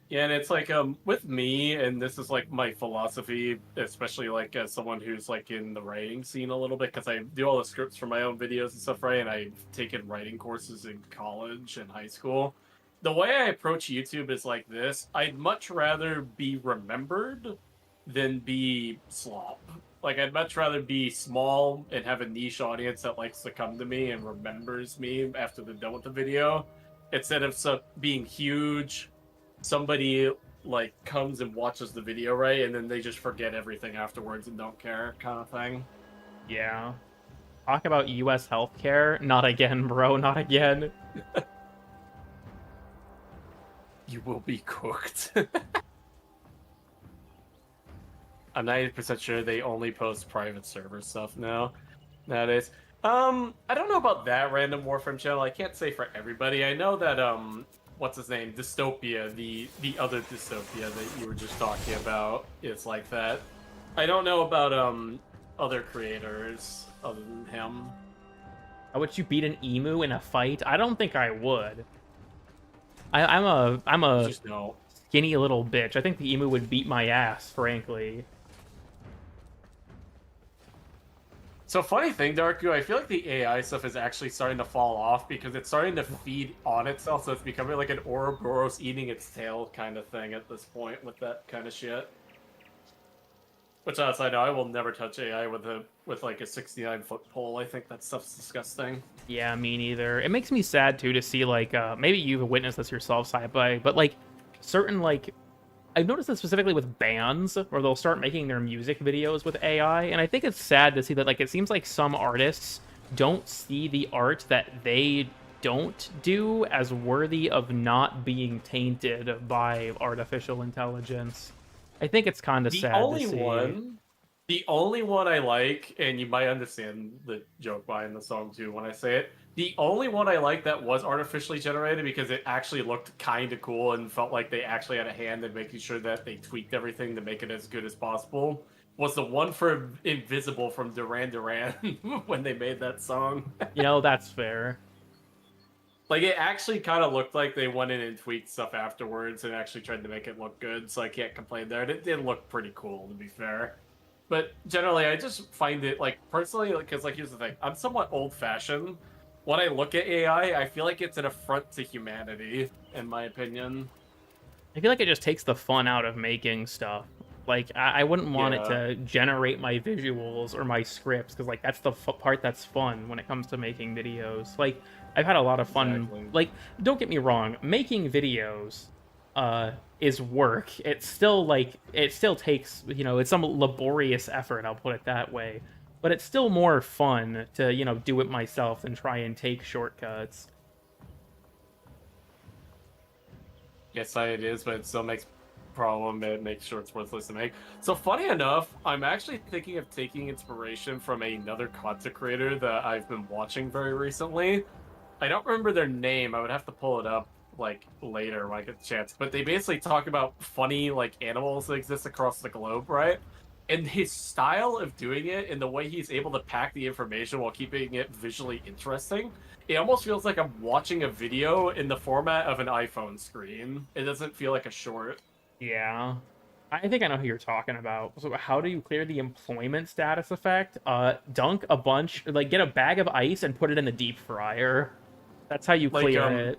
Yeah, and it's like with me, and this is like my philosophy, especially like as someone who's like in the writing scene a little bit, because I do all the scripts for my own videos and stuff, right? And I've taken writing courses in college and high school. The way I approach YouTube is like this: I'd much rather be remembered than be slop. Like I'd much rather be small and have a niche audience that likes to come to me and remembers me after they're done with the video, instead of being huge. Somebody like comes and watches the video, right, and then they just forget everything afterwards and don't care, kind of thing. Yeah. Talk about U.S. healthcare. Not again, bro. Not again. You will be cooked. I'm 90% sure they only post private server stuff now nowadays. I don't know about that random Warframe channel. I can't say for everybody. I know that what's his name? Dystopia, the other Dystopia that you were just talking about is like that. I don't know about other creators other than him. How would you beat an emu in a fight? I don't think I would. I'm a Just no. skinny little bitch. I think the emu would beat my ass, frankly. So funny thing, Darku, I feel like the AI stuff is actually starting to fall off because it's starting to feed on itself, so it's becoming like an Ouroboros eating its tail kind of thing at this point with that kind of shit. Which, as I know, I will never touch AI with like a 69-foot pole. I think that stuff's disgusting. Yeah, me neither. It makes me sad too to see like maybe you've witnessed this yourself, Sci-Fi, but like certain like I've noticed this specifically with bands where they'll start making their music videos with AI, and I think it's sad to see that like it seems like some artists don't see the art that they don't do as worthy of not being tainted by artificial intelligence. I think it's kind of sad to see. The only one I like, and you might understand the joke behind the song too when I say it, the only one I like that was artificially generated because it actually looked kind of cool and felt like they actually had a hand in making sure that they tweaked everything to make it as good as possible was the one for Invisible from Duran Duran when they made that song. You know, that's fair. Like, it actually kind of looked like they went in and tweaked stuff afterwards and actually tried to make it look good, so I can't complain there. It did look pretty cool, to be fair. But generally, I just find it, like, personally, because, like, here's the thing. I'm somewhat old-fashioned. When I look at AI, I feel like it's an affront to humanity, in my opinion. I feel like it just takes the fun out of making stuff. Like, I wouldn't want it Yeah. to generate my visuals or my scripts, because, like, that's the part that's fun when it comes to making videos. Like, I've had a lot of fun. Exactly. Like, don't get me wrong, making videos is work. It's still, like, it still takes, you know, it's some laborious effort, I'll put it that way. But it's still more fun to, you know, do it myself than try and take shortcuts. Yes, it is, but it still makes problem. It makes sure it's worthless to make. So funny enough, I'm actually thinking of taking inspiration from another content creator that I've been watching very recently. I don't remember their name. I would have to pull it up like later when I get the chance. But they basically talk about funny like animals that exist across the globe, right? And his style of doing it and the way he's able to pack the information while keeping it visually interesting, it almost feels like I'm watching a video in the format of an iPhone screen. It doesn't feel like a short. Yeah. I think I know who you're talking about. So how do you clear the employment status effect? Dunk a bunch, like get a bag of ice and put it in the deep fryer. That's how you Like, clear it.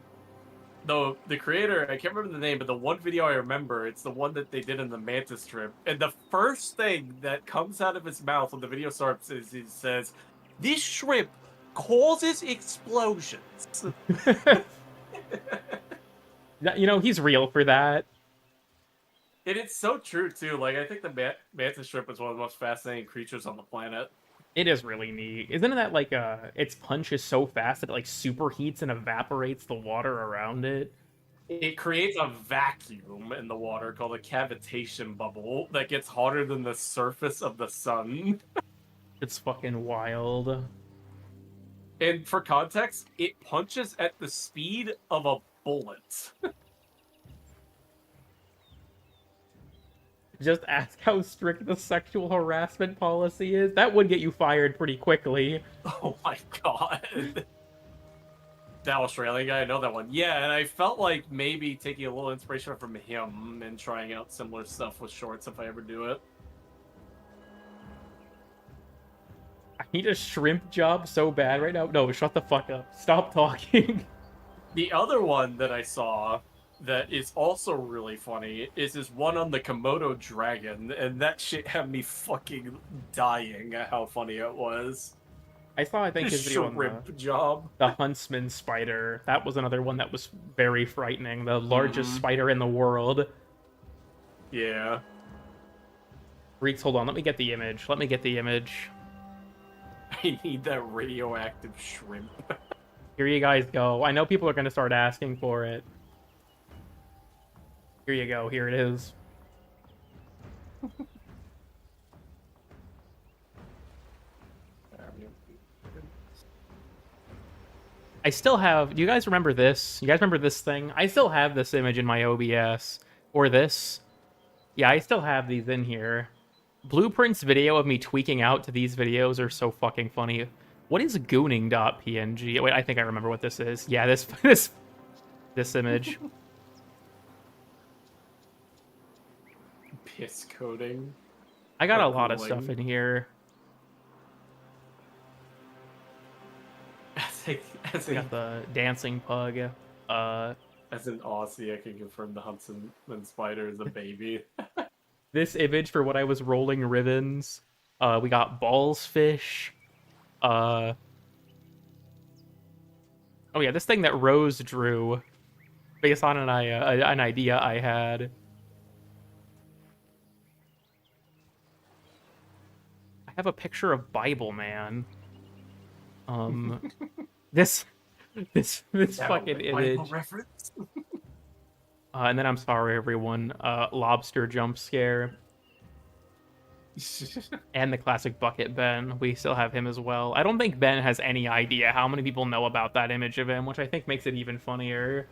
Though the creator, I can't remember the name, but the one video I remember, it's the one that they did in the Mantis strip. And the first thing that comes out of his mouth when the video starts is he says, "This shrimp causes explosions." You know, he's real for that. And it's so true too. Like, I think the Mantis shrimp is one of the most fascinating creatures on the planet. It is really neat. Isn't it that like its punch is so fast that it like superheats and evaporates the water around it? It creates a vacuum in the water called a cavitation bubble that gets hotter than the surface of the sun. It's fucking wild. And for context, it punches at the speed of a bullet. Just ask how strict the sexual harassment policy is. That would get you fired pretty quickly. Oh my god. That Australian guy, I know that one. Yeah, and I felt like maybe taking a little inspiration from him and trying out similar stuff with shorts if I ever do it. I need a shrimp job so bad right now. No, shut the fuck up. Stop talking. The other one that I saw that is also really funny is this one on the Komodo dragon, and that shit had me fucking dying at how funny it was. I saw, I think, his video on Shrimp job. the huntsman spider. That was another one that was very frightening. The largest spider in the world. Yeah. Reeks, hold on. Let me get the image. Let me get the image. I need that radioactive shrimp. Here you guys go. I know people are going to start asking for it. Here you go. Here it is. I still have... Do you guys remember this? You guys remember this thing? I still have this image in my OBS. Or this. Yeah, I still have these in here. Blueprint's video of me tweaking out to these videos are so fucking funny. What is gooning.png? Wait, I think I remember what this is. Yeah, this image. Piss coding. I got Or a lot of cooling. stuff in here. As I got the dancing pug. as an Aussie, I can confirm the Huntsman spider is a baby. This image for what I was rolling ribbons. We got balls fish. Oh yeah, this thing that Rose drew based on an idea I had. I have a picture of Bible Man. This fucking image. Reference? And then I'm sorry, everyone. Lobster jump scare. And the classic Bucket Ben. We still have him as well. I don't think Ben has any idea how many people know about that image of him, which I think makes it even funnier.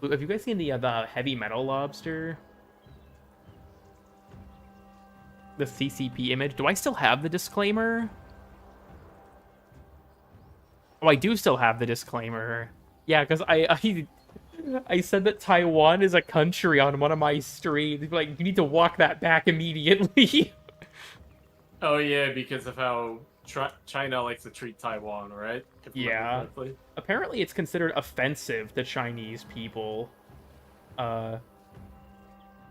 Have you guys seen the heavy metal lobster? The CCP image. Do I still have the disclaimer? Oh, I do still have the disclaimer. Yeah, because I said that Taiwan is a country on one of my streams. Like, you need to walk that back immediately. Oh yeah, because of how China likes to treat Taiwan, right? If I remember Yeah. correctly. Apparently, it's considered offensive to Chinese people.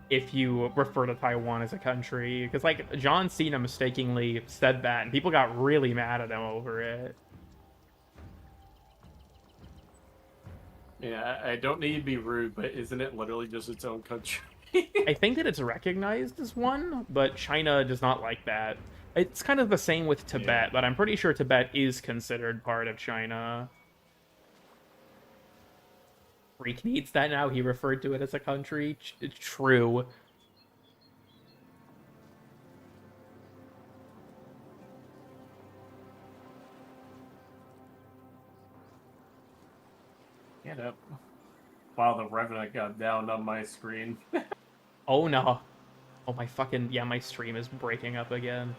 If you refer to Taiwan as a country. Because, like, John Cena mistakenly said that, and people got really mad at him over it. Yeah, I don't need to be rude, but isn't it literally just its own country? I think that it's recognized as one, but China does not like that. It's kind of the same with Tibet, Yeah. but I'm pretty sure Tibet is considered part of China. Freak needs that now. He referred to it as a country. It's true. Get up. Wow, the Revenant got down on my screen. Oh no. Oh my fucking... Yeah, my stream is breaking up again.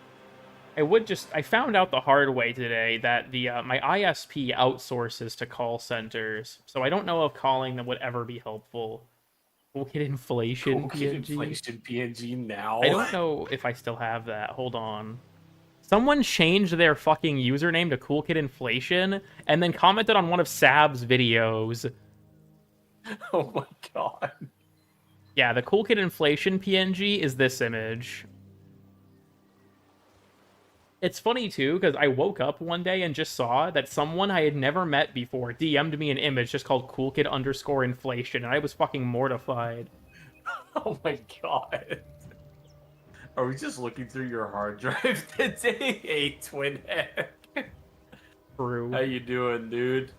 I found out the hard way today that my ISP outsources to call centers, so I don't know if calling them would ever be helpful. Cool Kid Inflation Cool Kid PNG. Inflation PNG now. I don't know if I still have that. Hold on. Someone changed their fucking username to Cool Kid Inflation and then commented on one of Sab's videos. Oh my god. Yeah, the Cool Kid Inflation PNG is this image. It's funny, too, because I woke up one day and just saw that someone I had never met before DM'd me an image just called Cool Kid _inflation, and I was fucking mortified. Oh my god. Are we just looking through your hard drive today? Hey, twin head. True. How you doing, dude?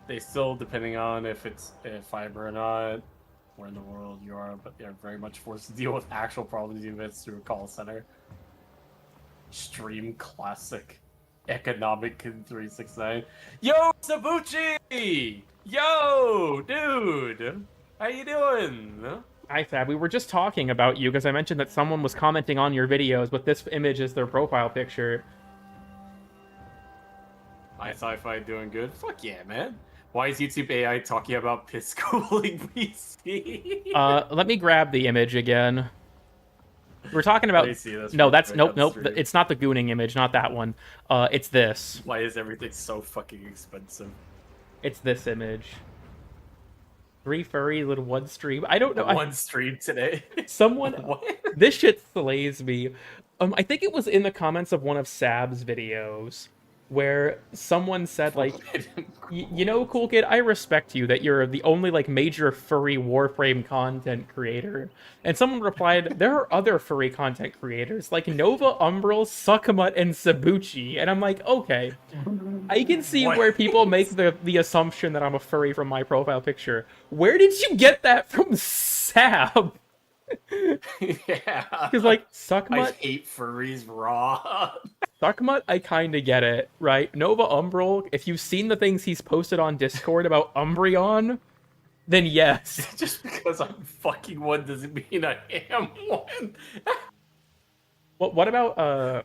They still, depending on if it's fiber or not, where in the world you are, but they're very much forced to deal with actual problems even if it's through a call center. Stream classic. Economic Kid 369. Yo, Sabuchi! Yo, dude! How you doing? Hi, Fab. We were just talking about you because I mentioned that someone was commenting on your videos, but this image is their profile picture. My Sci-Fi doing good? Fuck yeah, man. Why is YouTube AI talking about piss cooling PC? Let me grab the image again. We're talking about... Let me see this No, real that's... quick Nope, on nope. stream. It's not the gooning image, not that one. It's this. Why is everything so fucking expensive? It's this image. 3 furries in one stream. I don't know. One stream today. Someone... What? This shit slays me. I think it was in the comments of one of Sab's videos where someone said like, you know, cool kid, I respect you that you're the only like major furry Warframe content creator. And someone replied, there are other furry content creators like Nova, Umbral, Suckamut, and Sabuchi. And I'm like, okay, I can see where people make the assumption that I'm a furry from my profile picture. Where did you get that from, Sab? Yeah. Because like I Suckamut, hate furries raw. Suckamut, I kind of get it, right? Nova Umbral, if you've seen the things he's posted on Discord about Umbreon, then yes. Just because I'm fucking one doesn't mean I am one. What about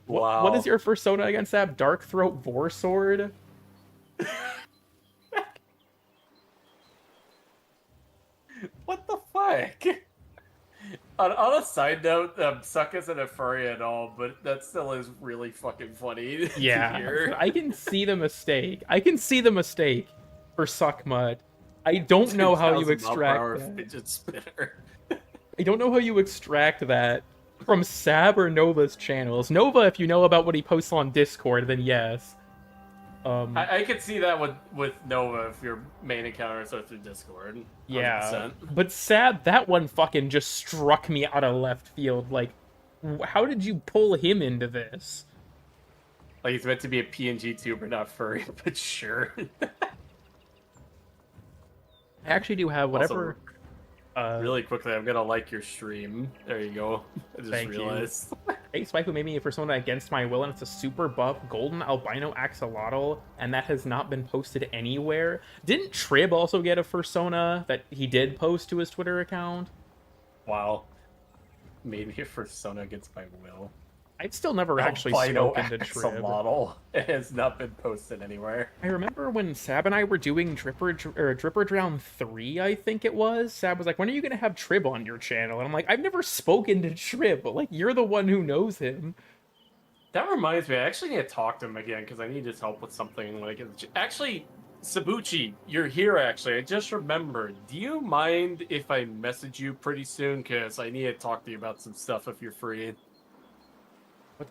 Wow. what is your persona again, Sab? Darkthroat Vorsword? What the fuck? On a side note, Suck isn't a furry at all, but that still is really fucking funny to Yeah, hear. I can see the mistake. I can see the mistake for Suckmud. I don't know how you 2,000 mile per hour extract that. fidget spinner. I don't know how you extract that from Sab or Nova's channels. Nova, if you know about what he posts on Discord, then yes. I could see that with Nova if your main encounters are through Discord. 100%. Yeah, but Sab, that one fucking just struck me out of left field. Like, how did you pull him into this? Like he's meant to be a PNG tuber, not furry, but sure. I actually do have whatever. Really quickly, I'm gonna like your stream. There you go. I just Thank you. realized. Hey, Spike, who made me a persona against my will, and it's a super buff golden albino axolotl, and that has not been posted anywhere. Didn't Trib also get a persona that he did post to his Twitter account? Wow. Made me a persona against my will. I've still never actually Albino spoken to Trib. axolotl. It has not been posted anywhere. I remember when Sab and I were doing Dripper Drown 3, I think it was. Sab was like, when are you going to have Trib on your channel? And I'm like, I've never spoken to Trib, but like, you're the one who knows him. That reminds me, I actually need to talk to him again because I need his help with something. Like, actually, Sabuchi, you're here actually. I just remembered. Do you mind if I message you pretty soon? Because I need to talk to you about some stuff if you're free.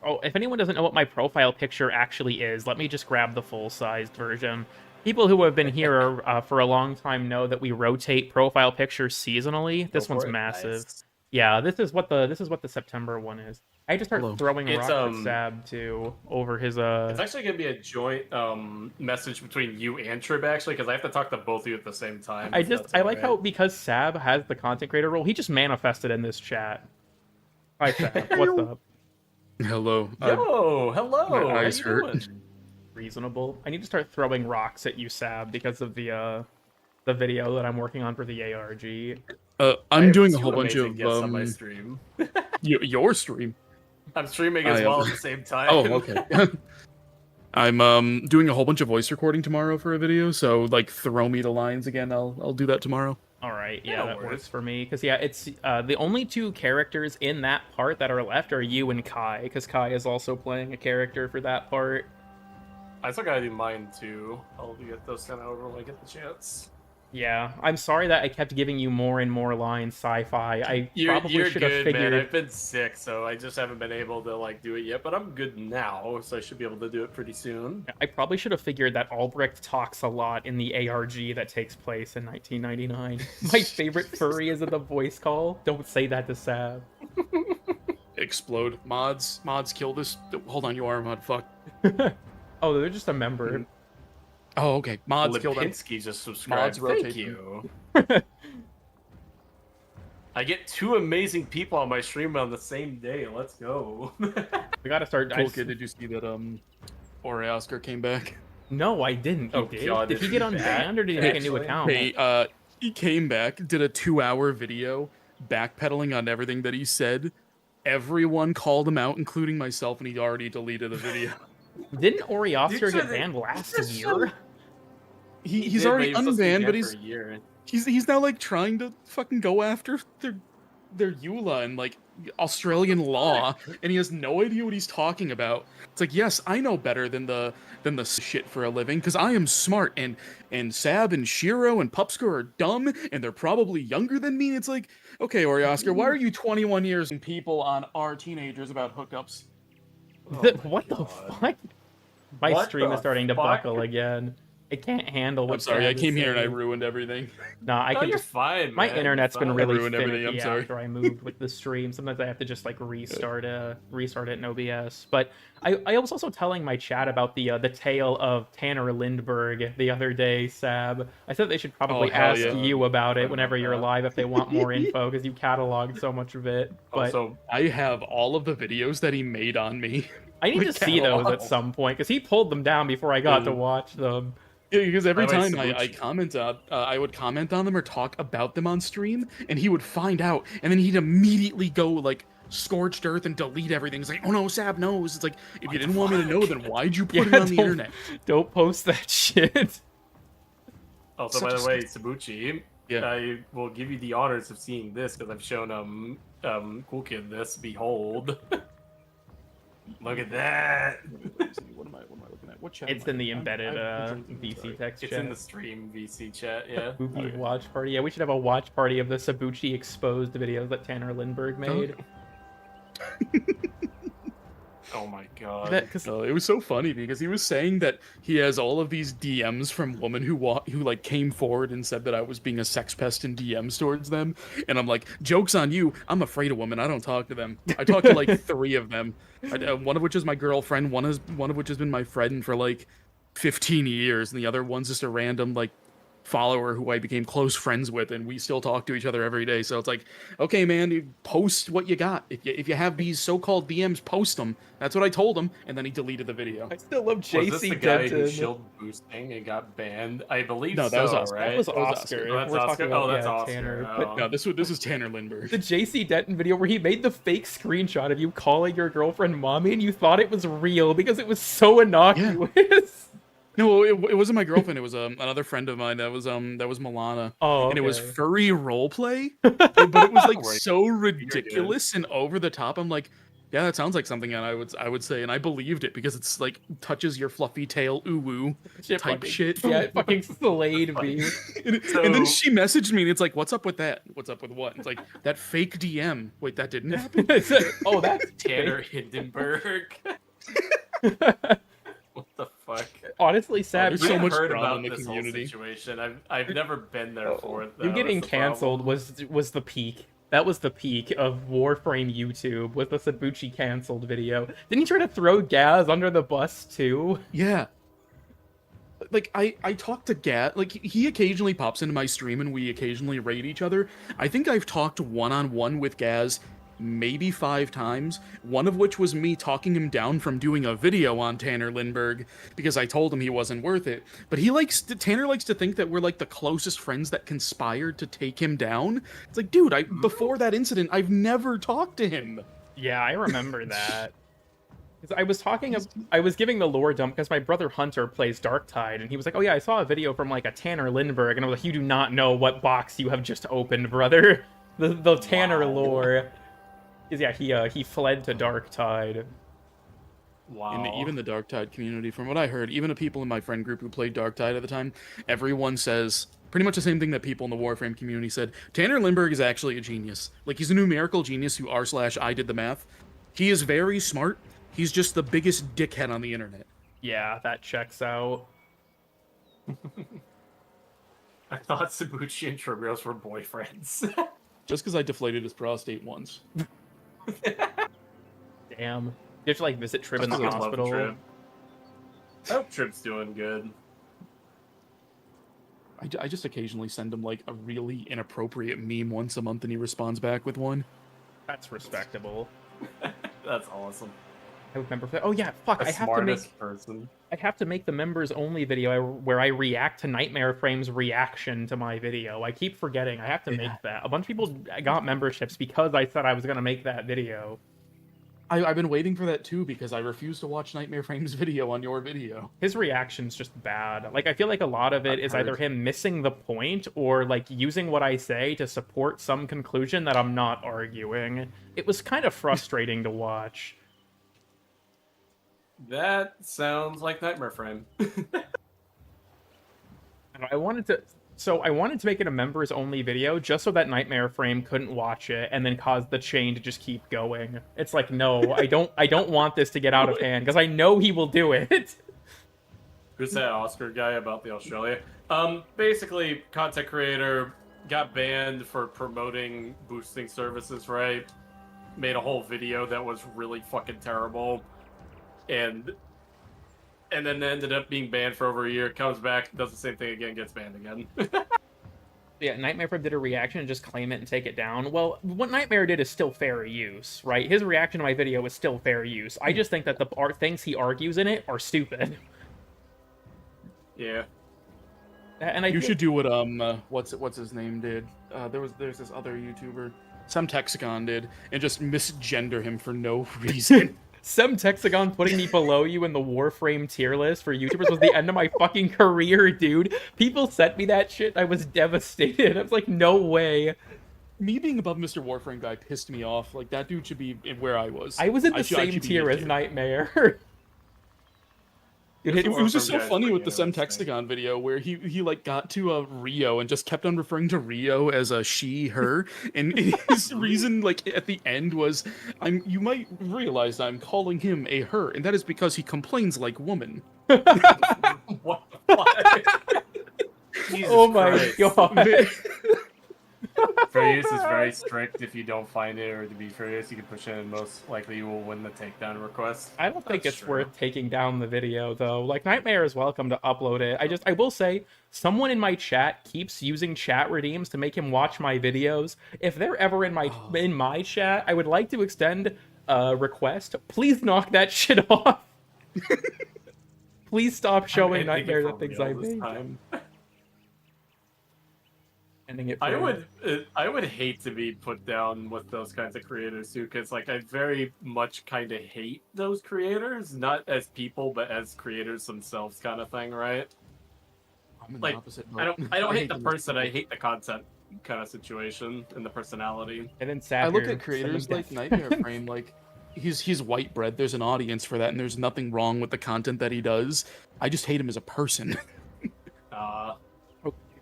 Oh, if anyone doesn't know what my profile picture actually is, let me just grab the full-sized version. People who have been here for a long time know that we rotate profile pictures seasonally. This one's massive. Nice. Yeah, this is what the September one is. I just start throwing It's, rocks at Sab too over his It's actually gonna be a joint message between you and Trib actually, because I have to talk to both of you at the same time. I if that's like alright. how because Sab has the content creator role, he just manifested in this chat. Hi Sab, what's up? Hello. Yo, hello. my How eyes you hurt. doing? Reasonable. I need to start throwing rocks at you, Sab, because of the video that I'm working on for the ARG. I I'm have doing a two whole bunch amazing of guests on my stream. your stream. I'm streaming as well at the same time. Oh, okay. I'm doing a whole bunch of voice recording tomorrow for a video, so like throw me the lines again. I'll do that tomorrow. All right, Yeah, yeah, no that worries. works for me. Because, yeah, it's the only two characters in that part that are left are you and Kai, because Kai is also playing a character for that part. I still gotta do mine too. I'll get those sent over when I get the chance. Yeah, I'm sorry that I kept giving you more and more lines, Sci-Fi. I You're probably should have good, figured... man. I've been sick, so I just haven't been able to like do it yet. But I'm good now, so I should be able to do it pretty soon. I probably should have figured that Albrecht talks a lot in the ARG that takes place in 1999. My favorite furry is in the voice call. Don't say that to Sab. Explode. Mods kill this. Hold on, you are a mod. Fuck. Oh, they're just a member. Oh, okay. Mods kill them. Lipinski just subscribed. Mods Thank rotate you. I get two amazing people on my stream on the same day. Let's go. We gotta start... Cool kid, did you see that Ore Oscar came back? No, I didn't. You Oh, did? God, Did is he he get back? unbanned or did he make a new Actually? account? Hey, he came back, did a 2-hour video backpedaling on everything that he said. Everyone called him out, including myself, and he already deleted the video. Didn't Orioster You get should- banned last you should- year? He's did, already but he was supposed to be unbanned, banned but for a year. he's now like trying to fucking go after their EULA and like Australian law, and he has no idea what he's talking about. It's like, yes, I know better than the shit for a living because I am smart, and Sab and Shiro and Pupsker are dumb and they're probably younger than me. It's like, okay, Ori Oscar, why are you 21 years and people on our teenagers about hookups? Oh What the God. fuck? My What stream the is starting to fuck? buckle again. It can't handle what I'm sorry, I Sam is came here and I saying. ruined everything. No, I No, can you're just. fine, My man. You're internet's been fine. really ruined everything, finicky I'm sorry. after I moved with the stream. Sometimes I have to just like restart it in OBS. But I was also telling my chat about the tale of Tanner Lindbergh the other day, Sab. I said they should probably hell ask yeah. you about I it heard whenever about you're that. live if they want more info because you cataloged so much of it. But Also, I have all of the videos that he made on me. I need to like, see those at cataloged. some point because he pulled them down before I got to watch them. Yeah, because every By the way, time I Sabuchi- comment on, I would comment on them or talk about them on stream, and he would find out, and then he'd immediately go like scorched earth and delete everything. It's like, oh no, Sab knows. It's like, if you didn't want me to know, then why'd you put it on the internet? Don't post that shit. Also, Such by a the way, Sabuchi, Yeah. I will give you the honors of seeing this because I've shown Cool Kid this. Behold, look at that. What am I looking at? What chat? It's am I in the I'm embedded drinking, VC sorry. text It's chat. in the stream VC chat. Yeah. Spooky watch party. Yeah, we should have a watch party of the Sabuchi exposed videos that Tanner Lindbergh made. Oh my god. Because It was so funny because he was saying that he has all of these DMs from women who like came forward and said that I was being a sex pest in DMs towards them, and I'm like, joke's on you. I'm afraid of women. I don't talk to them. I talk to like 3 of them. One of which is my girlfriend. One of which has been my friend for like 15 years, and the other one's just a random like follower who I became close friends with, and we still talk to each other every day. So it's like, okay, man, you post what you got. If you have these so-called DMs, post them. That's what I told him, and then he deleted the video. I still love Was this JC the guy who Denton. shield boosting and got banned? I believe No, that so, was Oscar. right? That was That was Oscar. Oscar. Oh, that's We're Oscar? talking about Oh, that's Oscar. Tanner. Oh. But No, this is Tanner Lindbergh. the JC Denton video where he made the fake screenshot of you calling your girlfriend mommy and you thought it was real because it was so innocuous. No, it wasn't my girlfriend. It was another friend of mine. That was Milana. Oh, And it was okay. furry roleplay, but it was like Right. so ridiculous and over the top. I'm like, yeah, that sounds like something I would say, and I believed it because it's like touches your fluffy tail, ooh woo type fucking- shit. Yeah, it fucking slayed me. And then she messaged me, and it's like, what's up with that? What's up with what? It's like that fake DM. Wait, that didn't happen. It's like, oh, that's Tanner Hindenburg. What the fuck? Honestly, Sab, there's you, so I've much heard drama about in the this community. whole situation. I've never been there for it. you though, getting is the canceled problem. was the peak. That was the peak of Warframe YouTube with the Sabuchi canceled video. Didn't he try to throw Gaz under the bus too? Yeah. Like I talk to Gat, like he occasionally pops into my stream and we occasionally raid each other. I think I've talked one-on-one with Gaz maybe 5 times, one of which was me talking him down from doing a video on Tanner Lindbergh because I told him he wasn't worth it. But Tanner likes to think that we're like the closest friends that conspired to take him down. It's like, dude, before that incident, I've never talked to him. Yeah, I remember that. 'Cause I was giving the lore dump because my brother Hunter plays Darktide, and he was like, "Oh yeah, I saw a video from like a Tanner Lindbergh," and I was like, "You do not know what box you have just opened, brother." The Tanner lore. 'Cause yeah, he fled to Darktide. Wow. Even the Darktide community, from what I heard, even the people in my friend group who played Darktide at the time, everyone says pretty much the same thing that people in the Warframe community said. Tanner Lindbergh is actually a genius. Like, he's a numerical genius who r/I did the math. He is very smart. He's just the biggest dickhead on the internet. Yeah, that checks out. I thought Sabuchi and Tribrios were boyfriends. Just because I deflated his prostate once. Damn. You have to like visit Trib in the I love hospital. Trib. I hope Trib's doing good. I just occasionally send him, like, a really inappropriate meme once a month, and he responds back with one. That's respectable. That's awesome. I remember. Oh yeah, fuck! The I smartest person. have to make the members only video where I react to Nightmare Frame's reaction to my video. I keep forgetting. I have to make that. A bunch of people got memberships because I said I was gonna make that video. I've been waiting for that too because I refuse to watch Nightmare Frame's video on your video. His reaction's just bad. Like I feel like a lot of it is either him missing the point or like using what I say to support some conclusion that I'm not arguing. It was kind of frustrating to watch. That sounds like Nightmare Frame. And I wanted to make it a members only video just so that Nightmare Frame couldn't watch it and then cause the chain to just keep going. It's like, no, I don't want this to get out of hand because I know he will do it. Who's that Oscar guy about the Australia? Basically, content creator got banned for promoting boosting services, right? Made a whole video that was really fucking terrible, and then ended up being banned for over a year. Comes back, does the same thing again, gets banned again. Yeah, Nightmare Frame did a reaction and just claim it and take it down. Well, what Nightmare did is still fair use, right? His reaction to my video was still fair use. I just think that the things he argues in it are stupid. Yeah. And You should do what what's his name did. There's this other YouTuber, some Texagon did, and just misgender him for no reason. Some Texagon putting me below you in the Warframe tier list for YouTubers was the end of my fucking career, dude. People sent me that shit. I was devastated. I was like, no way. Me being above Mr. Warframe guy pissed me off. Like, that dude should be in where I was. I was in the I same should be tier in as here. Nightmare. It was just so Warframe guy's funny with the pretty Sem Texagon video where he like got to Rio and just kept on referring to Rio as a she, her, and his reason like at the end was you might realize I'm calling him a her, and that is because he complains like woman. What the fuck? Jesus Oh my Christ. god. Fair use is very strict. If you don't find it, or to be fair use, you can push it, and most likely you will win the takedown request. I don't think That's it's true. worth taking down the video, though. Like, Nightmare is welcome to upload it. I will say, someone in my chat keeps using chat redeems to make him watch my videos. If they're ever in my chat, I would like to extend a request. Please knock that shit off. Please stop showing Nightmare the things I make. Ending it. I would hate to be put down with those kinds of creators too, because like I very much kind of hate those creators, not as people but as creators themselves, kind of thing, right? I'm in Like, the opposite I boat. don't hate the them. person, I hate the content kind of situation and the personality. And then I look Satyr, at creators sending like death. Nightmare Frame, like he's white bread. There's an audience for that, and there's nothing wrong with the content that he does. I just hate him as a person.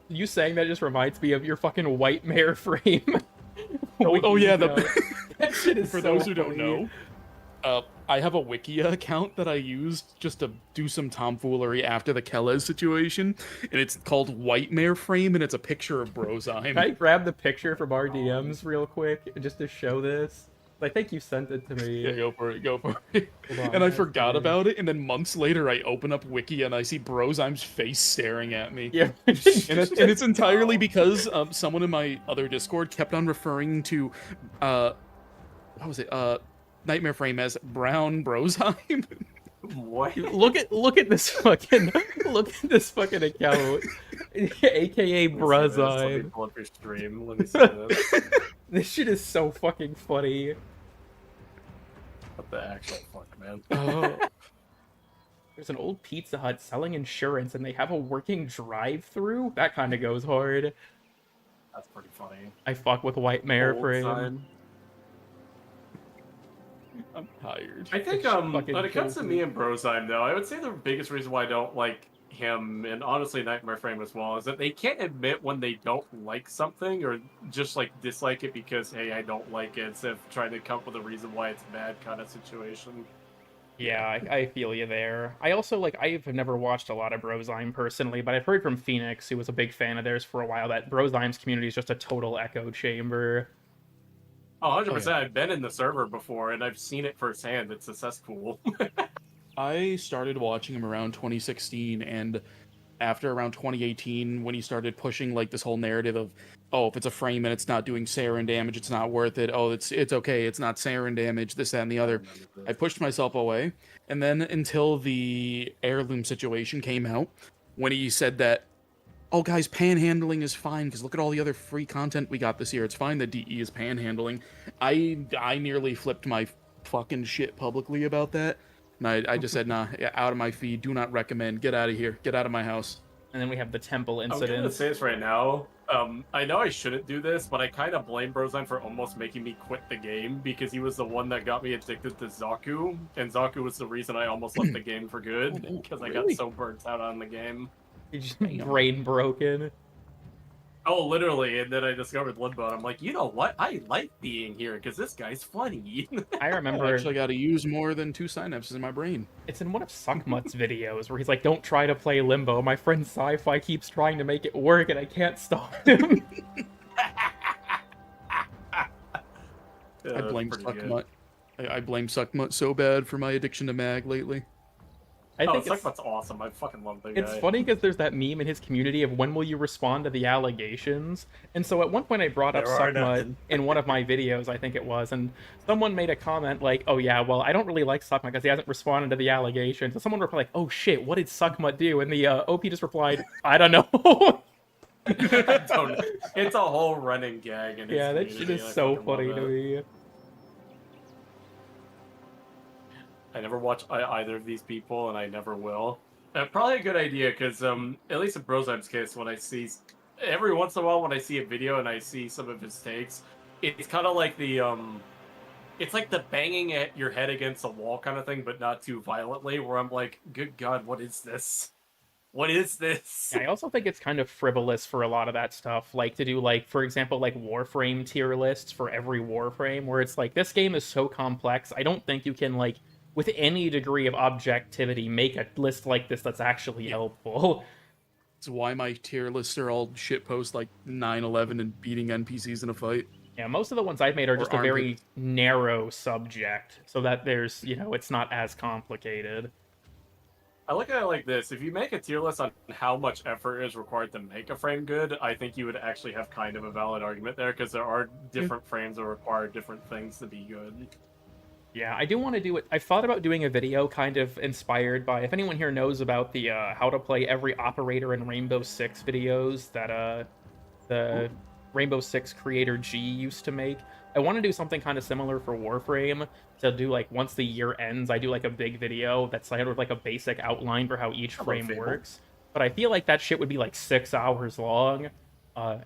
You saying that just reminds me of your fucking white mare frame. Oh yeah, that shit is for so those who don't funny. know, I have a Wikia account that I used just to do some tomfoolery after the Kelez situation, and it's called White Mare Frame, and it's a picture of Brozime. Can I grab the picture from our DMs real quick just to show this? I think you sent it to me. Yeah, go for it, go for it. Hold on, And I that's forgot funny. about it, and then months later I open up Wiki and I see Brozime's face staring at me. Yeah. And it's entirely because someone in my other Discord kept on referring to, what was it, Nightmare Frame as Brown Brozime. What? look at this fucking account, aka Let me Bruzime. pull up your stream. Let me see this. This shit is so fucking funny. What the actual fuck, man? Oh. There's an old Pizza Hut selling insurance, and they have a working drive-through. That kind of goes hard. That's pretty funny. I fuck with White Mare Old Frame. sign. I'm tired. I think It fucking when it comes kills to me. me and Brozime though, I would say the biggest reason why I don't like him, and honestly Nightmare Frame as well, is that they can't admit when they don't like something or just like dislike it because hey, I don't like it, instead of trying to come up with a reason why it's bad kind of situation. Yeah, I feel you there. I also, like, I've never watched a lot of Brozime personally, but I've heard from Phoenix, who was a big fan of theirs for a while, that Brozime's community is just a total echo chamber. Oh, 100%. I've been in the server before and I've seen it firsthand. It's a cesspool. I started watching him around 2016, and after around 2018, when he started pushing like this whole narrative of, oh, if it's a frame and it's not doing sarin damage, it's not worth it. Oh, it's okay, it's not sarin damage, this, that, and the other. I pushed myself away, and then until the heirloom situation came out, when he said that, oh, guys, panhandling is fine because look at all the other free content we got this year. It's fine that DE is panhandling. I nearly flipped my fucking shit publicly about that. And I just said, nah, out of my feed. Do not recommend. Get out of here. Get out of my house. And then we have the temple I'm gonna incident. say this right now. I know I shouldn't do this, but I kind of blame Brozime for almost making me quit the game because he was the one that got me addicted to Zaku, and Zaku was the reason I almost left the game for good because I got Really? so burnt out on the game. He's just brain broken. Oh, literally, and then I discovered Limbo, and I'm like, you know what? I like being here, because this guy's funny. I I remember actually got to use more than 2 synapses in my brain. it's in one of Suckmutt's videos where he's like, "Don't try to play Limbo. My friend Sci-Fi keeps trying to make it work, and I can't stop him." I blame pretty good. Suckmutt. I blame Suckmutt so bad for my addiction to mag lately. I Oh, think it's, Suckbutt's awesome. I fucking love that guy. it's funny because there's that meme in his community of when will you respond to the allegations? And so at one point I brought up There are Suckmutt none. in one of my videos, I think it was, and someone made a comment like, "Oh yeah, well I don't really like Suckmutt because he hasn't responded to the allegations." And someone replied like, "Oh shit, what did Suckmutt do?" And the OP just replied, "I don't know." It's a whole running gag in his Yeah, that shit community, is and I so fucking love funny to it. me. I never watch either of these people, and I never will. Probably a good idea, because at least in Brozheim's case, when I see every once in a while when I see a video and I see some of his takes, it's kind of like it's like the banging at your head against a wall kind of thing, but not too violently. Where I'm like, good God, what is this? What is this? I also think it's kind of frivolous for a lot of that stuff, like to do like, for example, like Warframe tier lists for every Warframe, where it's like this game is so complex, I don't think you can like, with any degree of objectivity, make a list like this that's actually helpful. It's why my tier lists are all shitpost like 9/11 and beating NPCs in a fight. Yeah, most of the ones I've made are Or just a armed very narrow subject, so that there's, it's not as complicated. I look at it like this: if you make a tier list on how much effort is required to make a frame good, I think you would actually have kind of a valid argument there, because there are different frames that require different things to be good. Yeah, I do want to do it. I thought about doing a video kind of inspired by, if anyone here knows about the how to play every operator in Rainbow Six videos that the Rainbow Six creator G used to make. I want to do something kind of similar for Warframe, to do like once the year ends, I do like a big video that's sort of like a basic outline for how each frame Fable. works. But I feel like that shit would be like 6 hours long.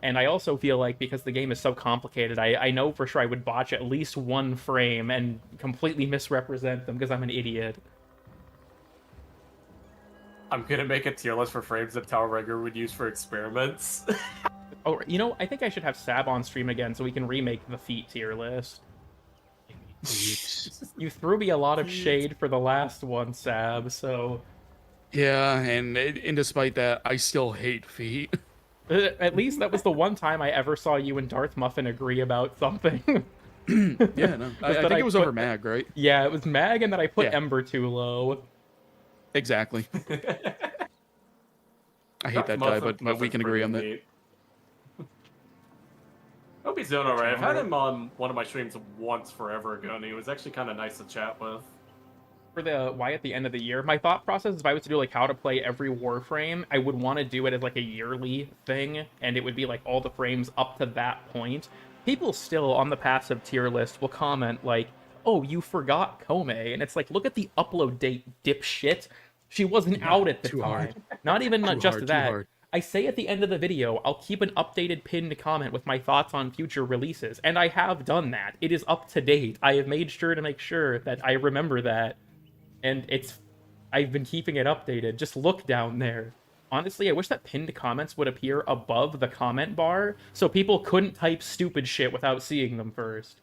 And I also feel like because the game is so complicated, I know for sure I would botch at least one frame and completely misrepresent them because I'm an idiot. I'm gonna make a tier list for frames that Tower Regger would use for experiments. Oh, I think I should have Sab on stream again so we can remake the feat tier list. You threw me a lot of shade for the last one, Sab, so... Yeah, and despite that, I still hate feet. At least that was the one time I ever saw you and Darth Muffin agree about something. Yeah, no. I that think it was over put- mag, right? Yeah, it was Mag, and then I put Yeah. Ember too low. Exactly. I hate that guy, but we can agree on that. Hope he's doing alright. I've had him on one of my streams once forever ago, and he was actually kind of nice to chat with. For the why at the end of the year, my thought process is if I was to do like how to play every Warframe, I would want to do it as like a yearly thing, and it would be like all the frames up to that point. People still on the passive tier list will comment like, "Oh, you forgot Kome," and it's like, look at the upload date, dipshit. She wasn't out at the too time. hard. Not even Too just hard, too that. hard. I say at the end of the video, I'll keep an updated pinned comment with my thoughts on future releases, and I have done that. It is up to date. I have made sure to make sure that I remember that. And I've been keeping it updated. Just look down there. Honestly, I wish that pinned comments would appear above the comment bar so people couldn't type stupid shit without seeing them first.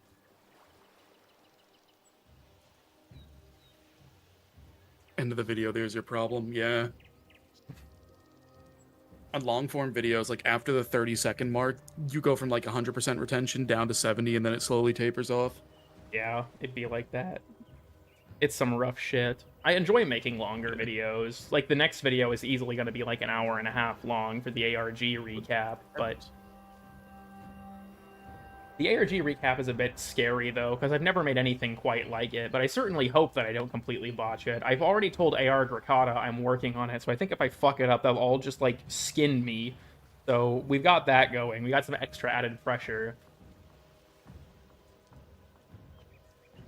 End of the video, there's your problem. Yeah. On long form videos, like after the 30-second mark, you go from like 100% retention down to 70, and then it slowly tapers off. Yeah, it'd be like that. It's some rough shit. I enjoy making longer videos. Like, the next video is easily going to be like an hour and a half long for the ARG recap, but... The ARG recap is a bit scary, though, because I've never made anything quite like it, but I certainly hope that I don't completely botch it. I've already told AR Gracata I'm working on it, so I think if I fuck it up, they'll all just, like, skin me. So, we've got that going. We got some extra added pressure.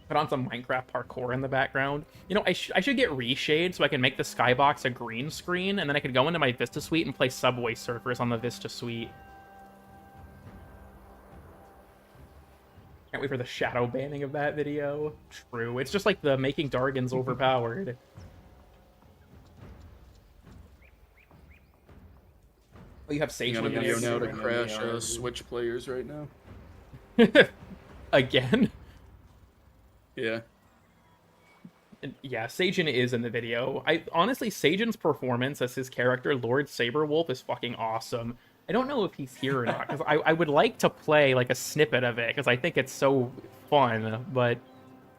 Put on some Minecraft parkour in the background. You know, I should get reshade so I can make the skybox a green screen, and then I could go into my Vista Suite and play Subway Surfers on the Vista Suite. Can't wait for the shadow banning of that video. True. It's just like the making Dargans overpowered. Oh, you have I'm Sage on a in the video video now to right now. crash Yeah. Switch players right now. again. Yeah. Yeah, Sajin is in the video. I honestly, Sajin's performance as his character, Lord Saberwolf, is fucking awesome. I don't know if he's here or not, because I would like to play like a snippet of it, because I think it's so fun, but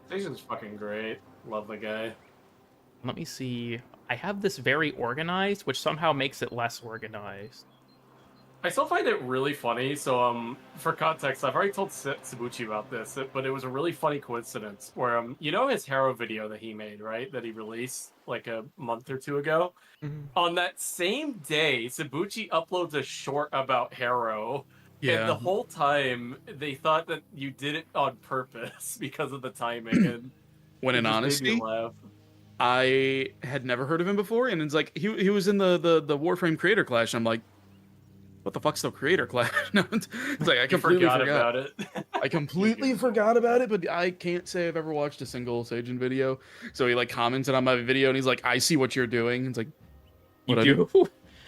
Station's fucking great. Love the guy. let me see. I have this very organized, which somehow makes it less organized. I still find it really funny. So, for context, I've already told Sabuchi about this, but it was a really funny coincidence where, you know, his Harrow video that he made, right? That he released like a month or two ago. On that same day, Sabuchi uploads a short about Harrow. Yeah. And the whole time, they thought that you did it on purpose because of the timing. And When it in just honesty, made me laugh. I had never heard of him before, and it's like he was in the Warframe Creator Clash. And I'm like, what the fuck's the Creator Clash? No, it's like I completely forgot about it. I completely forgot about it, but I can't say I've ever watched a single Sajin video. So he like commented on my video, and he's like, "I see what you're doing." It's like, You what I do?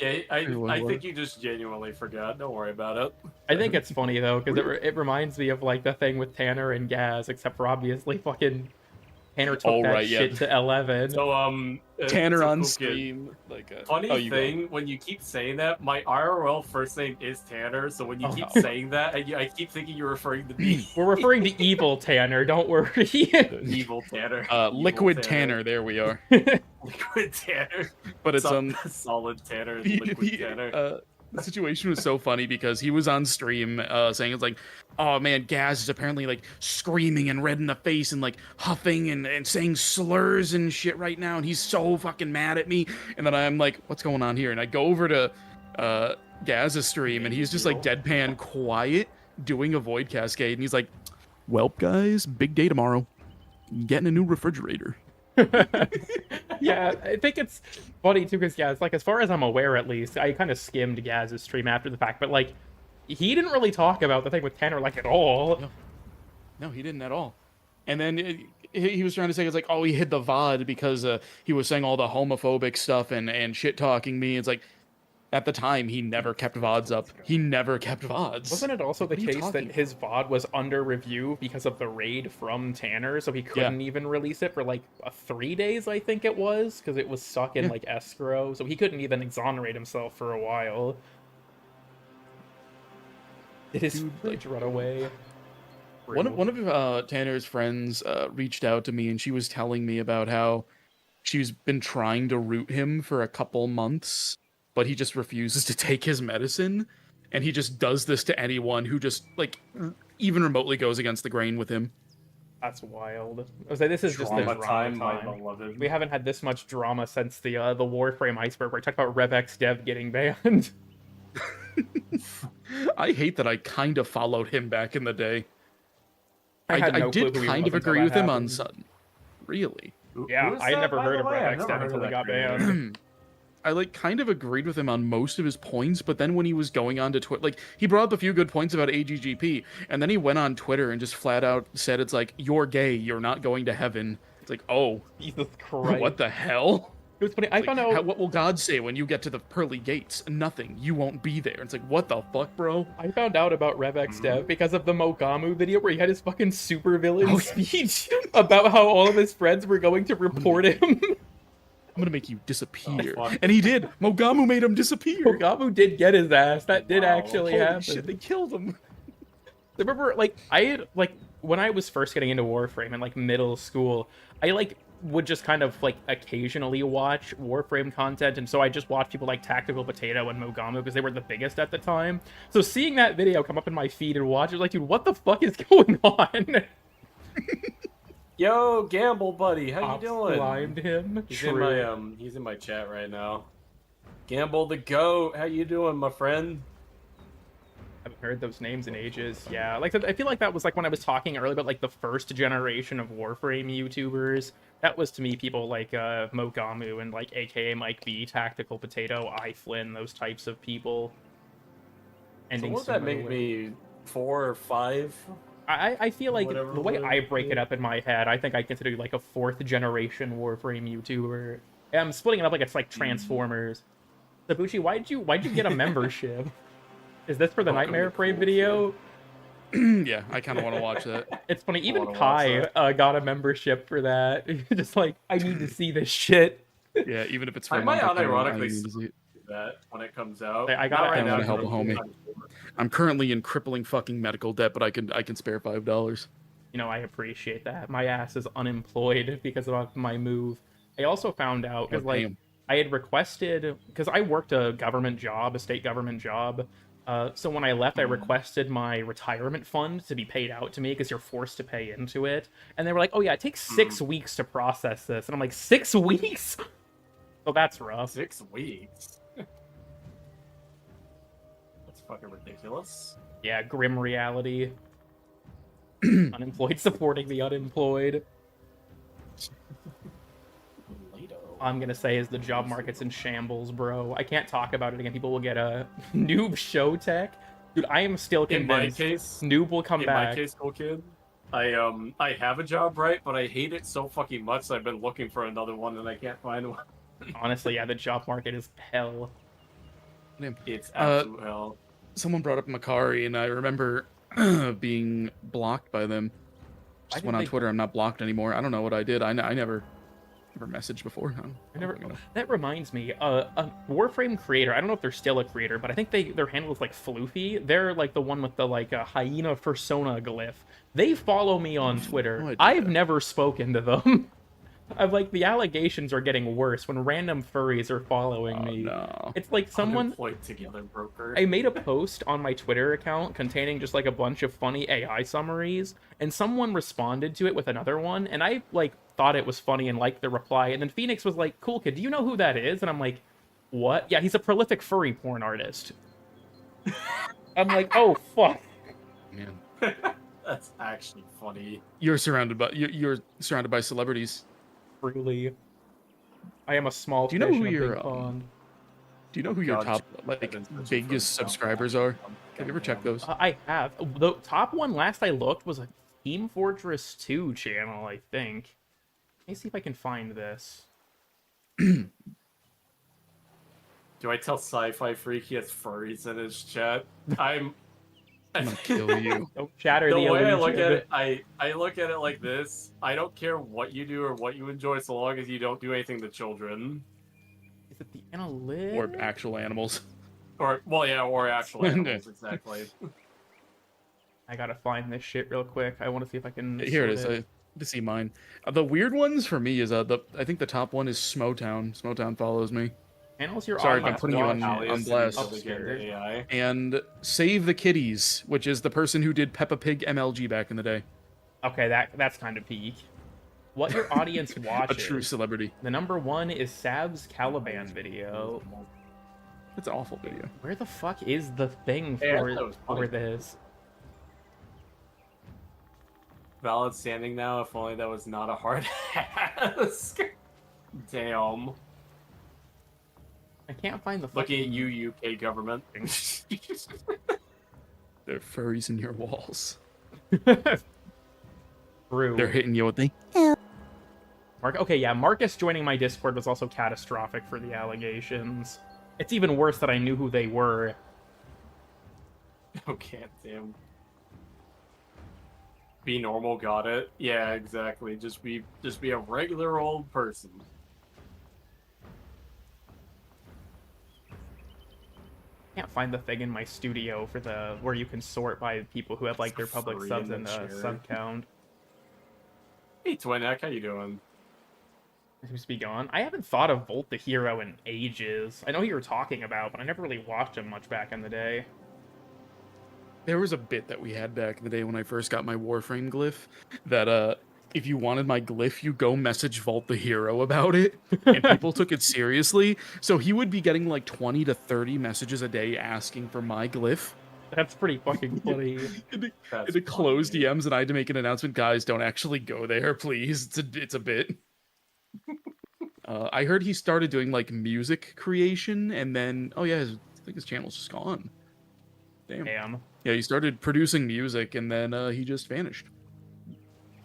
Yeah, I What? think you just genuinely forgot. Don't worry about it. I think it's funny though, because it reminds me of like the thing with Tanner and Gaz, except for obviously fucking Tanner took Oh, that right, yeah. shit to 11. So, Tanner so on cool kid. stream, like Funny oh, you go. thing, when you keep saying that, my IRL first name is Tanner. So when you Oh, keep no. saying that, I keep thinking you're referring to me. We're referring to evil Tanner, don't worry. Evil Tanner. Liquid Evil Tanner. There we are. Liquid Tanner. But it's solid Tanner. And the, Liquid Tanner. the situation was so funny because he was on stream saying it's like, oh man, Gaz is apparently like screaming and red in the face and like huffing and saying slurs and shit right now, and he's so fucking mad at me. And then I'm like, what's going on here? And I go over to Gaz's stream, and he's just like deadpan quiet doing a void cascade, and he's like, welp guys, big day tomorrow, getting a new refrigerator. Yeah, I think it's funny too, because Gaz, like, as far as I'm aware at least, I kind of skimmed Gaz's stream after the fact, but like, he didn't really talk about the thing with Tanner like at all. No, he didn't at all. And then he was trying to say it's like, oh, he hid the VOD because he was saying all the homophobic stuff and shit talking me. It's like, at the time, he never kept VODs up. He never kept VODs. Wasn't it also the What are you case that talking his VOD was under review because of the raid from Tanner, so he couldn't even release it for like 3 days, I think it was, because it was stuck in like escrow, so he couldn't even exonerate himself for a while. Did his footage run away? One of Tanner's friends reached out to me, and she was telling me about how she's been trying to root him for a couple months, but he just refuses to take his medicine, and he just does this to anyone who just like even remotely goes against the grain with him. That's wild. I was like, this is just the Drama drama my time. beloved. We haven't had this much drama since the Warframe iceberg, where I talked about RevX Dev getting banned. I hate that I kind of followed him back in the day. I had no clue did who he kind was of until agree that with him on happened. Sudden. Really? Yeah, Who is I had that, never by heard the of way? I've RevX never Dev heard until of he got that banned. I like kind of agreed with him on most of his points, but then when he was going on to Twitter, like he brought up a few good points about AGGP, and then he went on Twitter and just flat out said it's like, you're gay, you're not going to heaven. It's like, oh, Jesus Christ. what the hell? It was funny. I Like, found out. what will God say when you get to the pearly gates? Nothing. You won't be there. It's like, what the fuck, bro? I found out about RevX Dev because of the Mogamu video where he had his fucking supervillain speech about how all of his friends were going to report him. I'm gonna make you disappear. Oh, fuck. And he did. Mogamu made him disappear. Mogamu did get his ass. That did Wow. actually Holy happen. shit, they killed him. I remember, like, I had, like, when I was first getting into Warframe in, like, middle school, I, like, would just kind of, like, occasionally watch Warframe content, and so I just watched people like Tactical Potato and Mogamu because they were the biggest at the time. So seeing that video come up in my feed and watch, I was like, dude, what the fuck is going on? Yo, Gamble buddy, how you Ops doing? blind him. He's True. in my he's in my chat right now. Gamble the goat, how you doing, my friend? I haven't heard those names in ages. Yeah, like I feel like that was like when I was talking earlier about like the first generation of Warframe YouTubers. That was to me people like Mogamu and like AKA Mike B, Tactical Potato, iFlynn, those types of people. So Ending what would that make similarly. me? 4 or 5? I feel like Whatever the way I word. break it up in my head, I think I consider you like a fourth generation Warframe YouTuber. I'm splitting it up like it's like Transformers. Sabuchi, why'd you get a membership? Is this for the Welcome to Nightmare Parade Cool video? Yeah, I kind of want to watch that. It's funny, even wanna watch Kai that. got a membership for that. Just like, I need to see this shit. Yeah, even if it's for I a might month, I unironically need to see it. do that when it comes out. I Not gotta- right I now. wanna help a 'cause I'm homie. kind of bored. I'm currently in crippling fucking medical debt, but I can spare $5. You know, I appreciate that. My ass is unemployed because of my move. I also found out because Oh, like damn. I had requested because I worked a government job, a state government job. So when I left, I requested my retirement fund to be paid out to me because you're forced to pay into it. And they were like, "Oh yeah, it takes 6 weeks to process this," and I'm like, "6 weeks?" So that's rough. 6 weeks. That's fucking ridiculous. Yeah, grim reality. Unemployed supporting the unemployed. All I'm gonna say is the job market's in shambles, bro. I can't talk about it again. People will get a noob show tech. Dude, I am still In my convinced case, noob will come in back. my case, cool kid, I have a job, right? But I hate it so fucking much. I've been looking for another one and I can't find one. Honestly, yeah, the job market is hell. Damn. It's absolute hell. Someone brought up Macari, and I remember being blocked by them. Why Just did went on they- Twitter. I'm not blocked anymore. I don't know what I did. I never messaged before. I never. don't know. That reminds me, a Warframe creator. I don't know if they're still a creator, but I think their handle is like Floofy. They're like the one with the like hyena persona glyph. They follow me on Twitter. no idea. I've never spoken to them. I'm like, the allegations are getting worse when random furries are following Oh, me. no. It's like someone. Unemployed together, broker. I made a post on my Twitter account containing just like a bunch of funny AI summaries, and someone responded to it with another one, and I like thought it was funny and liked the reply, and then Phoenix was like, "Cool kid, do you know who that is?" And I'm like, "What?" Yeah, he's a prolific furry porn artist. I'm like, "Oh fuck." Man. That's actually funny. You're surrounded by celebrities. Truly. I am a small Do you know fish who in a your, big pond. Do you know who your God, top like Kevin's such a biggest funny subscribers are? Have you ever checked those? I have. The top one last I looked was a Team Fortress 2 channel, I think. Let me see if I can find this. Do I tell Sci-Fi Freak he has furries in his chat? I'm gonna kill you. Don't shatter the way I illusion. look at it, I look at it like this. I don't care what you do or what you enjoy, so long as you don't do anything to children. Is it the analytics? Or actual animals. Or or actual animals, exactly. I gotta find this shit real quick. I want to see if I can. Here it sort is. To see mine. The weird ones for me is I think the top one is Smotown. Smotown follows me. Channels you're Sorry, on. I'm putting you on blast. AI. And Save the Kitties, which is the person who did Peppa Pig MLG back in the day. Okay, that's kind of peak. What your audience A watches? true celebrity. The number one is Sab's Caliban video. It's an awful video. Where the fuck is the thing Yeah, for that was funny. for this? Valid standing now, if only that was not a hard ask. Damn. I can't find the Looking at fucking... you, UK government. They're furries in your walls. True. They're hitting you with the. Okay, yeah, Marcus joining my Discord was also catastrophic for the allegations. It's even worse that I knew who they were. Oh, damn. Be normal, got it. Yeah, exactly. Just be a regular old person. Can't find the thing in my studio for the where you can sort by people who have like their public Furry subs in and the chair. sub count. Hey, Twinak, how you doing? Seems to be gone. I haven't thought of Volt the Hero in ages. I know who you were talking about, but I never really watched him much back in the day. There was a bit that we had back in the day when I first got my Warframe glyph that if you wanted my glyph, you go message Vault the Hero about it, and people took it seriously. So he would be getting like 20 to 30 messages a day asking for my glyph. That's pretty fucking funny. That's The closed funny. DMs, and I had to make an announcement. Guys, don't actually go there, please. It's a bit. I heard he started doing like music creation, and then I think his channel's just gone. Damn. Yeah, he started producing music, and then he just vanished.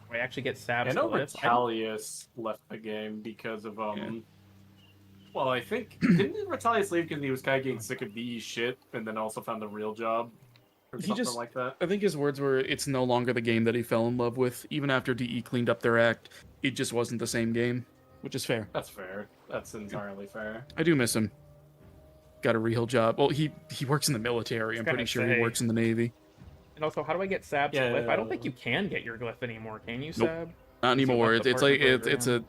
I actually get Sab's I know glyph. Retalius left the game because of Well, I think didn't Retalius leave because he was kind of getting sick of DE shit, and then also found a real job or He something just, like that. I think his words were, "It's no longer the game that he fell in love with." Even after DE cleaned up their act, it just wasn't the same game, which is fair. That's fair. That's entirely fair. I do miss him. Got a real job. Well, he works in the military. I'm gonna pretty sure say. he works in the Navy. And also, how do I get Sab's Yeah. glyph? I don't think you can get your glyph anymore, can you, Sab? Not Since you anymore. left the It's like partner it's a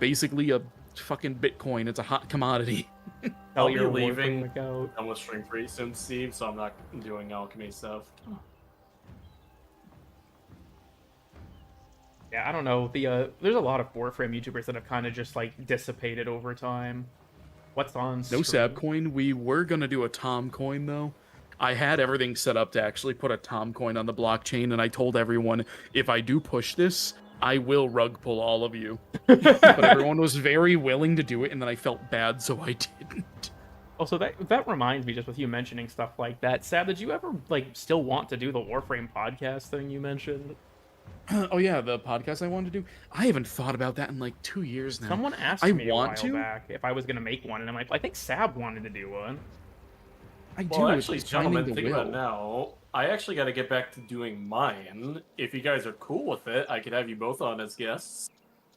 basically a fucking Bitcoin. It's a hot commodity. Tell I'll be your leaving. Warframe account. I'm with string free soon, Steve, so I'm not doing alchemy stuff. Yeah, I don't know. There's a lot of Warframe YouTubers that have kind of just like dissipated over time. What's on No stream? Sab coin. We were gonna do a Tom coin though. I had everything set up to actually put a Tom coin on the blockchain, and I told everyone if I do push this, I will rug pull all of you. But everyone was very willing to do it, and then I felt bad, so I didn't. Also, that reminds me, just with you mentioning stuff like that, Sab, did you ever like still want to do the Warframe podcast thing you mentioned? Oh yeah, the podcast I wanted to do. I haven't thought about that in like 2 years now. Someone asked I me a while want to. back if I was gonna make one, and I'm like, I think Sab wanted to do one. I do. Well, it's actually, just finding gentlemen, the think about will. it now. I actually got to get back to doing mine. If you guys are cool with it, I could have you both on as guests.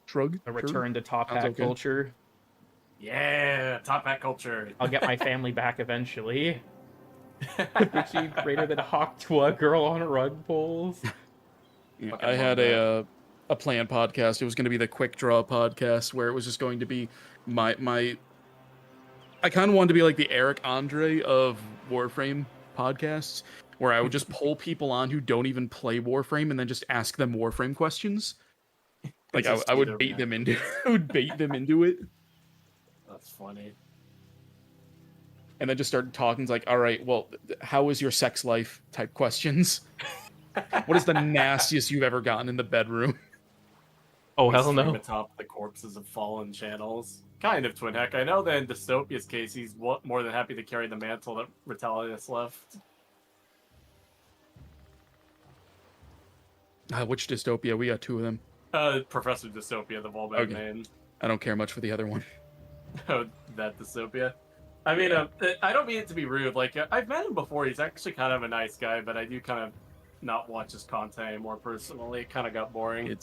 Shrug. A sure. return to top Sounds hat okay. culture. Yeah, top hat culture. I'll get my family back eventually. Richie greater than Hawktua, girl on rug pulls. Yeah, Fucking I had love a planned podcast. It was going to be the quick draw podcast, where it was just going to be my. I kind of wanted to be like the Eric Andre of Warframe podcasts, where I would just pull people on who don't even play Warframe and then just ask them Warframe questions. Like Just I would either bait way. them into, I would bait them into it, That's funny. and then just start talking. It's like, all right, well, how is your sex life? Type questions. What is the nastiest you've ever gotten in the bedroom? Oh We hell stream no! atop the corpses of fallen channels. Kind of, Twin Heck. I know that in Dystopia's case, he's more than happy to carry the mantle that Retalius left. Which dystopia? We got 2 of them. Professor Dystopia, the Volbeck Okay. man. I don't care much for the other one. Oh, that Dystopia. I mean, I don't mean it to be rude. Like, I've met him before. He's actually kind of a nice guy, but I do kind of not watch his content anymore personally. It kind of got boring.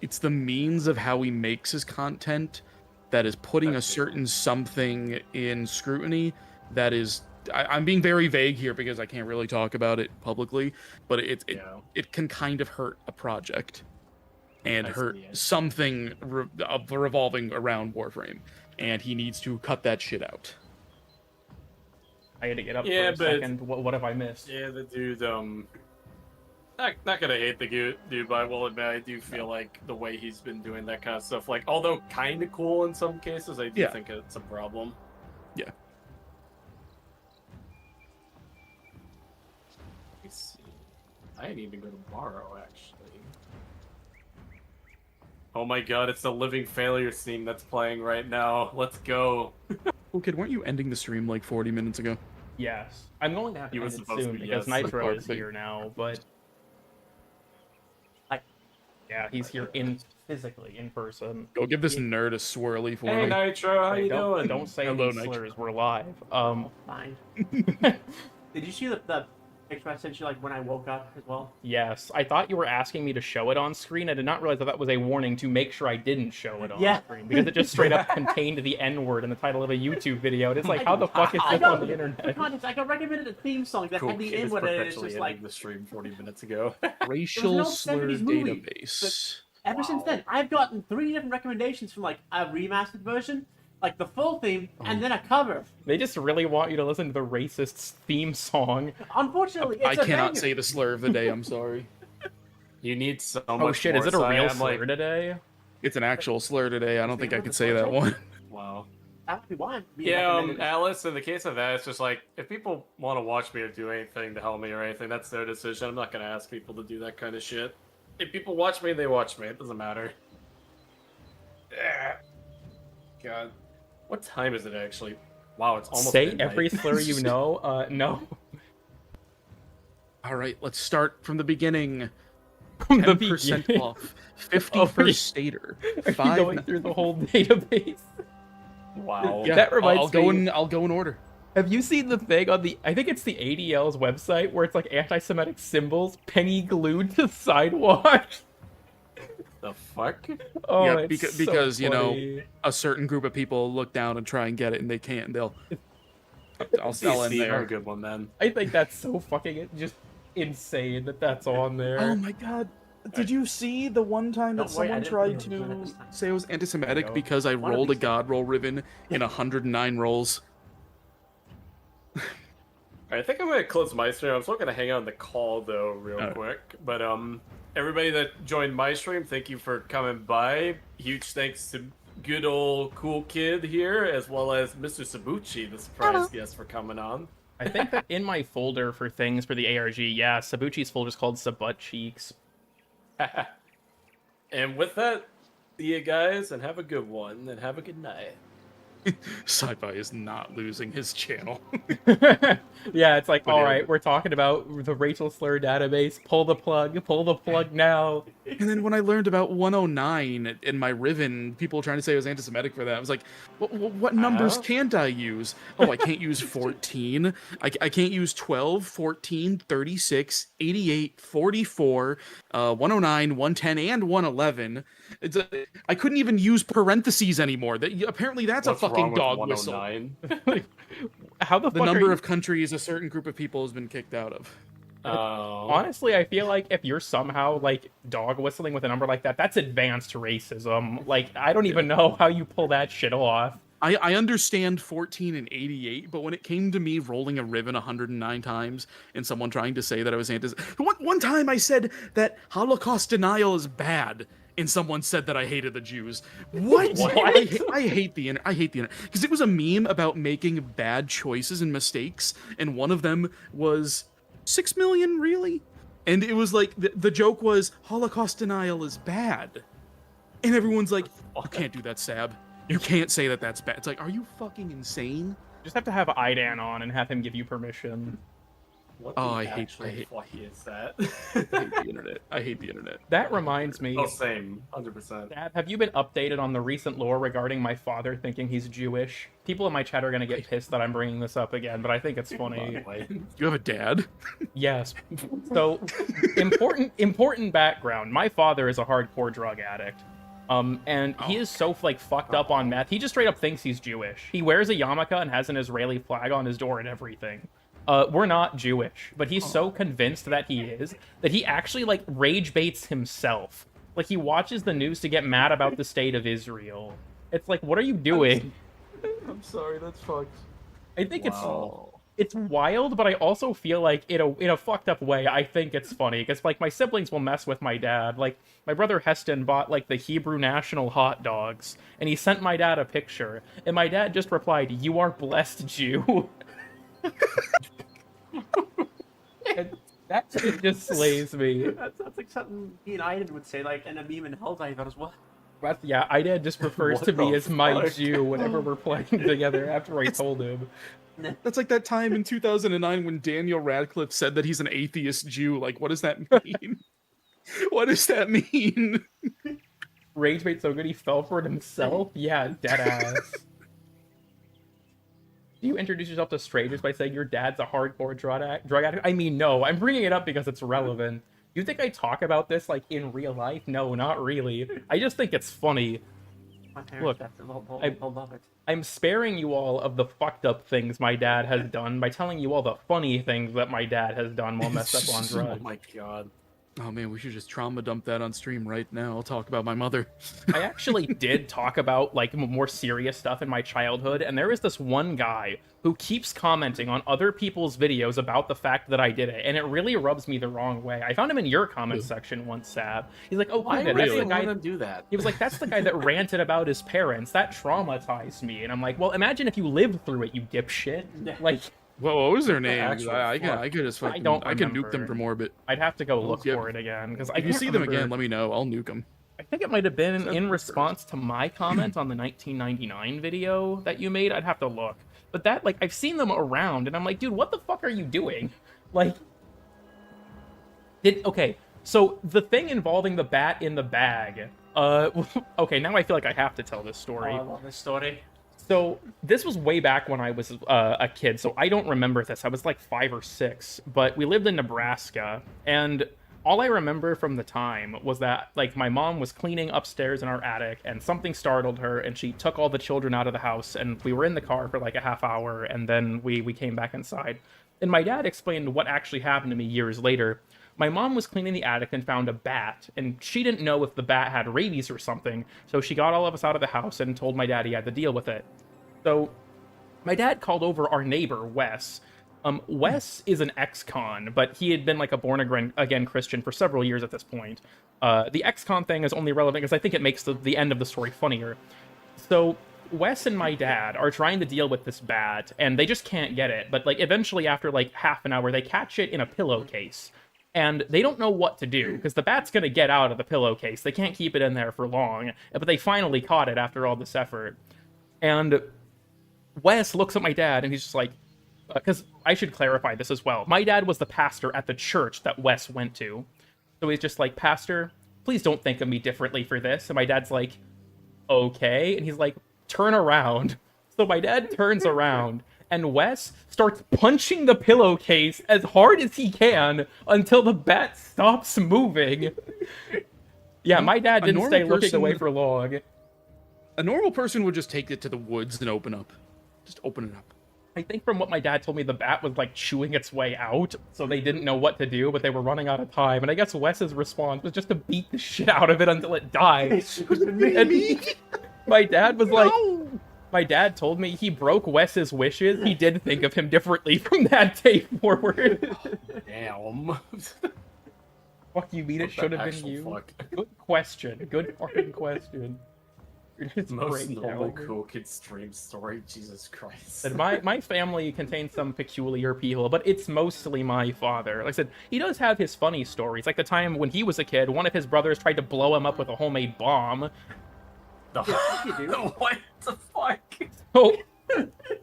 It's the means of how he makes his content that is putting That's a it. certain something in scrutiny that is. I'm being very vague here because I can't really talk about it publicly, but Yeah. it can kind of hurt a project and I hurt see it. something revolving around Warframe, and he needs to cut that shit out. I had to get up Yeah, for a but- second. What have I missed? Yeah, the dude, not gonna hate the dude, but I will admit I do feel like the way he's been doing that kind of stuff, like, although kind of cool in some cases, I do Yeah. think it's a problem. Yeah. Let me see. I didn't even go to borrow, actually. Oh my god, it's the Living Failures theme that's playing right now. Let's go. Oh, kid, weren't you ending the stream like 40 minutes ago? Yes, I'm going to have You to were end it supposed to soon be, because yes. Nitro is Perfect. here now. But yeah, he's here physically in person. Go give this nerd a swirly for Hey me. Nitro, how Hey, you doing? don't say Hello, these Nitro. slurs. We're live. Fine. Did you see the picture I sent you like when I woke up as well? Yes, I thought you were asking me to show it on screen. I did not realize that was a warning to make sure I didn't show it on Yeah. screen because it just straight up contained the N-word in the title of a YouTube video. And it's like, how the fuck is I this got, on the for internet? context, I got recommended a theme song that Cool had the kid is N-word in it. It's perpetually just ending like, the stream 40 minutes ago. Racial old slur 70s movie, database. ever since then, I've gotten 3 different recommendations from like a remastered version, like the full theme, and then a cover. They just really want you to listen to the racist's theme song. Unfortunately, I it's a cannot banger. say the slur of the day. I'm sorry. You need so much Oh shit, more, is it a Si. real I'm slur like, today? It's an actual slur today. I don't think I could say that one. wow. That would be why I'm being Yeah, recommended. Alice, in the case of that, it's just like, if people want to watch me or do anything to help me or anything, that's their decision. I'm not going to ask people to do that kind of shit. If people watch me, they watch me. It doesn't matter. Ah. God. What time is it, actually? Wow, it's almost Say midnight. every slur you know. No. All right, let's start from the beginning. From the 10% beginning. off. 50 Oh, for are you- stater. Are you 5 going through the whole database? Wow. Yeah, That reminds I'll go in order. Have you seen the thing on I think it's the ADL's website where it's like anti-Semitic symbols penny glued to sidewalk? The fuck? Oh, Yeah, it's because so you know, funny. a certain group of people look down and try and get it, and they can't. I'll Steve, end have a there. good one, man. I think that's so fucking just insane that that's on there. Oh my god. Did you see the one time that Don't worry, I someone didn't tried put it on this to time. say I was anti-Semitic No. because I One of rolled a these god roll ribbon in 109 rolls? I think I'm gonna close my stream. I'm still gonna hang out on the call though, real Alright. quick. But everybody that joined my stream, thank you for coming by. Huge thanks to good old cool kid here, as well as Mr. Sabuchi, the surprise guest, for coming on. I think that in my folder for things for the ARG, yeah, Sabuchi's folder is called Sabut Cheeks. And with that, see you guys, and have a good one, and have a good night. Sci-Fi is not losing his channel. Yeah, it's like, But all yeah, right, but- we're talking about the Rachel Slur database. Pull the plug now. And then when I learned about 109 in my Riven, people trying to say I was anti-Semitic for that, I was like, what numbers can't I use? Oh, I can't use 14. I can't use 12, 14, 36, 88, 44, 109, 110, and 111. I couldn't even use parentheses anymore. Apparently that's What's a fucking wrong with dog whistle. 109? How the The fuck number are of countries a certain group of people has been kicked out of. Oh. Honestly, I feel like if you're somehow like dog whistling with a number like that, that's advanced racism. Like, I don't even know how you pull that shit off. I understand 14 and 88, but when it came to me rolling a Riven 109 times and someone trying to say that I was one time I said that Holocaust denial is bad, and someone said that I hated the Jews. What? I hate the internet. I hate the internet because it was a meme about making bad choices and mistakes, and one of them was 6 million, really? And it was like the joke was Holocaust denial is bad, and everyone's like, you can't do that, Sab. You can't say that that's bad. It's like, are you fucking insane? Just have to have Idan on and have him give you permission. What Oh, the I hate- actual I hate- fuck is that? I hate the internet. I hate the internet. That reminds me. Oh, same, 100%. Dad, have you been updated on the recent lore regarding my father thinking he's Jewish? People in my chat are gonna get pissed that I'm bringing this up again, but I think it's funny. You have a dad? Yes. So, important background. My father is a hardcore drug addict. And he is so, like, fucked up on meth. He just straight up thinks he's Jewish. He wears a yarmulke and has an Israeli flag on his door and everything. We're not Jewish, but he's so convinced that he is, that he actually, like, rage baits himself. Like, he watches the news to get mad about the state of Israel. It's like, what are you doing? I'm sorry, that's fucked. I think Wow. it's wild, but I also feel like in a fucked up way, I think it's funny because like my siblings will mess with my dad. Like my brother Heston bought like the Hebrew national hot dogs, and he sent my dad a picture, and my dad just replied, "You are blessed, Jew." And that shit just slays me. That sounds like something he and Aiden would say, like in a meme in Helldiver as well. But yeah, Idad just refers What to me the as my fuck? Jew whenever we're playing together after I told him. That's like that time in 2009 when Daniel Radcliffe said that he's an atheist Jew. Like, what does that mean? What does that mean? Rage bait so good he fell for it himself? Yeah, deadass. Do you introduce yourself to strangers by saying your dad's a hardcore drug addict? I mean, no. I'm bringing it up because it's relevant. You think I talk about this, like, in real life? No, not really. I just think it's funny. My parents, Look, they'll love it. I'm sparing you all of the fucked up things my dad has done by telling you all the funny things that my dad has done while messed up on Oh drugs. my god. Oh man, we should just trauma dump that on stream right now. I'll talk about my mother. I actually did talk about like more serious stuff in my childhood, and there is this one guy who keeps commenting on other people's videos about the fact that I did it, and it really rubs me the wrong way. I found him in your comment section once, Sab. He's like, "Oh, Why David, would that's the anyone guy." want to do that? He was like, "That's the guy that ranted about his parents. That traumatized me." And I'm like, "Well, imagine if you lived through it, you dipshit." Like, What was their name? actual I fuck? could just fucking, don't I can nuke remember. them from orbit. I'd have to go look yeah. for it again because I If you can't see them remember. again, let me know. I'll nuke them. I think it might have been in response to my comment on the 1999 video that you made. I'd have to look. But that, like, I've seen them around, and I'm like, dude, what the fuck are you doing? Like, okay, so the thing involving the bat in the bag. Okay, now I feel like I have to tell this Oh, story. I love this story. So this was way back when I was a kid, so I don't remember this. I was like 5 or 6, but we lived in Nebraska, and all I remember from the time was that like my mom was cleaning upstairs in our attic, and something startled her, and she took all the children out of the house, and we were in the car for like a half hour, and then we came back inside. And my dad explained what actually happened to me years later. My mom was cleaning the attic and found a bat, and she didn't know if the bat had rabies or something, so she got all of us out of the house and told my dad he had to deal with it. So my dad called over our neighbor, Wes. Wes is an ex-con, but he had been like a born-again Christian for several years at this point. The ex-con thing is only relevant because I think it makes the end of the story funnier. So Wes and my dad are trying to deal with this bat, and they just can't get it. But like eventually, after like half an hour, they catch it in a pillowcase. And they don't know what to do, because the bat's going to get out of the pillowcase. They can't keep it in there for long. But they finally caught it after all this effort. And Wes looks at my dad, and he's just like... Because I should clarify this as well. My dad was the pastor at the church that Wes went to. So he's just like, Pastor, please don't think of me differently for this. And my dad's like, okay. And he's like, turn around. So my dad turns around. And Wes starts punching the pillowcase as hard as he can until the bat stops moving. Yeah, my dad didn't stay looking away for long. A normal person would just take it to the woods and open up. Just open it up. I think from what my dad told me, the bat was like chewing its way out, so they didn't know what to do, but they were running out of time. And I guess Wes's response was just to beat the shit out of it until it died. And my dad was like... My dad told me he broke Wes's wishes. He did think of him differently from that day forward. Damn. Fuck you, mean it should have been you. Fuck. Good question. Good fucking question. You're just Most great, normal Calvin. cool kid stream story. Jesus Christ. And my family contains some peculiar people, but it's mostly my father. Like I said, he does have his funny stories. Like the time when he was a kid, one of his brothers tried to blow him up with a homemade bomb. What the fuck? So,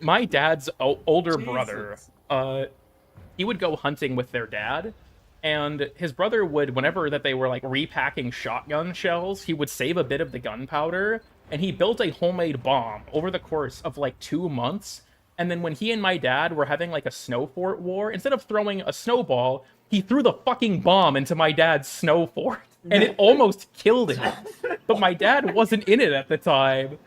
my dad's older Jesus. brother, he would go hunting with their dad, and his brother would, whenever that they were like repacking shotgun shells, he would save a bit of the gunpowder, and he built a homemade bomb over the course of like 2 months. And then when he and my dad were having like a snow fort war, instead of throwing a snowball, he threw the fucking bomb into my dad's snow fort, and it almost killed him. But my dad wasn't in it at the time.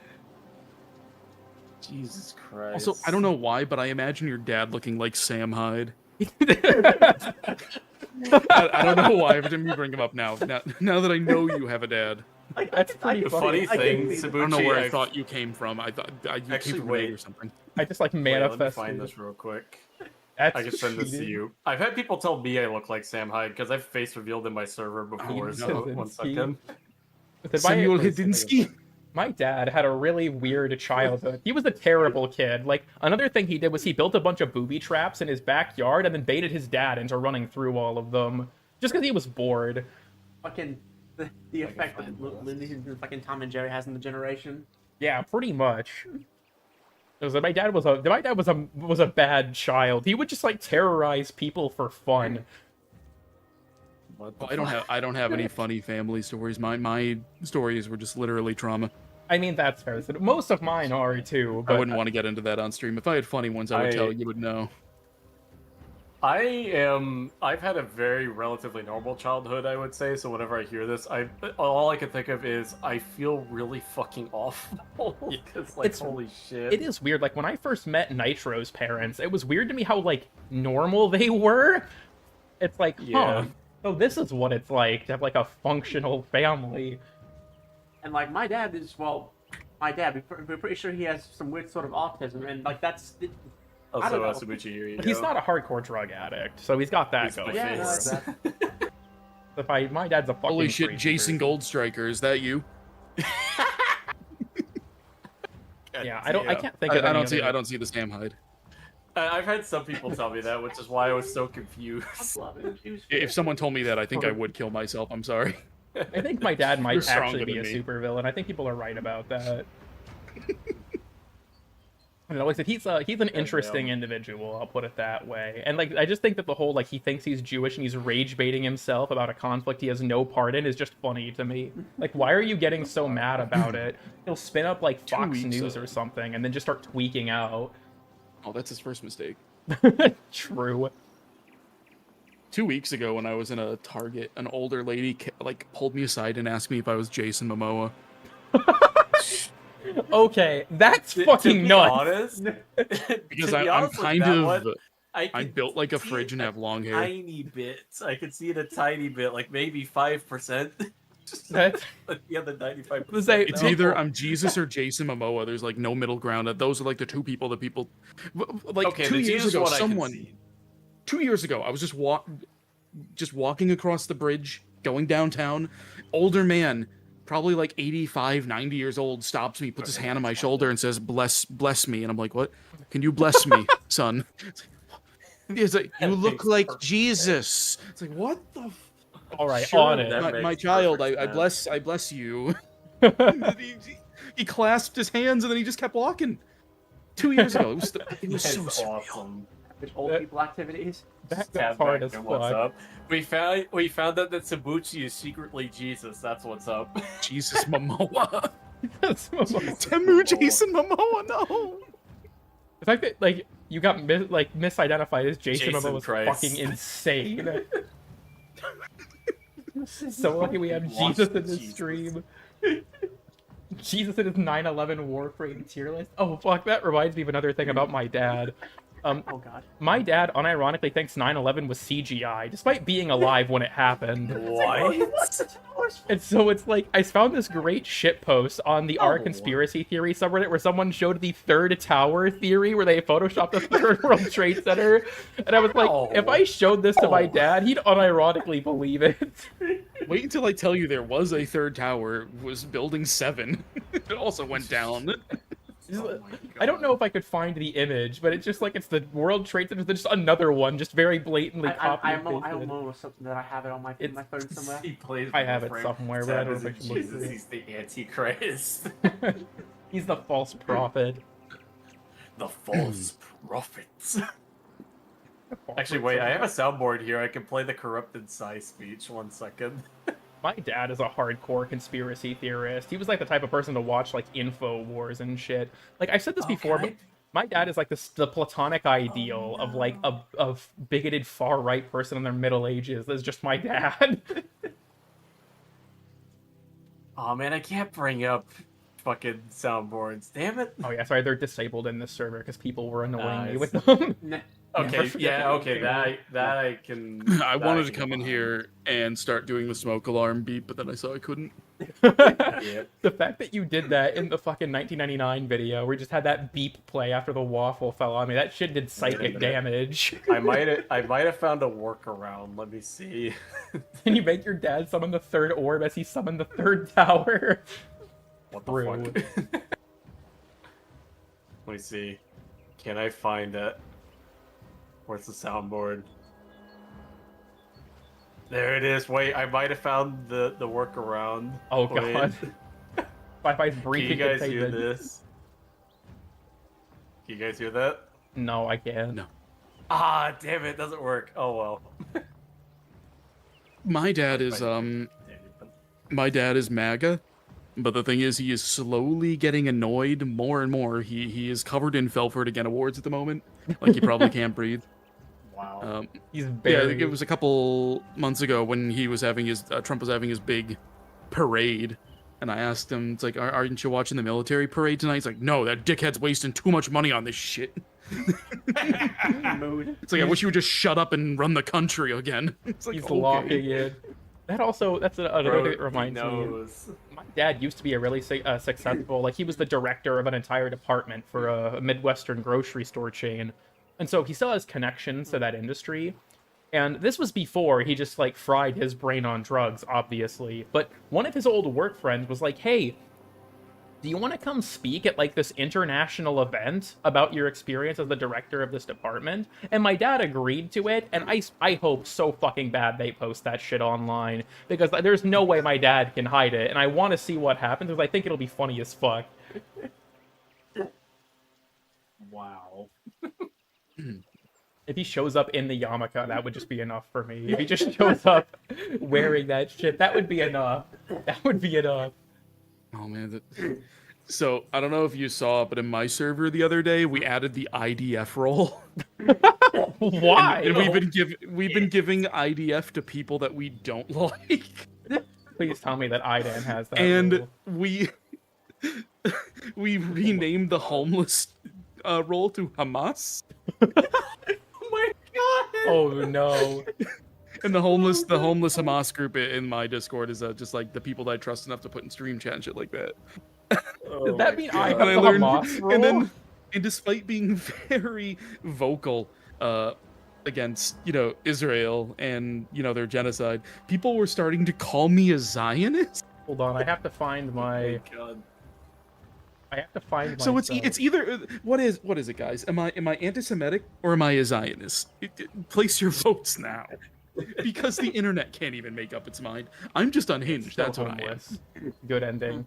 Jesus Christ. Also, I don't know why, but I imagine your dad looking like Sam Hyde. I don't know why, but let me bring him up now. Now that I know you have a dad. That's pretty The funny. funny thing, I don't know where I Sabuchi, thought you came from. I thought you Actually, came from wait. me or something. I just like Wait, let me manifested. find this real quick. That's I can send this to cheating. you. I've had people tell me I look like Sam Hyde because I've face revealed in my server before. So Kaczynski. one second. Samuel Hedinsky. My dad had a really weird childhood. He was a terrible kid. Like, another thing he did was he built a bunch of booby traps in his backyard and then baited his dad into running through all of them. Just because he was bored. Fucking the effect that Looney Tunes and fucking Tom and Jerry has in the generation. Yeah, pretty much. It was like my dad was a bad child. He would just like terrorize people for fun. What the I don't have any funny family stories. My stories were just literally trauma. I mean, that's fair. Most of mine are too, I but wouldn't want to get into that on stream. If I had funny ones, I would tell you would know. I've had a very relatively normal childhood, I would say. So whenever I hear this, all I can think of is I feel really fucking awful. Because like, holy shit. it is weird. Like when I first met Nitro's parents, it was weird to me how like normal they were. It's like, Yeah. huh. So this is what it's like to have like a functional family. And like my dad is, well, my dad, we're pretty sure he has some weird sort of autism, and like that's. I don't know. Sabuchi, here you He's go. not a hardcore drug addict, so he's got that He's going. my Yeah, face. no, My dad's a fucking Holy shit, crazy Jason person. Goldstriker, is that you? Yeah, I can't think of I any don't see. other- I don't see the Sam Hyde. I've had some people tell me that, which is why I was so confused. If someone told me that, I think I would kill myself. I'm sorry. I think my dad You're might stronger actually be a than me. supervillain. I think people are right about that. I don't know, like I said, he's an interesting individual, I'll put it that way. And like I just think that the whole like he thinks he's Jewish and he's rage baiting himself about a conflict he has no part in is just funny to me. Like, why are you getting so mad about it? He'll spin up like Fox News or something and then just start tweaking out. Oh, that's his first mistake. True. 2 weeks ago, when I was in a Target, an older lady like pulled me aside and asked me if I was Jason Momoa. Okay, that's To fucking be nuts. honest, Because to be I'm honest with kind that of one, I'm can built like a see fridge and have long hair. Tiny bits. I can see it a tiny bit, like maybe 5%. That's The other 95%. It's no. either I'm Jesus or Jason Momoa. There's like no middle ground. Those are like the two people that people like. Okay, 2 the years Jesus ago, one I can someone see. 2 years ago, I was just walking across the bridge, going downtown. Older man, probably like 85, 90 years old, stops me, puts his hand on my shoulder, and says, "Bless me." And I'm like, "What? Can you bless me, son?" It's like, "You look like Jesus." It's like, what the? all right, Sure, on it. That my makes child, perfect I bless you. he clasped his hands and then he just kept walking. 2 years ago, it was That's so surreal. awesome. Which old people activities. That's hard as What's fuck. up? We found out that Sabuchi is secretly Jesus. That's what's up. Jesus Momoa. That's Temu Jason Momoa, no. The fact that like you got misidentified as Jason Jason Momoa was Christ. fucking insane. So lucky we have Lost Jesus in this Jesus. stream. Jesus in his 9/11 Warframe tier list. Oh fuck, that reminds me of another thing about my dad. Oh god. My dad unironically thinks 9/11 was CGI, despite being alive when it happened. What? And so it's like, I found this great shit post on the R Oh. Conspiracy Theory subreddit where someone showed the third tower theory where they photoshopped the third World Trade Center. And I was like, Oh. if I showed this to my Oh. dad, he'd unironically believe it. Wait until I tell you there was a third tower. It was building 7. It also went down. Oh my I don't God. know if I could find the image, but it's just like it's the World Trade Center. There's just another one, just very blatantly copied. I and pasted. know something that I have it on my phone somewhere. He plays I have it Warframe. somewhere, but I don't know Sam if I isn't can look Jesus, for it. he's the Antichrist. He's the false prophet. The false prophets. Actually, wait, I have a soundboard here. I can play the corrupted Psy speech. 1 second. My dad is a hardcore conspiracy theorist. He was like the type of person to watch like InfoWars and shit. Like I've said this before, but Okay. my dad is like the platonic ideal of like a bigoted far right person in their middle ages. That's just my dad. Oh man, I can't bring up fucking soundboards. Damn it. Oh yeah, sorry, they're disabled in this server because people were annoying me Nice. with them. Nah. Okay, Never forget yeah, that okay, thing. that I can. I that wanted to can come in get here and start doing the smoke alarm beep, but then I saw I couldn't. behind. The fact that you did that in the fucking 1999 video, where you just had that beep play after the waffle fell on me, that shit did psychic minute. damage. I might have found a workaround. Let me see. Can you make your dad summon the third orb as he summoned the third tower? What the Rude. fuck? Let me see. Can I find it? Where's the soundboard? There it is. Wait, I might have found the workaround. Oh Wait. god. Sci-Fi's Can breathing you guys hear containment. this? Can you guys hear that? No, I can't. No. Ah, damn it, doesn't work. Oh well. My dad is my dad is MAGA, but the thing is he is slowly getting annoyed more and more. He is covered in Felford Again awards at the moment. Like he probably can't breathe. Wow. He's Yeah, I very. think it was a couple months ago when he was having his Trump was having his big parade, and I asked him, it's like, aren't you watching the military parade tonight? He's like, no, that dickhead's wasting too much money on this shit. Mood. It's like, I wish you would just shut up and run the country again. It's like, He's okay. locking in. That's another Bro, thing that he reminds me. knows. My dad used to be a really successful, like he was the director of an entire department for a Midwestern grocery store chain. And so he still has connections to that industry. And this was before he just like fried his brain on drugs, obviously. But one of his old work friends was like, hey, do you want to come speak at like this international event about your experience as the director of this department? And my dad agreed to it, and I hope so fucking bad they post that shit online, because like, there's no way my dad can hide it, and I want to see what happens because I think it'll be funny as fuck. Wow. If he shows up in the yarmulke, that would just be enough for me. If he just shows up wearing that shit, that would be enough. That would be enough. Oh man, so I don't know if you saw, but in my server the other day, we added the IDF role. Why? And we've been giving IDF to people that we don't like. Please tell me that Idan has that. And rule. we renamed the homeless role to Hamas. Oh my god! Oh no. And the homeless Hamas group in my Discord is just like the people that I trust enough to put in stream chat and shit like that. Oh Does that my mean God. I have And I the learned, Hamas rule? and then, and despite being very vocal against, Israel and, their genocide, people were starting to call me a Zionist. Hold on, I have to find Oh my. my God. I have to find. So myself. it's either what is it, guys? Am I anti-Semitic or am I a Zionist? Place your votes now, because the internet can't even make up its mind. I'm just unhinged. Still That's what I am. homeless. Good ending.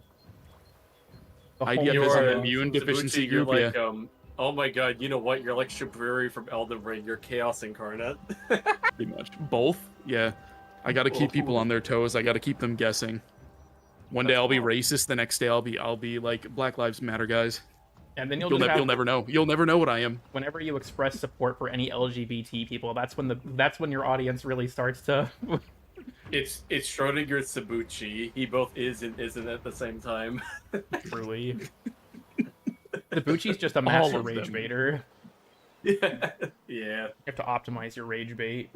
The IDF homeless is an ending. immune deficiency You're group. like, oh my god, you know what? You're like Shabriri from Elden Ring. You're Chaos Incarnate. Pretty much. Both? Yeah. I gotta keep people on their toes. I gotta keep them guessing. One day I'll be racist. The next day I'll be like Black Lives Matter, guys. And then you'll You'll have, never know. You'll never know what I am. whenever you express support for any LGBT people, that's when your audience really starts to. It's Schrodinger's Sabuchi. He both is and isn't at the same time. Truly. Sabuchi's just a All master of rage them. baiter. Yeah. You have to optimize your rage bait.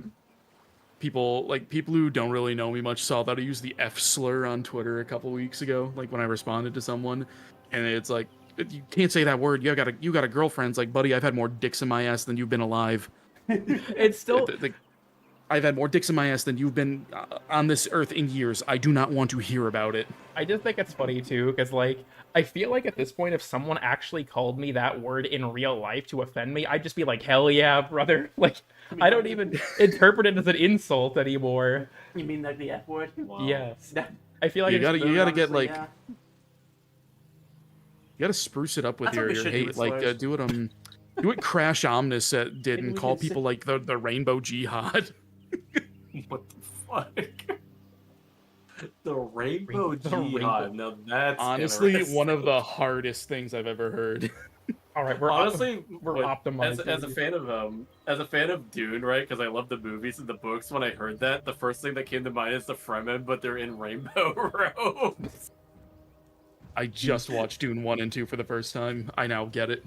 People who don't really know me much saw that I used the F slur on Twitter a couple weeks ago, like when I responded to someone, and it's like, you can't say that word. You got a girlfriend. It's like, buddy, I've had more dicks in my ass than you've been alive. It's still. I've had more dicks in my ass than you've been on this earth in years. I do not want to hear about it. I just think it's funny too, because I feel like at this point, if someone actually called me that word in real life to offend me, I'd just be like, hell yeah, brother. I don't even interpret it as an insult anymore. You mean like the F word? Wow. Yes. I feel like You it's gotta get Honestly, like, yeah. you gotta spruce it up with That's what your we should do hate. with Like, slurs. do what Crash Omnis did Maybe and we call can say- people like the Rainbow Jihad. What the fuck? The Rainbow The Jihad. Rainbow- Now that's Honestly, interesting. one of the hardest things I've ever heard. all right. We're Honestly, we're what- optimizing. as a fan of Dune, right? Because I love the movies and the books. When I heard that, the first thing that came to mind is the Fremen, but they're in rainbow robes. I just watched Dune 1 and 2 for the first time. I now get it.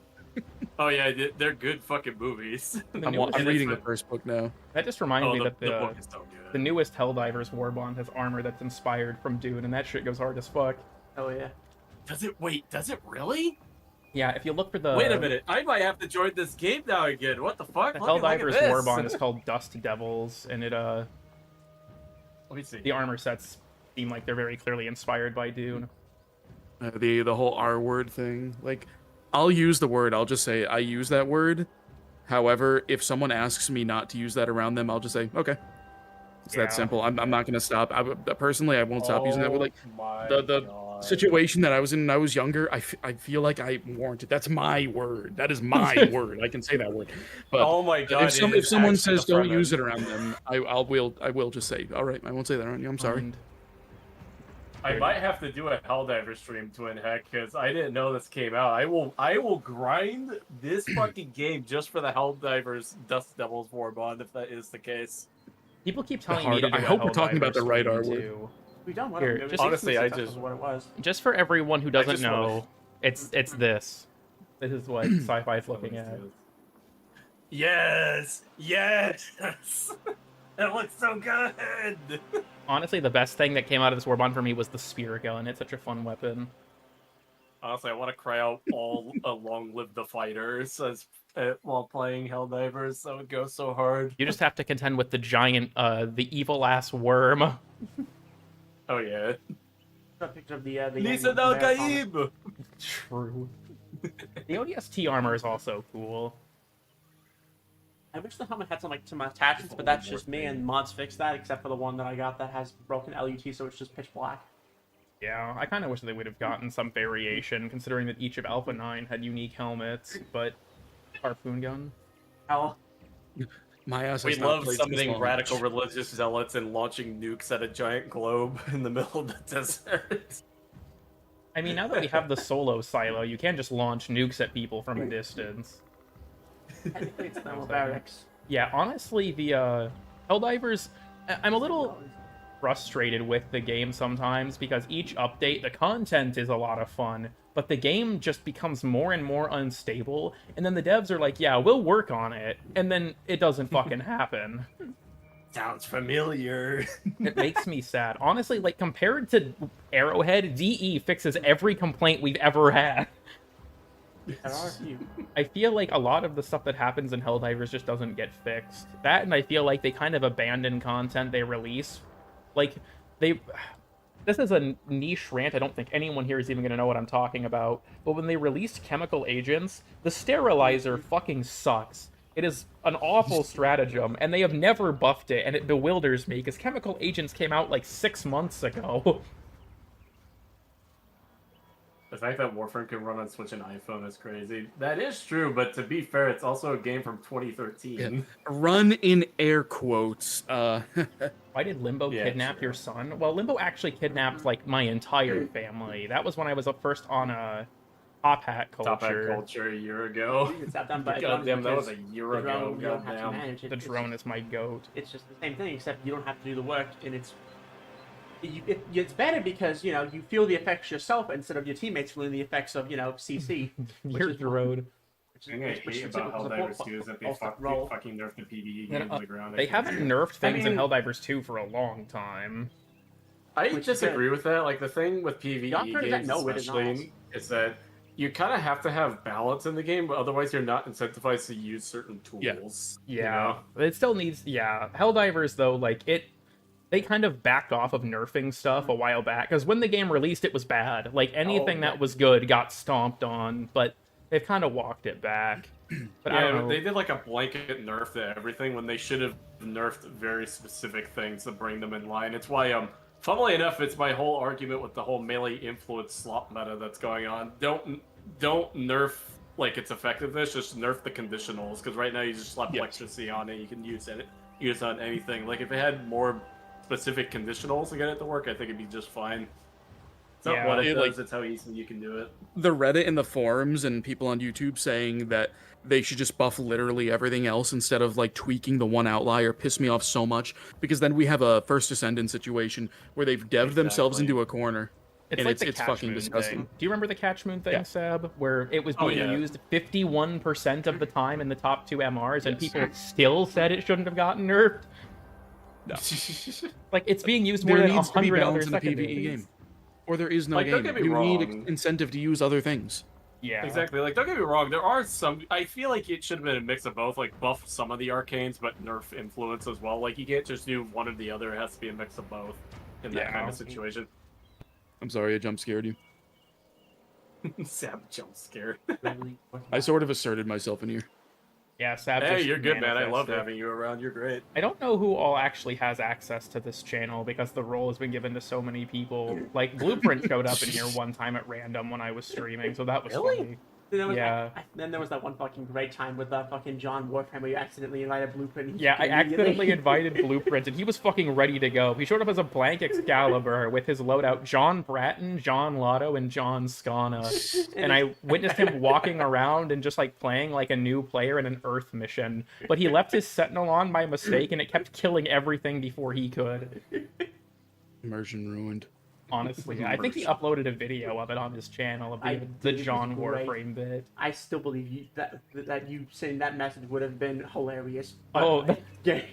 Oh yeah, they're good fucking movies. The I'm newest- reading the first book now. That just reminds me that the book is so good. the newest Helldivers Warbond has armor that's inspired from Dune, and that shit goes hard as fuck. Oh yeah. Does it? Wait, does it really? Yeah, if you look for the Wait a minute, I might have to join this game now again. What the fuck? the Look at Helldivers this. Warbond is called Dust Devils, and it Let me see. the armor sets seem like they're very clearly inspired by Dune. The whole R word thing. Like, I'll use the word. I'll just say I use that word. However, if someone asks me not to use that around them, I'll just say okay. It's Yeah. that simple. I'm not gonna stop. Personally, I won't stop using that word. Like, my the God. situation that I was in when I was younger, I feel like I warranted. That's my word. That is my word. I can say that word. But Oh my God! if it is someone actually says the don't Fremen. use it around them, I will just say, all right, I won't say that around you. I'm sorry. And I might have to do a Helldiver stream, Twin Heck, because I didn't know this came out. I will grind this fucking game just for the Helldivers Dust Devils Warbond, if that is the case. people keep telling hard- me to do I a hope we're talking about Helldivers the right stream, R word. too. We done one Here, of them. just- honestly, I That's just- what it was. Just for everyone who doesn't just wanna- know, it's this. This is what Sci-Fi is looking at. Yes! Yes! That looks so good! Honestly, the best thing that came out of this Warbond for me was the spear gun. It's such a fun weapon. Honestly, I want to cry out all "Long live the fighters" while playing Helldivers. That would go so hard. You just have to contend with the giant, the evil ass worm. Oh yeah. Got a picture of the Lisa Al Gaib! True. The ODST armor is also cool. I wish the helmet had some attachments, but that's just me, and mods fixed that, except for the one that I got that has broken LUT, so it's just pitch black. Yeah, I kind of wish they would have gotten some variation, considering that each of Alpha 9 had unique helmets, but harpoon gun. Hell, My ass We has not love played since summoning launch. radical religious zealots and launching nukes at a giant globe in the middle of the desert. I mean, now that we have the solo silo, you can just launch nukes at people from a distance. technically it's thermal barracks. Yeah, honestly, the Helldivers, I'm a little frustrated with the game sometimes because each update, the content is a lot of fun, but the game just becomes more and more unstable, and then the devs are like, yeah, we'll work on it, and then it doesn't fucking happen. Sounds familiar. It makes me sad. Honestly, like, compared to Arrowhead, DE fixes every complaint we've ever had. There are a few. I feel like a lot of the stuff that happens in Helldivers just doesn't get fixed. That, and I feel like they kind of abandon content they release. Like, this is a niche rant. I don't think anyone here is even going to know what I'm talking about. But when they released Chemical Agents, the sterilizer fucking sucks. It is an awful stratagem, and they have never buffed it, and it bewilders me, because Chemical Agents came out like 6 months ago. The fact that Warframe can run on Switch and iPhone is crazy. That is true, but to be fair, it's also a game from 2013. Yeah. Run in air quotes. Why did Limbo Yeah, kidnap sure. your son? Well, Limbo actually kidnapped, like, my entire family. That was when I was first on Top Hat culture. Top Hat culture a year ago. It's not done by Goddamn, that was a because year the ago. drone, you don't have to Goddamn. manage it. The drone is my goat. It's just the same thing, except you don't have to do the work, and it's better because you feel the effects yourself instead of your teammates feeling the effects of CC. Your drone. The thing I hate about Helldivers 2 is that they fucking nerfed the PvE game on the ground. They haven't nerfed things in mean- Helldivers 2 for a long time. I Which is disagree with that. Like, the thing with PvE Y'all heard that? games, No, it is not. especially, is that you kind of have to have balance in the game, but otherwise you're not incentivized to use certain tools. Yeah. It still needs... Yeah. Helldivers, though, like, they kind of backed off of nerfing stuff a while back, because when the game released, it was bad. Like, anything that was good got stomped on, but they've kind of walked it back. But I don't know. They did like a blanket nerf to everything when they should have nerfed very specific things to bring them in line. It's why, funnily enough, it's my whole argument with the whole melee influence slop meta that's going on. Don't nerf like its effectiveness, just nerf the conditionals, because right now you just slap electricity on it, you can use it on anything. Like, if it had more specific conditionals to get it to work, I think it'd be just fine. It's not what it does, it's how easily you can do it. The Reddit and the forums and people on YouTube saying that they should just buff literally everything else instead of like tweaking the one outlier piss me off so much, because then we have a First Ascendant situation where they've devved themselves into a corner. It's and like the it's Catch fucking Moon disgusting. thing. Do you remember the Catch Moon thing, Yeah. Seb? Where it was being used 51% of the time in the top 2 MRs, and Yes. people still said it shouldn't have gotten nerfed? No. Like, it's being used more There than needs to be 100 other balance in the PvE secondaries. game. Or there is no Like, don't game. get me You need wrong. incentive to use other things. Yeah. Exactly. Like, don't get me wrong, there are some... I feel like it should have been a mix of both. Like, buff some of the arcanes, but nerf influence as well. Like, you can't just do one or the other. It has to be a mix of both in that kind of situation. I'm sorry, I jump scared you. Sam jump scared. I sort of asserted myself in here. Yeah, Sab Hey, just you're good, man. I love manifested. having you around. You're great. I don't know who all actually has access to this channel because the role has been given to so many people. Like, Blueprint showed up in here one time at random when I was streaming, so that was Really? funny. Then there was that one fucking great time with that fucking John Warframe where you accidentally invited Blueprint. and he Yeah, I immediately- accidentally invited Blueprint, and he was fucking ready to go. He showed up as a blank Excalibur with his loadout John Bratton, John Lotto, and John Scana. And I witnessed him walking around and just, like, playing like a new player in an Earth mission. But he left his Sentinel on by mistake, and it kept killing everything before he could. Immersion ruined. Honestly, I think he uploaded a video of it on his channel of the did, it John was great. Warframe bit. I still believe you that you saying that message would have been hilarious. Oh, yeah.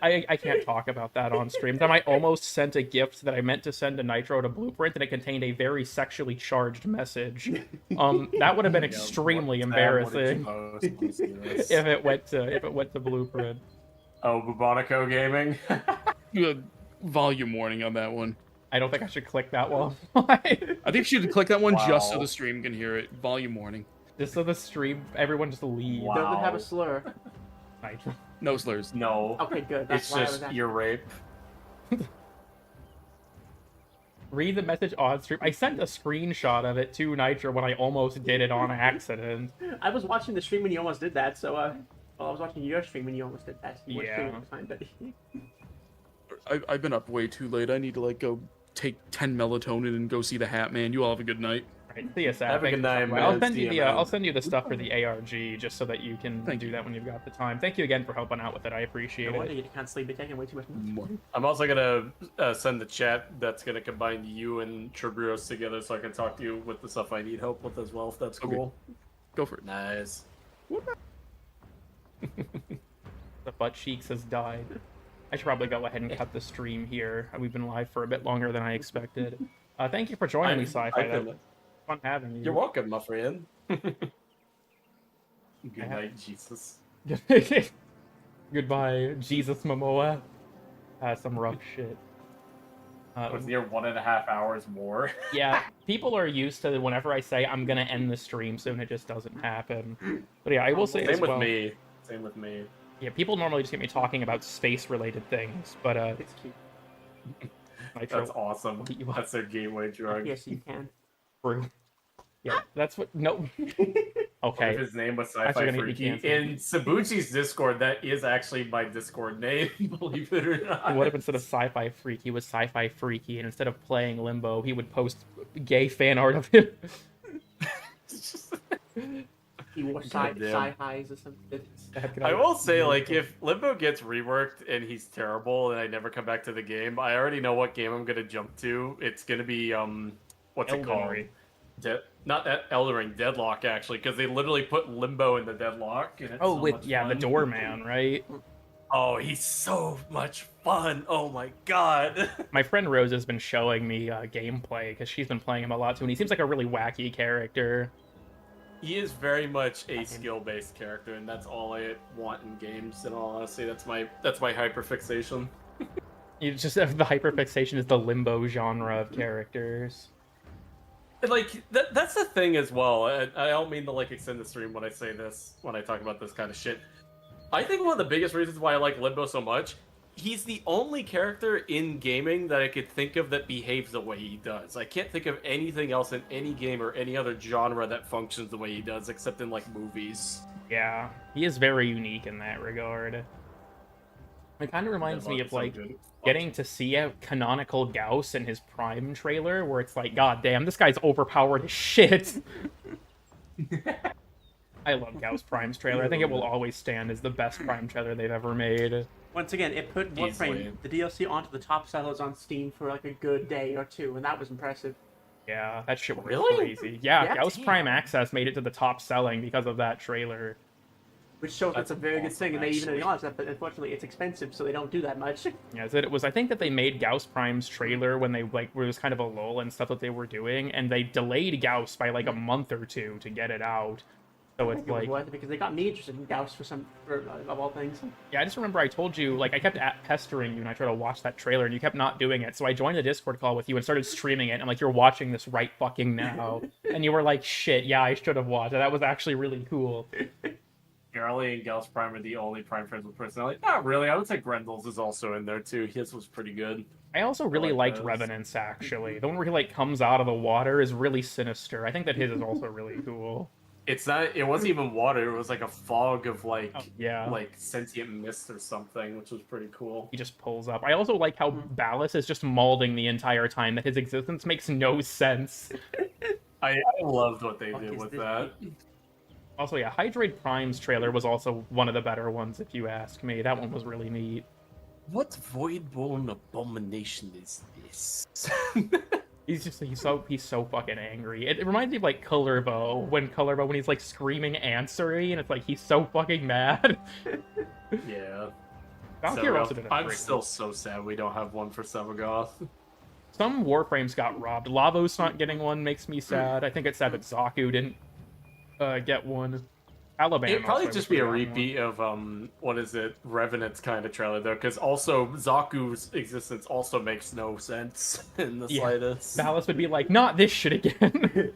I can't talk about that on stream. Then I almost sent a gift that I meant to send to Nitro to Blueprint, and it contained a very sexually charged message. That would have been extremely embarrassing if it went to Blueprint. Oh, Bubonico Gaming? Volume warning on that one. I don't think I should click that one. I think you should click that one just so Wow. the stream can hear it. Volume warning. Just so the stream, everyone just leave. Wow. Does it have a slur? Nitro. No slurs. No. Okay, good. That's It's why I was just asking. ear rape. Read the message on stream. I sent a screenshot of it to Nitro when I almost did it on accident. I was watching the stream when you almost did that, so well, I was watching your stream when you almost did that. You weren't Yeah. streaming at the time, but I've been up way too late. I need to like go take 10 melatonin and go see the Hat Man. You all have a good night. Right, see you, Sal. Have a Thank good you night, so much. man. I'll send See you ya, the man. I'll send you the stuff for the ARG just so that you can Thank do you. that when you've got the time. Thank you again for helping out with it. I no appreciate wonder it. you can't sleep. You're taking way too much. I'm also gonna send the chat that's gonna combine you and Tribros together, so I can talk to you with the stuff I need help with as well. If that's Okay. cool. Go for it. Nice. The butt cheeks has died. I should probably go ahead and cut the stream here. We've been live for a bit longer than I expected. Thank you for joining me, Sci-Fi. That was fun having you. You're welcome, my friend. Good night, Jesus. Goodbye, Jesus Momoa. Some rough shit. It was near 1.5 hours more. Yeah, people are used to whenever I say I'm gonna end the stream soon, it just doesn't happen. But yeah, I will say Same as with well. me. Same with me. Yeah, people normally just get me talking about space-related things, but It's cute. Nitro, That's awesome. I'll beat you up. That's their gateway drug. Yes, you can. True. Yeah, that's what. No. What if Okay. his name was Actually, Sci-Fi gonna be Freaky? canceled. In Sabuchi's Discord, that is actually my Discord name, believe it or not. What if instead of Sci-Fi Freak, he was Sci-Fi Freaky, and instead of playing Limbo, he would post gay fan art of him? He wore Goddamn. sci-highs or something. I will say, like, if Limbo gets reworked and he's terrible and I never come back to the game, I already know what game I'm gonna jump to. It's gonna be, what's it Elden called? Ring. Not that Elden Ring, Deadlock, actually, because they literally put Limbo in the Deadlock. And it's Oh, so with much the fun. doorman, right? Oh, he's so much fun. Oh my god. My friend Rose has been showing me gameplay because she's been playing him a lot too, and he seems like a really wacky character. He is very much a skill-based character, and that's all I want in games. In all honesty, that's my hyperfixation. You just the hyperfixation is the Limbo genre of characters. And, like that's the thing as well. I don't mean to like extend the stream when I say this, when I talk about this kind of shit. I think one of the biggest reasons why I like Limbo so much, he's the only character in gaming that I could think of that behaves the way he does. I can't think of anything else in any game or any other genre that functions the way he does, except in like movies. Yeah, he is very unique in that regard. It kind of reminds me Deadlock of is so like good. getting to see a canonical Gauss in his Prime trailer, where it's like, God damn, this guy's overpowered as shit. I love Gauss Prime's trailer. I think it will always stand as the best Prime trailer they've ever made. Once again, it put Easily. Warframe, the DLC, onto the top sellers on Steam for like a good day or two, and that was impressive. Yeah, that shit was Really? crazy. Yeah, Yeah, Gauss damn. Prime Access made it to the top selling because of that trailer. Which shows That's it's a very good awesome, thing, and they even actually. acknowledge that, but unfortunately it's expensive, so they don't do that much. Yeah, so it was. I think that they made Gauss Prime's trailer when they like where it was kind of a lull and stuff that they were doing, and they delayed Gauss by like a month or two to get it out. So it's like, Because they got me interested in Gauss of all things. yeah, I just remember I told you like I kept pestering you and I tried to watch that trailer and you kept not doing it. So I joined the Discord call with you and started streaming it. And I'm like, you're watching this right fucking now, and you were like, shit, yeah, I should have watched it. That was actually really cool. Garly and Gauss Prime are the only Prime friends with personality. Not really. I would say Grendel's is also in there too. His was pretty good. I also really like liked those. Revenants actually. The one where he like comes out of the water is really sinister. I think that his is also really cool. It's not. It wasn't even water. It was like a fog of like, Oh, yeah. like sentient mist or something, which was pretty cool. He just pulls up. I also like how Ballas is just mauling the entire time. That his existence makes no sense. I loved what they Fuck did is with this that. Also, yeah, Hydrate Prime's trailer was also one of the better ones, if you ask me. That one was really neat. What voidborn abomination is this? He's so fucking angry. It reminds me of like Colorbo when he's like screaming answering and it's like he's so fucking mad. Yeah. Valkyrie also did a I'm great still so sad we don't have one for Savagoth. Some Warframes got robbed. Lavos not getting one makes me sad. I think it's sad that Zaku didn't get one. Alabama. It'd probably also just was be a without one. repeat of what is it, Revenant's kind of trailer though, because also Zaku's existence also makes no sense in the Yeah. slightest. Ballas would be like, not this shit again.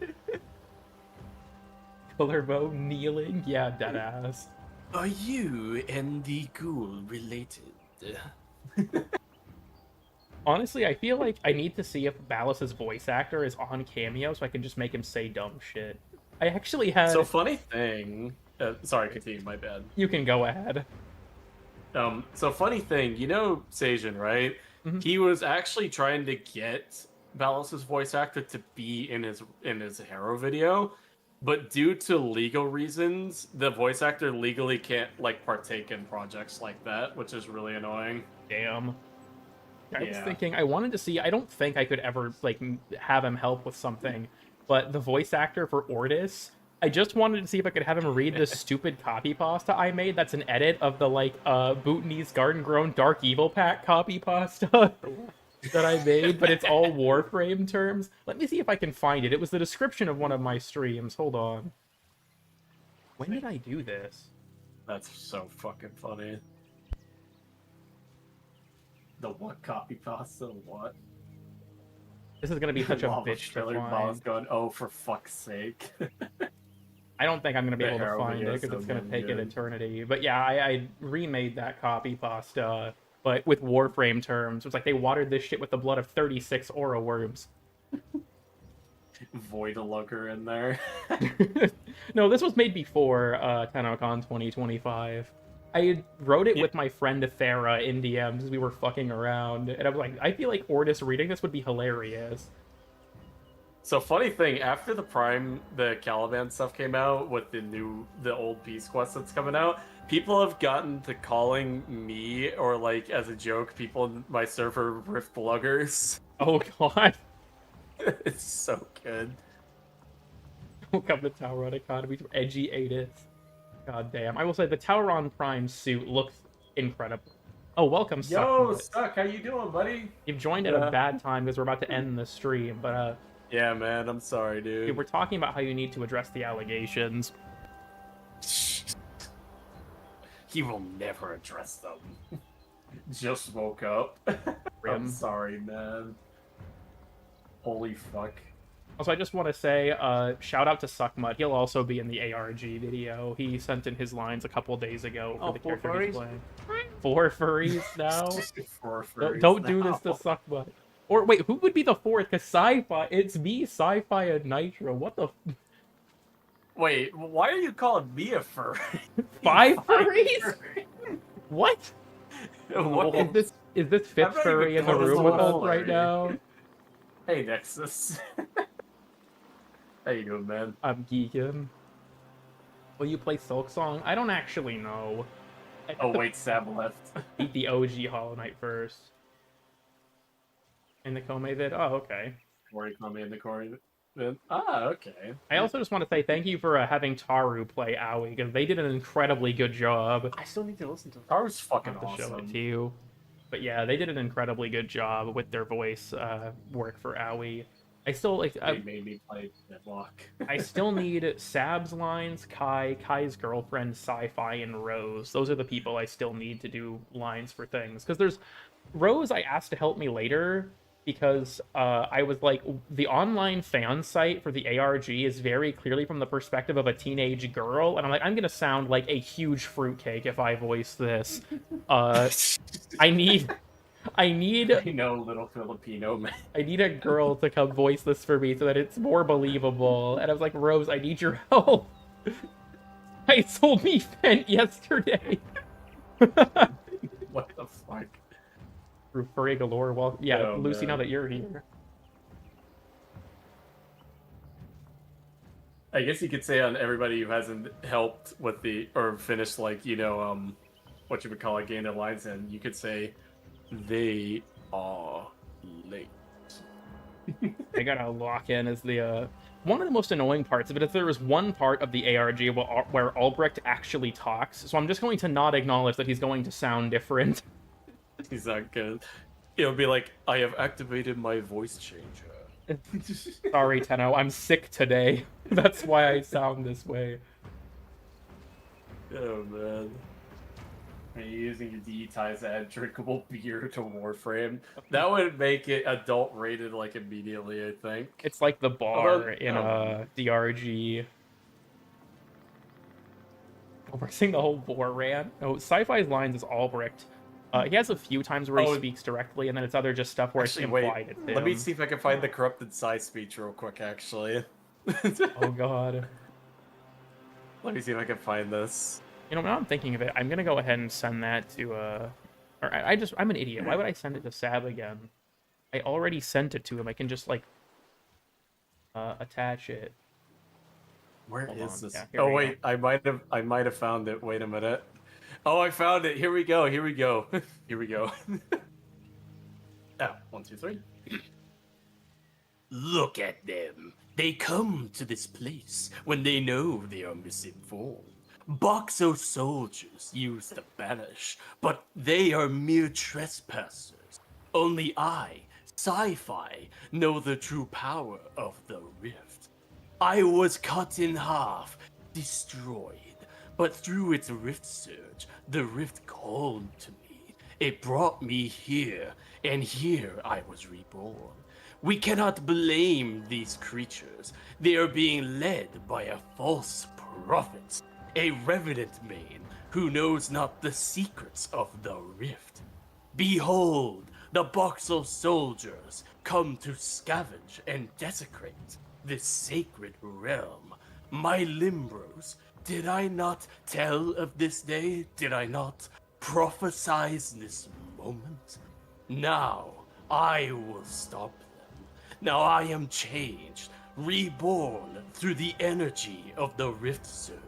Colorbo kneeling, yeah, deadass. Are you and the ghoul related? Honestly, I feel like I need to see if Ballas's voice actor is on Cameo so I can just make him say dumb shit. I actually had... So funny thing. Sorry, continue. My bad. You can go ahead. So funny thing. You know Seijin, right? Mhm. He was actually trying to get Ballas's voice actor to be in his Hero video, but due to legal reasons, the voice actor legally can't like partake in projects like that, which is really annoying. Damn. I was Yeah. thinking, I wanted to see, I don't think I could ever, like, have him help with something, but the voice actor for Ordis, I just wanted to see if I could have him read this stupid copy pasta I made that's an edit of the, like, Bhutanese Garden Grown Dark Evil Pack copy pasta that I made, but it's all Warframe terms. Let me see if I can find it. It was the description of one of my streams. Hold on. When did I do this? That's so fucking funny. The what copy pasta? What? This is gonna be such a Lava bitch to Trailer find. Ball's going, oh, for fuck's sake. I don't think I'm gonna be The able to Hero find video it is because so it's gonna damn take an good. eternity. But yeah, I remade that copy pasta, but with Warframe terms. It's like they watered this shit with the blood of 36 aura worms. Void a looker in there. No, this was made before TennoCon 2025. I wrote it with my friend Thera in DMs because we were fucking around, and I was like, I feel like Ordis reading this would be hilarious. So funny thing, after the Caliban stuff came out with the old Beast Quest that's coming out, people have gotten to calling me, or like as a joke, people in my server Rift Bluggers. Oh god. It's so good. Welcome to Tauron Economy, edgy Adis. God damn. I will say the Tauron Prime suit looks incredible. Oh, welcome, Yo, Sucknut. Suck, how you doing, buddy? You've joined at a bad time because we're about to end the stream, but Yeah, man, I'm sorry, dude. we're talking about how you need to address the allegations. He will never address them. Just woke up. I'm Rim. sorry, man. Holy fuck. Also, I just want to say, shout out to Suckmut. He'll also be in the ARG video. He sent in his lines a couple days ago for Oh, the 4 character he's furries? playing. 4 furries now? For Don't do this to now. Suckmut. Or wait, who would be the fourth? Because Sci-Fi, it's me, Sci-Fi, and Nitro. What the? Wait, why are you calling me a furry? 5 furries? What? What? Is this fifth I'm not furry even in the close room to with a us furry. right now? Hey, Nexus. How you doing, man? I'm geeking. Will you play Silk Song? I don't actually know. I Oh, have to wait, Sam left. beat the OG Hollow Knight first. In the Kome vid? Oh, okay. Or you call me in the corner. Ah, okay. I also just want to say thank you for having Taru play Aoi, because they did an incredibly good job. I still need to listen to it. Taru's fucking I'll have to show it awesome. to you. But yeah, they did an incredibly good job with their voice work for Aoi. I still like. They made me play Deadlock. I still need Sab's lines, Kai's girlfriend, Sci-Fi, and Rose. Those are the people I still need to do lines for things. Because there's Rose I asked to help me later because I was like, the online fan site for the ARG is very clearly from the perspective of a teenage girl. And I'm like, I'm going to sound like a huge fruitcake if I voice this. I need... I know, little Filipino man. I need a girl to come voice this for me so that it's more believable. And I was like, Rose, I need your help. I sold me Fent yesterday. What the fuck? Through Furry Galore. Well, yeah, Oh, Lucy, man. now that you're here. I guess you could say on everybody who hasn't helped with the or finished like what you would call it, gain their lines in, you could say they are late. I gotta lock in as the one of the most annoying parts of it is there is one part of the ARG where Albrecht actually talks, so I'm just going to not acknowledge that he's going to sound different. He's not good. It'll be like, I have activated my voice changer. Sorry, Tenno, I'm sick today. That's why I sound this way. Oh man. Are you using your D ties to add drinkable beer to Warframe? That would make it adult rated like immediately, I think. It's like the bar Although- in DRG. Oh, we're seeing the whole war rant. Oh, Sci-Fi's lines is Albrecht. He has a few times where he Oh. speaks directly, and then it's other just stuff where Actually, it's wait. implied it's him. Let me see if I can find the corrupted Psy speech real quick, actually. Oh god. Let me see if I can find this. You know, now I'm thinking of it, I'm gonna go ahead and send that to, Or I'm an idiot. Why would I send it to Sab again? I already sent it to him. I can just, like, attach it. Where Hold is on. this? Yeah, here Oh we wait, I might have found it. Wait a minute. Oh, I found it. Here we go. Here we go. Here we go. Oh, 1, 2, 3. Look at them. They come to this place when they know they are misinformed. Boxo soldiers use the banish, but they are mere trespassers. Only I, Sci-Fi, know the true power of the rift. I was cut in half, destroyed, but through its rift surge, the rift called to me. It brought me here, and here I was reborn. We cannot blame these creatures. They are being led by a false prophet, a revenant main who knows not the secrets of the rift. Behold, the Boxel soldiers come to scavenge and desecrate this sacred realm. My Limbros, did I not tell of this day? Did I not prophesize this moment? Now I will stop them. Now I am changed, reborn through the energy of the Rift Surge,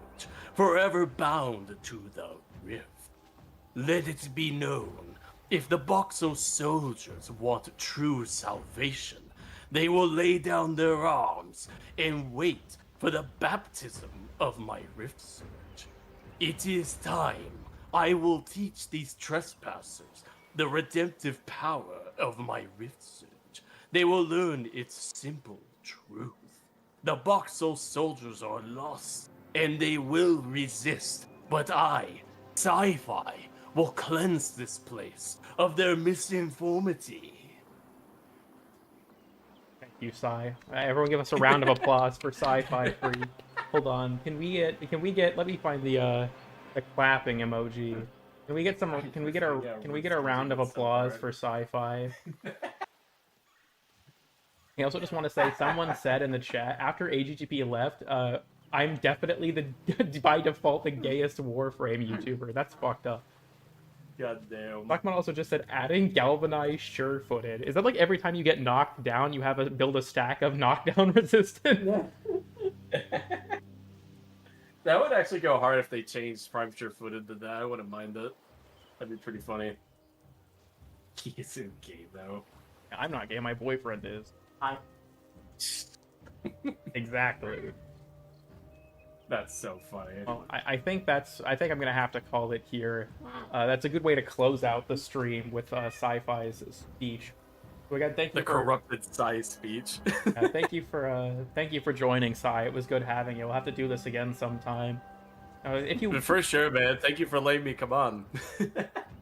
forever bound to the Rift. Let it be known, if the Boxo soldiers want true salvation, they will lay down their arms and wait for the baptism of my Rift Surge. It is time. I will teach these trespassers the redemptive power of my Rift Surge. They will learn its simple truth. The Boxo soldiers are lost, and they will resist. But I, Sci-Fi, will cleanse this place of their misinformity. Thank you, Sci. Everyone give us a round of applause for Sci-Fi Freak. Hold on. Can we get, let me find the clapping emoji. Can we get a round of applause for Sci-Fi? I also just want to say, someone said in the chat, after AGGP left, I'm definitely by default, the gayest Warframe YouTuber. That's fucked up. God damn. Blackmon also just said, adding galvanized sure-footed. Is that like every time you get knocked down, you have to build a stack of knockdown resistance? That would actually go hard if they changed Prime Sure-Footed to that. I wouldn't mind it. That'd be pretty funny. He isn't gay, though. I'm not gay, my boyfriend is. Hi. Exactly. That's so funny. Well, I think I'm gonna have to call it here. That's a good way to close out the stream with Sci-Fi's speech. So again, thank you The for corrupted Psy speech. thank you for joining, Sci. It was good having you. We'll have to do this again sometime. If you For sure, man. Thank you for letting me come on.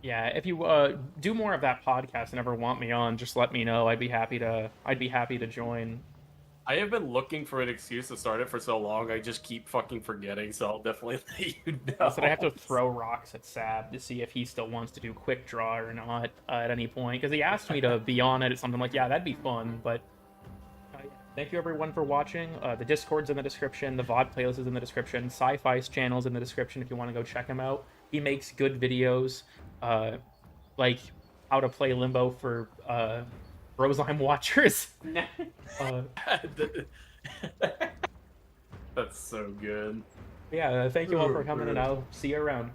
yeah, if you do more of that podcast and ever want me on, just let me know. I'd be happy to join. I have been looking for an excuse to start it for so long, I just keep fucking forgetting, so I'll definitely let you know. So I have to throw rocks at Sab to see if he still wants to do quick draw or not at any point, because he asked me to be on it at something like, yeah, that'd be fun, but yeah. Thank you everyone for watching. The Discord's in the description, the VOD playlist is in the description, Sci-Fi's channel's in the description if you want to go check him out. He makes good videos, like how to play Limbo for Roseheim watchers. That's so good. Yeah, thank you all for coming, and I'll see you around.